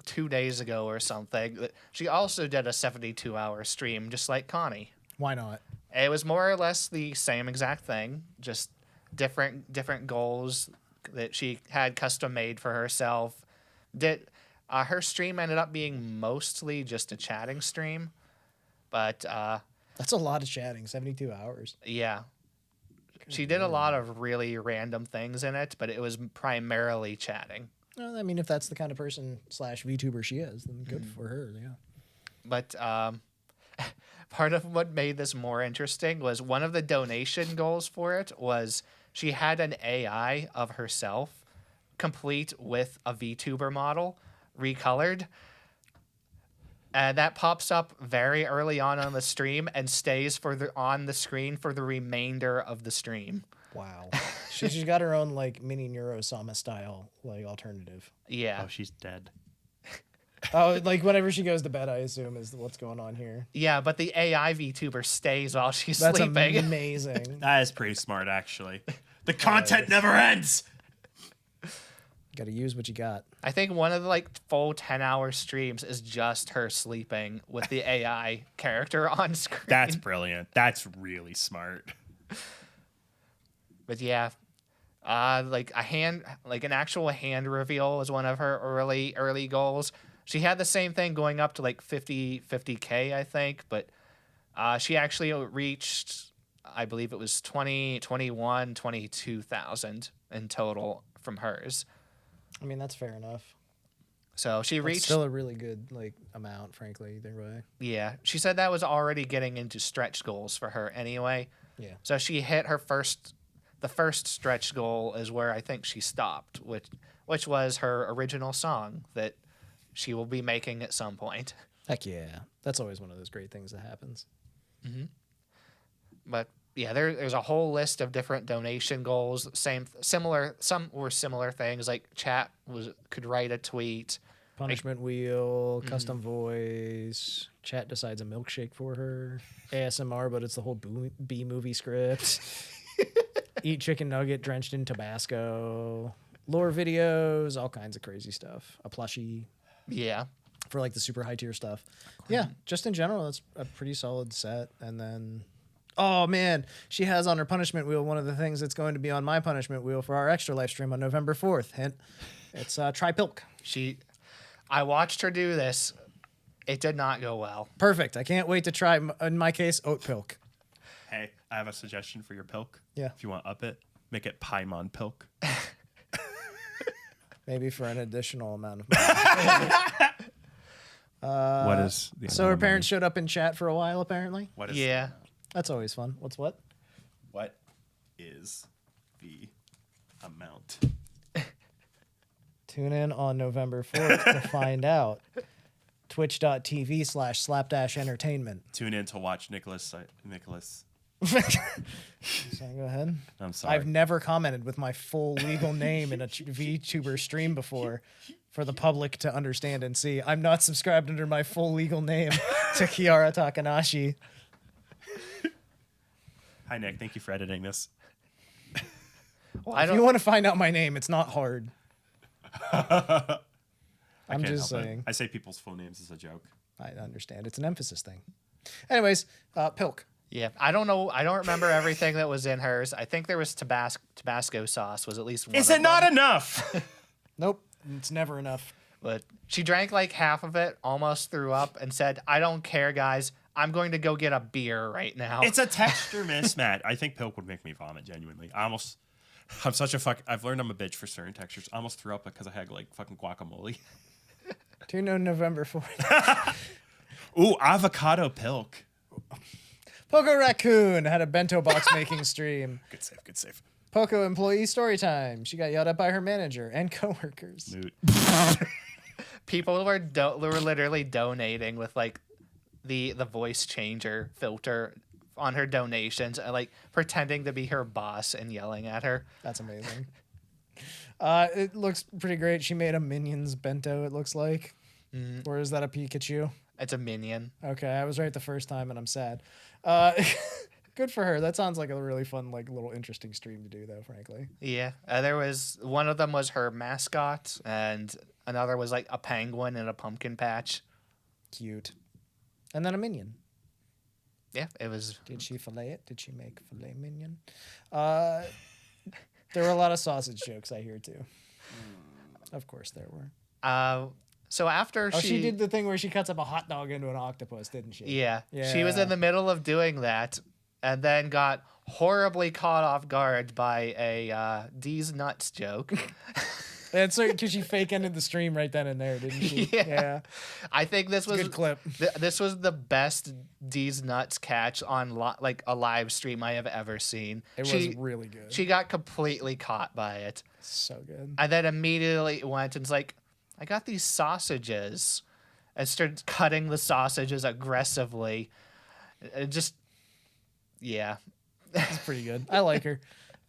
S4: 2 days ago or something. She also did a 72-hour stream, just like Connie.
S2: Why not?
S4: It was more or less the same exact thing, just different goals that she had custom made for herself. Her stream ended up being mostly just a chatting stream, but
S2: That's a lot of chatting, 72 hours.
S4: yeah. She did a lot of really random things in it, but it was primarily chatting.
S2: Well, I mean, if that's the kind of person / VTuber she is, then good for her, yeah.
S4: But part of what made this more interesting was one of the donation goals for it was she had an AI of herself, complete with a VTuber model, recolored. And that pops up very early on the stream and stays on the screen for the remainder of the stream.
S2: Wow. She's got her own like mini Neurosama style like alternative.
S4: Yeah.
S3: Oh, she's dead.
S2: Oh, like whenever she goes to bed, I assume is what's going on here.
S4: Yeah, but the AI VTuber stays while she's
S2: That's
S4: sleeping.
S2: amazing.
S3: That is pretty smart, actually. The content never ends.
S2: Got to use what you got.
S4: I think one of the like full 10-hour streams is just her sleeping with the AI character on screen.
S3: That's brilliant. That's really smart.
S4: But yeah, like an actual hand reveal was one of her early goals. She had the same thing going up to like 50K, I think, but she actually reached, I believe it was 22,000 in total from hers.
S2: I mean, that's fair enough.
S4: So she
S2: That's
S4: reached
S2: still a really good like amount, frankly, either way.
S4: Yeah, she said that was already getting into stretch goals for her anyway.
S2: Yeah.
S4: So she hit the first stretch goal is where I think she stopped, which was her original song that she will be making at some point.
S2: Heck yeah. That's always one of those great things that happens.
S4: But yeah, there's a whole list of different donation goals. Some were similar things, like chat could write a tweet.
S2: Punishment wheel, custom voice, chat decides a milkshake for her, ASMR, but it's the whole B movie script. Eat chicken nugget drenched in Tabasco, lore videos, all kinds of crazy stuff. A plushie
S4: Yeah.
S2: for like the super high tier stuff. Yeah, just in general, that's a pretty solid set. And then, oh man, she has on her punishment wheel one of the things that's going to be on my punishment wheel for our extra live stream on November 4th. Hint, it's try pilk.
S4: I watched her do this. It did not go well.
S2: Perfect. I can't wait to try, in my case, oat pilk.
S3: Hey, I have a suggestion for your pilk.
S2: Yeah.
S3: If you want to up it, make it Paimon pilk.
S2: Maybe for an additional amount of money.
S3: What is the
S2: So her parents showed up in chat for a while, apparently.
S3: What is
S4: Yeah.
S2: That's always fun. What?
S3: What is the amount?
S2: Tune in on November 4th to find out. Twitch.tv/slapdash entertainment.
S3: Tune in to watch Nicholas.
S2: So go ahead.
S3: I'm sorry.
S2: I've never commented with my full legal name in a VTuber stream before for the public to understand and see. I'm not subscribed under my full legal name to Kiara Takanashi.
S3: Hi, Nick. Thank you for editing this.
S4: Well,
S2: If you want to find out my name, it's not hard. I'm
S3: Can't
S2: just
S3: help it.
S2: saying.
S3: I say people's full names as a joke.
S2: I understand. It's an emphasis thing. Anyways, pilk.
S4: Yeah, I don't know. I don't remember everything that was in hers. I think there was Tabasco sauce was at least one.
S3: Is
S4: of
S3: it not
S4: them.
S3: enough?
S2: Nope. It's never enough.
S4: But she drank like half of it, almost threw up, and said, "I don't care, guys. I'm going to go get a beer right now."
S3: It's a texture mismatch. I think pilk would make me vomit, genuinely. I'm such a fuck. I've learned I'm a bitch for certain textures. I almost threw up because I had like fucking guacamole.
S2: Tune in November 4th.
S3: Ooh, avocado pilk.
S2: Poko Raccoon had a bento box making stream.
S3: Good save, good save.
S2: Poko employee story time. She got yelled at by her manager and coworkers.
S3: Moot.
S4: People were literally donating with like the voice changer filter on her donations, and like pretending to be her boss and yelling at her.
S2: That's amazing. It looks pretty great. She made a Minions bento, it looks like. Or is that a Pikachu?
S4: It's a minion.
S2: Okay, I was right the first time and I'm sad. Good for her. That sounds like a really fun, like little interesting stream to do though, frankly.
S4: Yeah, there was one of them was her mascot, and another was like a penguin in a pumpkin patch.
S2: Cute. And then a Minion.
S4: Yeah, it was.
S2: Did she fillet it? Did she make filet minion? There were a lot of sausage jokes I hear too. Of course there were.
S4: So after
S2: She did the thing where she cuts up a hot dog into an octopus, didn't she?
S4: Yeah, she was in the middle of doing that, and then got horribly caught off guard by a D's nuts joke.
S2: That's because she fake ended the stream right then and there, didn't she?
S4: Yeah. I think this was
S2: good clip.
S4: This was the best D's nuts catch on like a live stream I have ever seen.
S2: It was really good.
S4: She got completely caught by it.
S2: So good.
S4: And then immediately went and's like, I got these sausages, and started cutting the sausages aggressively. It just, yeah.
S2: It's pretty good. I like her.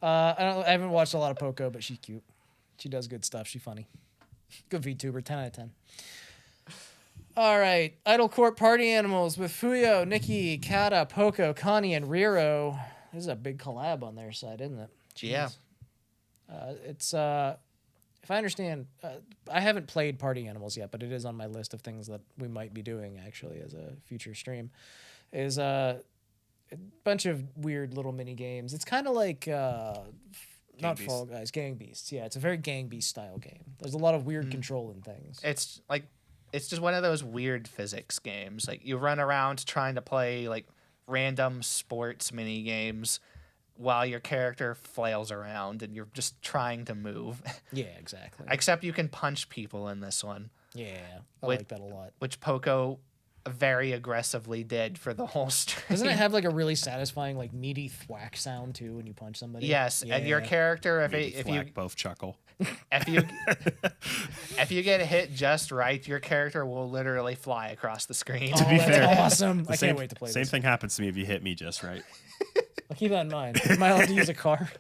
S2: I haven't watched a lot of Poko, but she's cute. She does good stuff. She's funny. Good VTuber. 10 out of 10. All right. Idol Corp Party Animals with Fuyo, Nikki, Kata, Poko, Connie, and Riro. This is a big collab on their side, isn't it? Jeez.
S4: Yeah.
S2: It's if I understand, I haven't played Party Animals yet, but it is on my list of things that we might be doing actually as a future stream. Is a bunch of weird little mini games. It's kind of like not Fall Guys, Gang Beasts. Yeah, it's a very Gang Beast style game. There's a lot of weird control and things.
S4: It's just one of those weird physics games. Like you run around trying to play like random sports mini games while your character flails around and you're just trying to move.
S2: Yeah, exactly.
S4: Except you can punch people in this one.
S2: Yeah, I like that a lot.
S4: Which Poko very aggressively did for the whole stream.
S2: Doesn't it have like a really satisfying like meaty thwack sound too when you punch somebody?
S4: Yes, and your character, if you
S1: both chuckle.
S4: If you get hit just right, your character will literally fly across the screen.
S1: To be fair,
S2: awesome. I can't wait to play
S1: Same
S2: this.
S1: thing happens to me if you hit me just right.
S2: I'll keep that in mind. Am I allowed to use a car?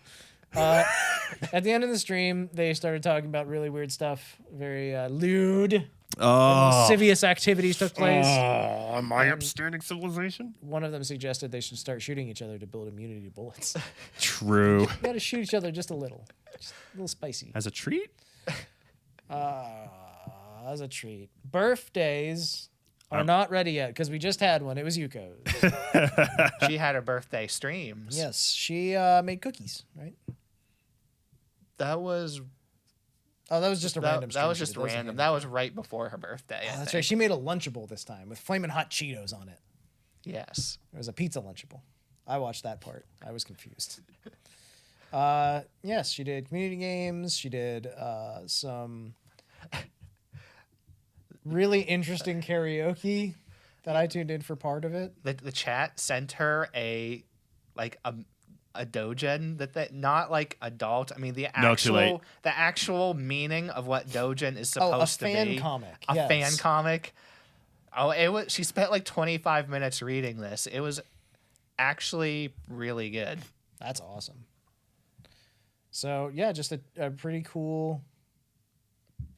S2: At the end of the stream, they started talking about really weird stuff. Very lewd. Lascivious activities took place.
S1: Oh, am I upstanding civilization?
S2: One of them suggested they should start shooting each other to build immunity to bullets.
S1: True.
S2: You gotta shoot each other just a little. Just a little spicy.
S1: As a treat?
S2: As a treat. Birthdays are not ready yet because we just had one. It was Yuko's.
S4: She had her birthday streams.
S2: Yes, she made cookies, right?
S4: That was
S2: just a random stream.
S4: That was just random. That was right before her birthday. I
S2: that's
S4: think.
S2: right. She made a Lunchable this time with flaming hot Cheetos on it.
S4: Yes.
S2: It was a pizza Lunchable. I watched that part. I was confused. Yes, she did community games. She did some really interesting karaoke that I tuned in for part of it.
S4: The chat sent her a doujin that not like adult. I mean the actual meaning of what doujin is supposed to be.
S2: A fan comic.
S4: A fan comic. Oh, she spent like 25 minutes reading this. It was actually really good.
S2: That's awesome. So yeah, just a pretty cool.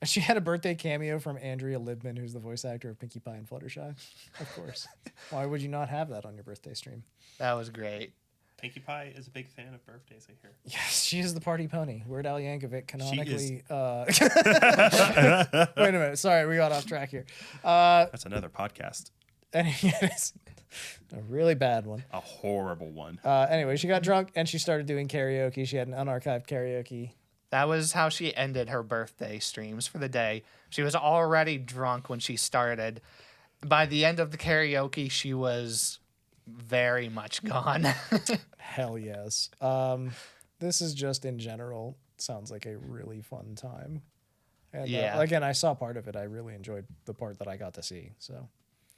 S2: She had a birthday cameo from Andrea Libman, who's the voice actor of Pinkie Pie and Fluttershy. Of course. Why would you not have that on your birthday stream?
S4: That was great.
S3: Pinkie Pie is a big fan of birthdays, I hear.
S2: Yes, she is the party pony. Weird Al Yankovic canonically. Wait a minute. Sorry, we got off track here.
S1: That's another podcast.
S2: And it's a really bad one.
S1: A horrible one.
S2: Anyway, she got drunk and she started doing karaoke. She had an unarchived karaoke.
S4: That was how she ended her birthday streams for the day. She was already drunk when she started. By the end of the karaoke, she was very much gone.
S2: Hell yes. This is just in general sounds like a really fun time. And again, I saw part of it. I really enjoyed the part that I got to see. So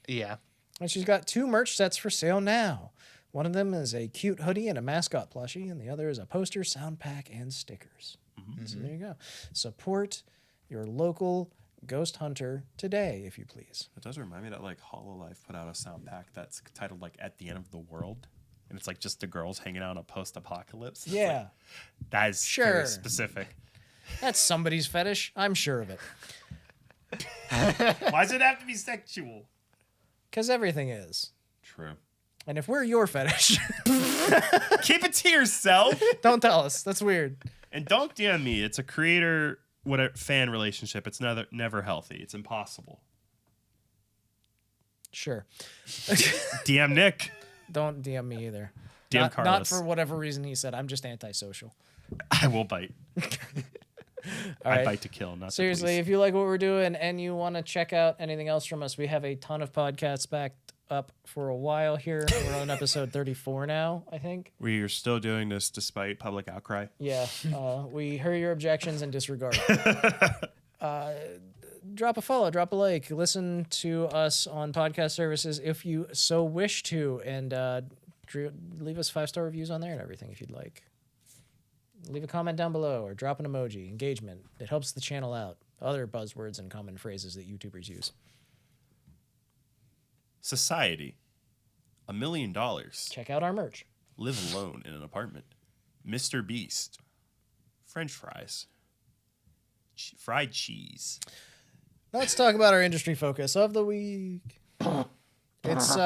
S4: yeah.
S2: And she's got 2 merch sets for sale now. One of them is a cute hoodie and a mascot plushie, and the other is a poster, sound pack, and stickers. Mm-hmm. So there you go. Support your local ghost hunter today, if you please.
S1: It does remind me that like HoloLive put out a sound pack that's titled like "At the End of the World," and it's like just the girls hanging out in a post-apocalypse.
S2: Yeah,
S1: like, that is very specific.
S2: That's somebody's fetish. I'm sure of it.
S3: Why does it have to be sexual?
S2: Because everything is.
S1: True.
S2: And if we're your fetish,
S3: keep it to yourself.
S2: Don't tell us. That's weird.
S1: And don't DM me. It's a fan relationship. It's never healthy. It's impossible.
S2: Sure.
S1: DM Nick.
S2: Don't DM me either.
S1: DM Carlos.
S2: Not for whatever reason he said. I'm just antisocial.
S1: I will bite.
S2: I
S1: bite to kill, not
S2: seriously.
S1: to
S2: If you like what we're doing and you want to check out anything else from us, we have a ton of podcasts back up for a while here. We're on episode 34 now, I think.
S3: We are still doing this despite public outcry.
S2: Yeah, we hear your objections and disregard. Drop a follow, drop a like, listen to us on podcast services if you so wish to, and leave us 5-star reviews on there and everything if you'd like. Leave a comment down below or drop an emoji. Engagement. It helps the channel out. Other buzzwords and common phrases that YouTubers use.
S3: Society. $1 million.
S2: Check out our merch.
S3: Live alone in an apartment. Mr. Beast. French fries. Fried cheese.
S2: Let's talk about our industry focus of the week. It's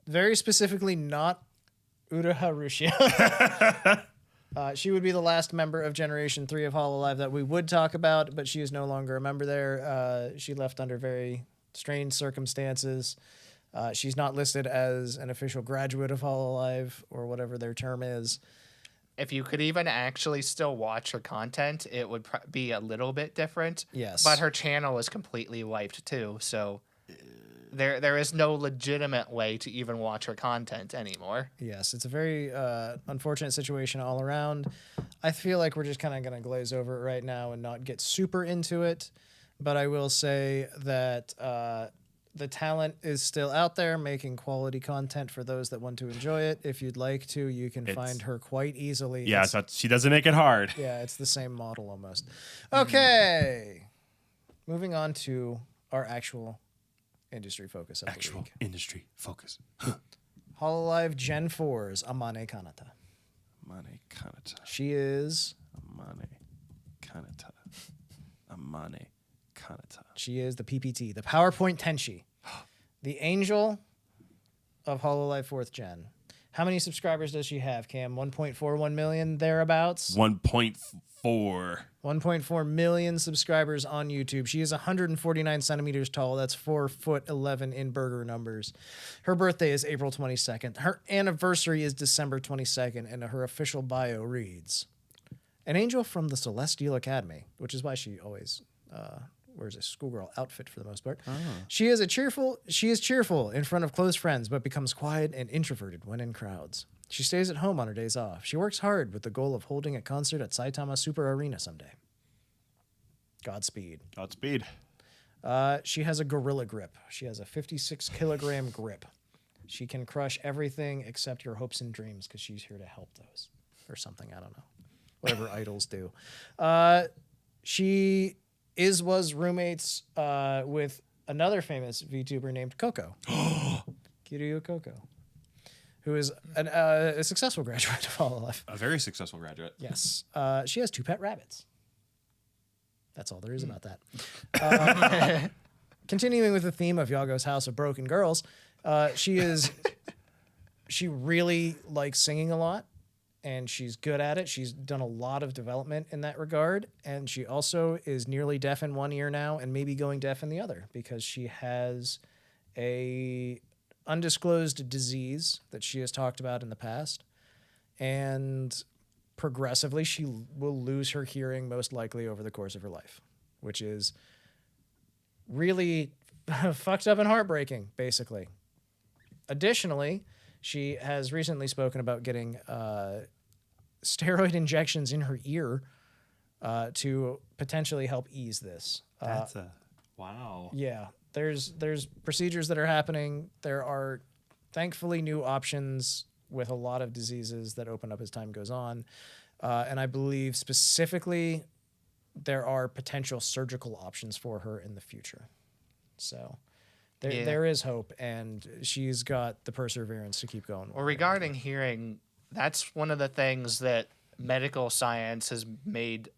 S2: very specifically not Uruha Rushia. She would be the last member of Generation 3 of HoloLive that we would talk about, but she is no longer a member there. She left under very strange circumstances. She's not listed as an official graduate of HoloLive or whatever their term is.
S4: If you could even actually still watch her content, it would be a little bit different.
S2: Yes.
S4: But her channel is completely wiped too, so there is no legitimate way to even watch her content anymore.
S2: Yes, it's a very unfortunate situation all around. I feel like we're just kind of going to glaze over it right now and not get super into it. But I will say that the talent is still out there making quality content for those that want to enjoy it. If you'd like to, you can find her quite easily.
S3: Yeah, so she doesn't make it hard.
S2: Yeah, it's the same model almost. Okay. Moving on to our actual industry focus of the week.
S3: Industry focus.
S2: HoloLive Gen 4's Amane Kanata.
S3: Amane Kanata.
S2: She is...
S3: Amane Kanata. Amane Kanata.
S2: She is the PPT, the PowerPoint Tenshi. The angel of HoloLive 4th Gen. How many subscribers does she have, Cam? 1.41 million thereabouts?
S3: 1.4.
S2: 1.4 million subscribers on YouTube. She is 149 centimeters tall. That's 4'11" in burger numbers. Her birthday is April 22nd. Her anniversary is December 22nd, and her official bio reads, an angel from the Celestial Academy, which is why she always wears a schoolgirl outfit for the most part. She is cheerful in front of close friends, but becomes quiet and introverted when in crowds. She stays at home on her days off. She works hard with the goal of holding a concert at Saitama Super Arena someday. Godspeed.
S3: Godspeed.
S2: She has a gorilla grip. She has a 56-kilogram grip. She can crush everything except your hopes and dreams because she's here to help those. Or something, I don't know. Whatever idols do. She was roommates with another famous VTuber named Coco. Kiryu Coco. Who is a successful graduate of HoloLive.
S3: A very successful graduate.
S2: Yes. She has 2 pet rabbits. That's all there is about that. Continuing with the theme of Yagoo's House of Broken Girls, she really likes singing a lot, and she's good at it. She's done a lot of development in that regard, and she also is nearly deaf in one ear now and maybe going deaf in the other because she has a undisclosed disease that she has talked about in the past, and progressively she will lose her hearing most likely over the course of her life, which is really fucked up and heartbreaking, basically. Additionally, she has recently spoken about getting steroid injections in her ear to potentially help ease this.
S3: That's wow.
S2: Yeah. There's procedures that are happening. There are thankfully new options with a lot of diseases that open up as time goes on. And I believe specifically there are potential surgical options for her in the future. So there is hope, and she's got the perseverance to keep going.
S4: Well, regarding hearing, that's one of the things that medical science has made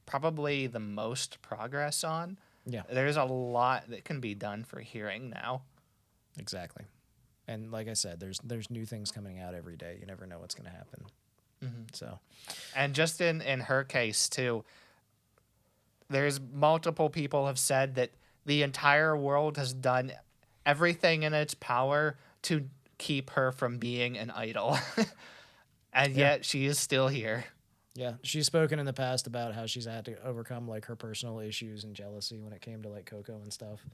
S4: probably the most progress on.
S2: Yeah.
S4: There's a lot that can be done for hearing now.
S2: Exactly. And like I said, there's new things coming out every day. You never know what's going to happen. So,
S4: and just in her case too, there's multiple people have said that the entire world has done everything in its power to keep her from being an idol. And yet she is still here.
S2: Yeah, she's spoken in the past about how she's had to overcome like her personal issues and jealousy when it came to like Coco and stuff.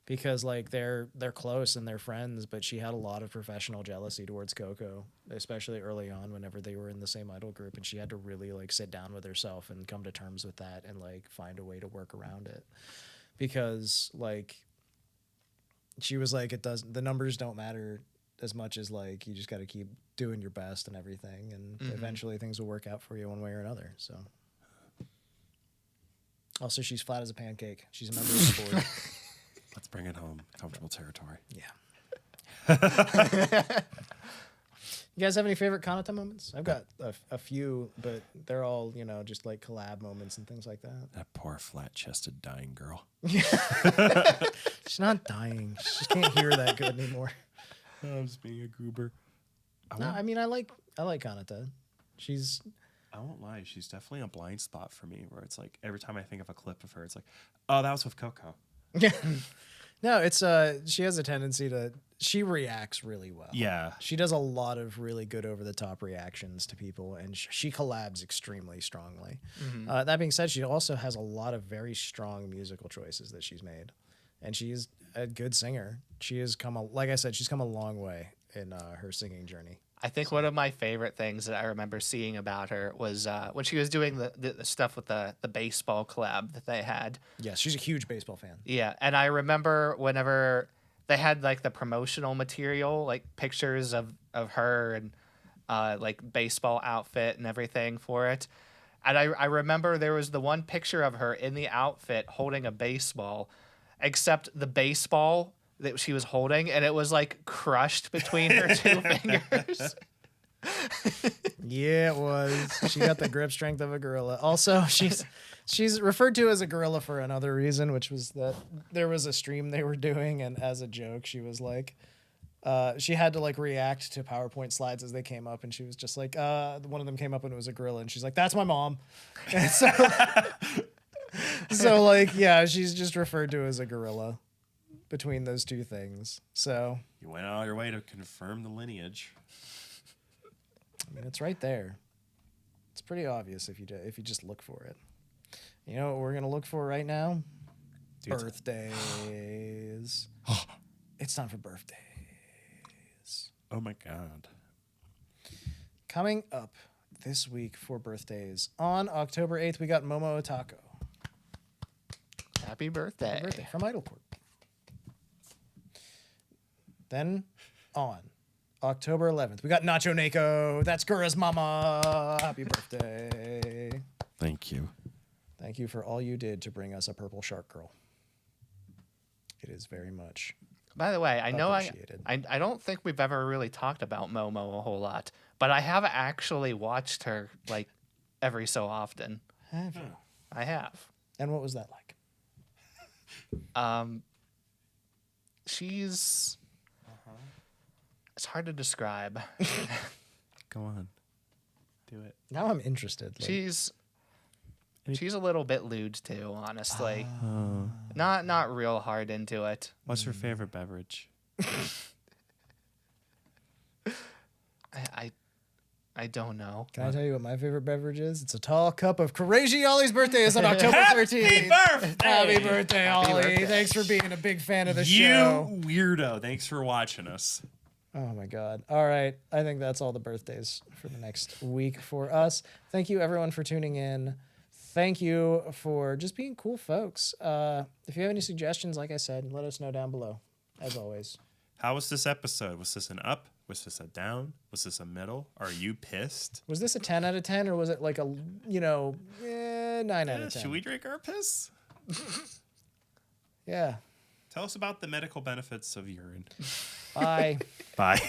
S2: because like they're close and they're friends, but she had a lot of professional jealousy towards Coco, especially early on whenever they were in the same idol group, and she had to really like sit down with herself and come to terms with that and like find a way to work around it, because like she was like, the numbers don't matter as much as like you just got to keep doing your best and everything, and eventually things will work out for you one way or another. So also, she's flat as a pancake. She's a member of the board.
S1: Let's bring it home. Comfortable territory.
S2: Yeah. You guys have any favorite Kanata moments? I've got a few, but they're all, you know, just like collab moments and things like that.
S1: That poor flat-chested dying girl.
S2: She's not dying. She just can't hear that good anymore.
S1: I was being a goober.
S2: No, I mean, I like Kanata.
S1: I won't lie. She's definitely a blind spot for me, where it's like every time I think of a clip of her, it's like, oh, that was with Coco.
S2: Yeah. No, it's she has a tendency she reacts really well.
S1: Yeah.
S2: She does a lot of really good over the top reactions to people, and she collabs extremely strongly. That being said, she also has a lot of very strong musical choices that she's made, and she's a good singer. She has like I said, she's come a long way in her singing journey.
S4: I think one of my favorite things that I remember seeing about her was when she was doing the stuff with the baseball collab that they had.
S2: Yes, she's a huge baseball fan.
S4: Yeah, and I remember whenever they had like the promotional material, like pictures of her and like baseball outfit and everything for it. And I remember there was the one picture of her in the outfit holding a baseball, except the baseball that she was holding, and it was like crushed between her two fingers.
S2: Yeah, it was. She got the grip strength of a gorilla. Also, she's referred to as a gorilla for another reason, which was that there was a stream they were doing, and as a joke, she was like, she had to like react to PowerPoint slides as they came up, and she was just like, one of them came up and it was a gorilla, and she's like, "That's my mom." And so like, yeah, she's just referred to as a gorilla between those two things. So
S1: You went out of your way to confirm the lineage.
S2: I mean, it's right there. It's pretty obvious if you just look for it. You know what we're gonna look for right now?
S1: Dude,
S2: Birthdays. It's time for birthdays.
S1: oh my God.
S2: Coming up this week for birthdays, on October 8th, we got Momo Otako.
S4: Happy birthday.
S2: Happy birthday from Idol Corp. Then on October 11th, we got Nacho Neko. That's Gura's mama. Happy birthday.
S1: Thank you.
S2: Thank you for all you did to bring us a purple shark girl. It is very much
S4: By the way, I know
S2: appreciated.
S4: I don't think we've ever really talked about Momo a whole lot, but I have actually watched her like every so often.
S2: Have you?
S4: I have.
S2: And what was that like?
S4: She's it's hard to describe.
S1: Go on. Do it.
S2: Now I'm interested. Like,
S4: She's a little bit lewd too, honestly. Not real hard into it.
S1: What's your favorite beverage?
S4: I don't know.
S2: can I tell you what my favorite beverage is? It's a tall cup of Crazy Ollie's birthday is on October 13th. Happy birthday, Ollie.
S4: birthday.
S2: Thanks for being a big fan of the show.
S1: You weirdo. Thanks for watching us.
S2: Oh my God. All right. I think that's all the birthdays for the next week for us. Thank you everyone for tuning in. Thank you for just being cool folks. If you have any suggestions, like I said, let us know down below, as always.
S1: How was this episode? Was this an up? Was this a down? Was this a middle? Are you pissed?
S2: Was this a 10 out of 10 or was it like a, 9 out of 10?
S1: Should we drink our piss?
S2: Yeah.
S1: Tell us about the medical benefits of urine.
S2: Bye.
S1: Bye.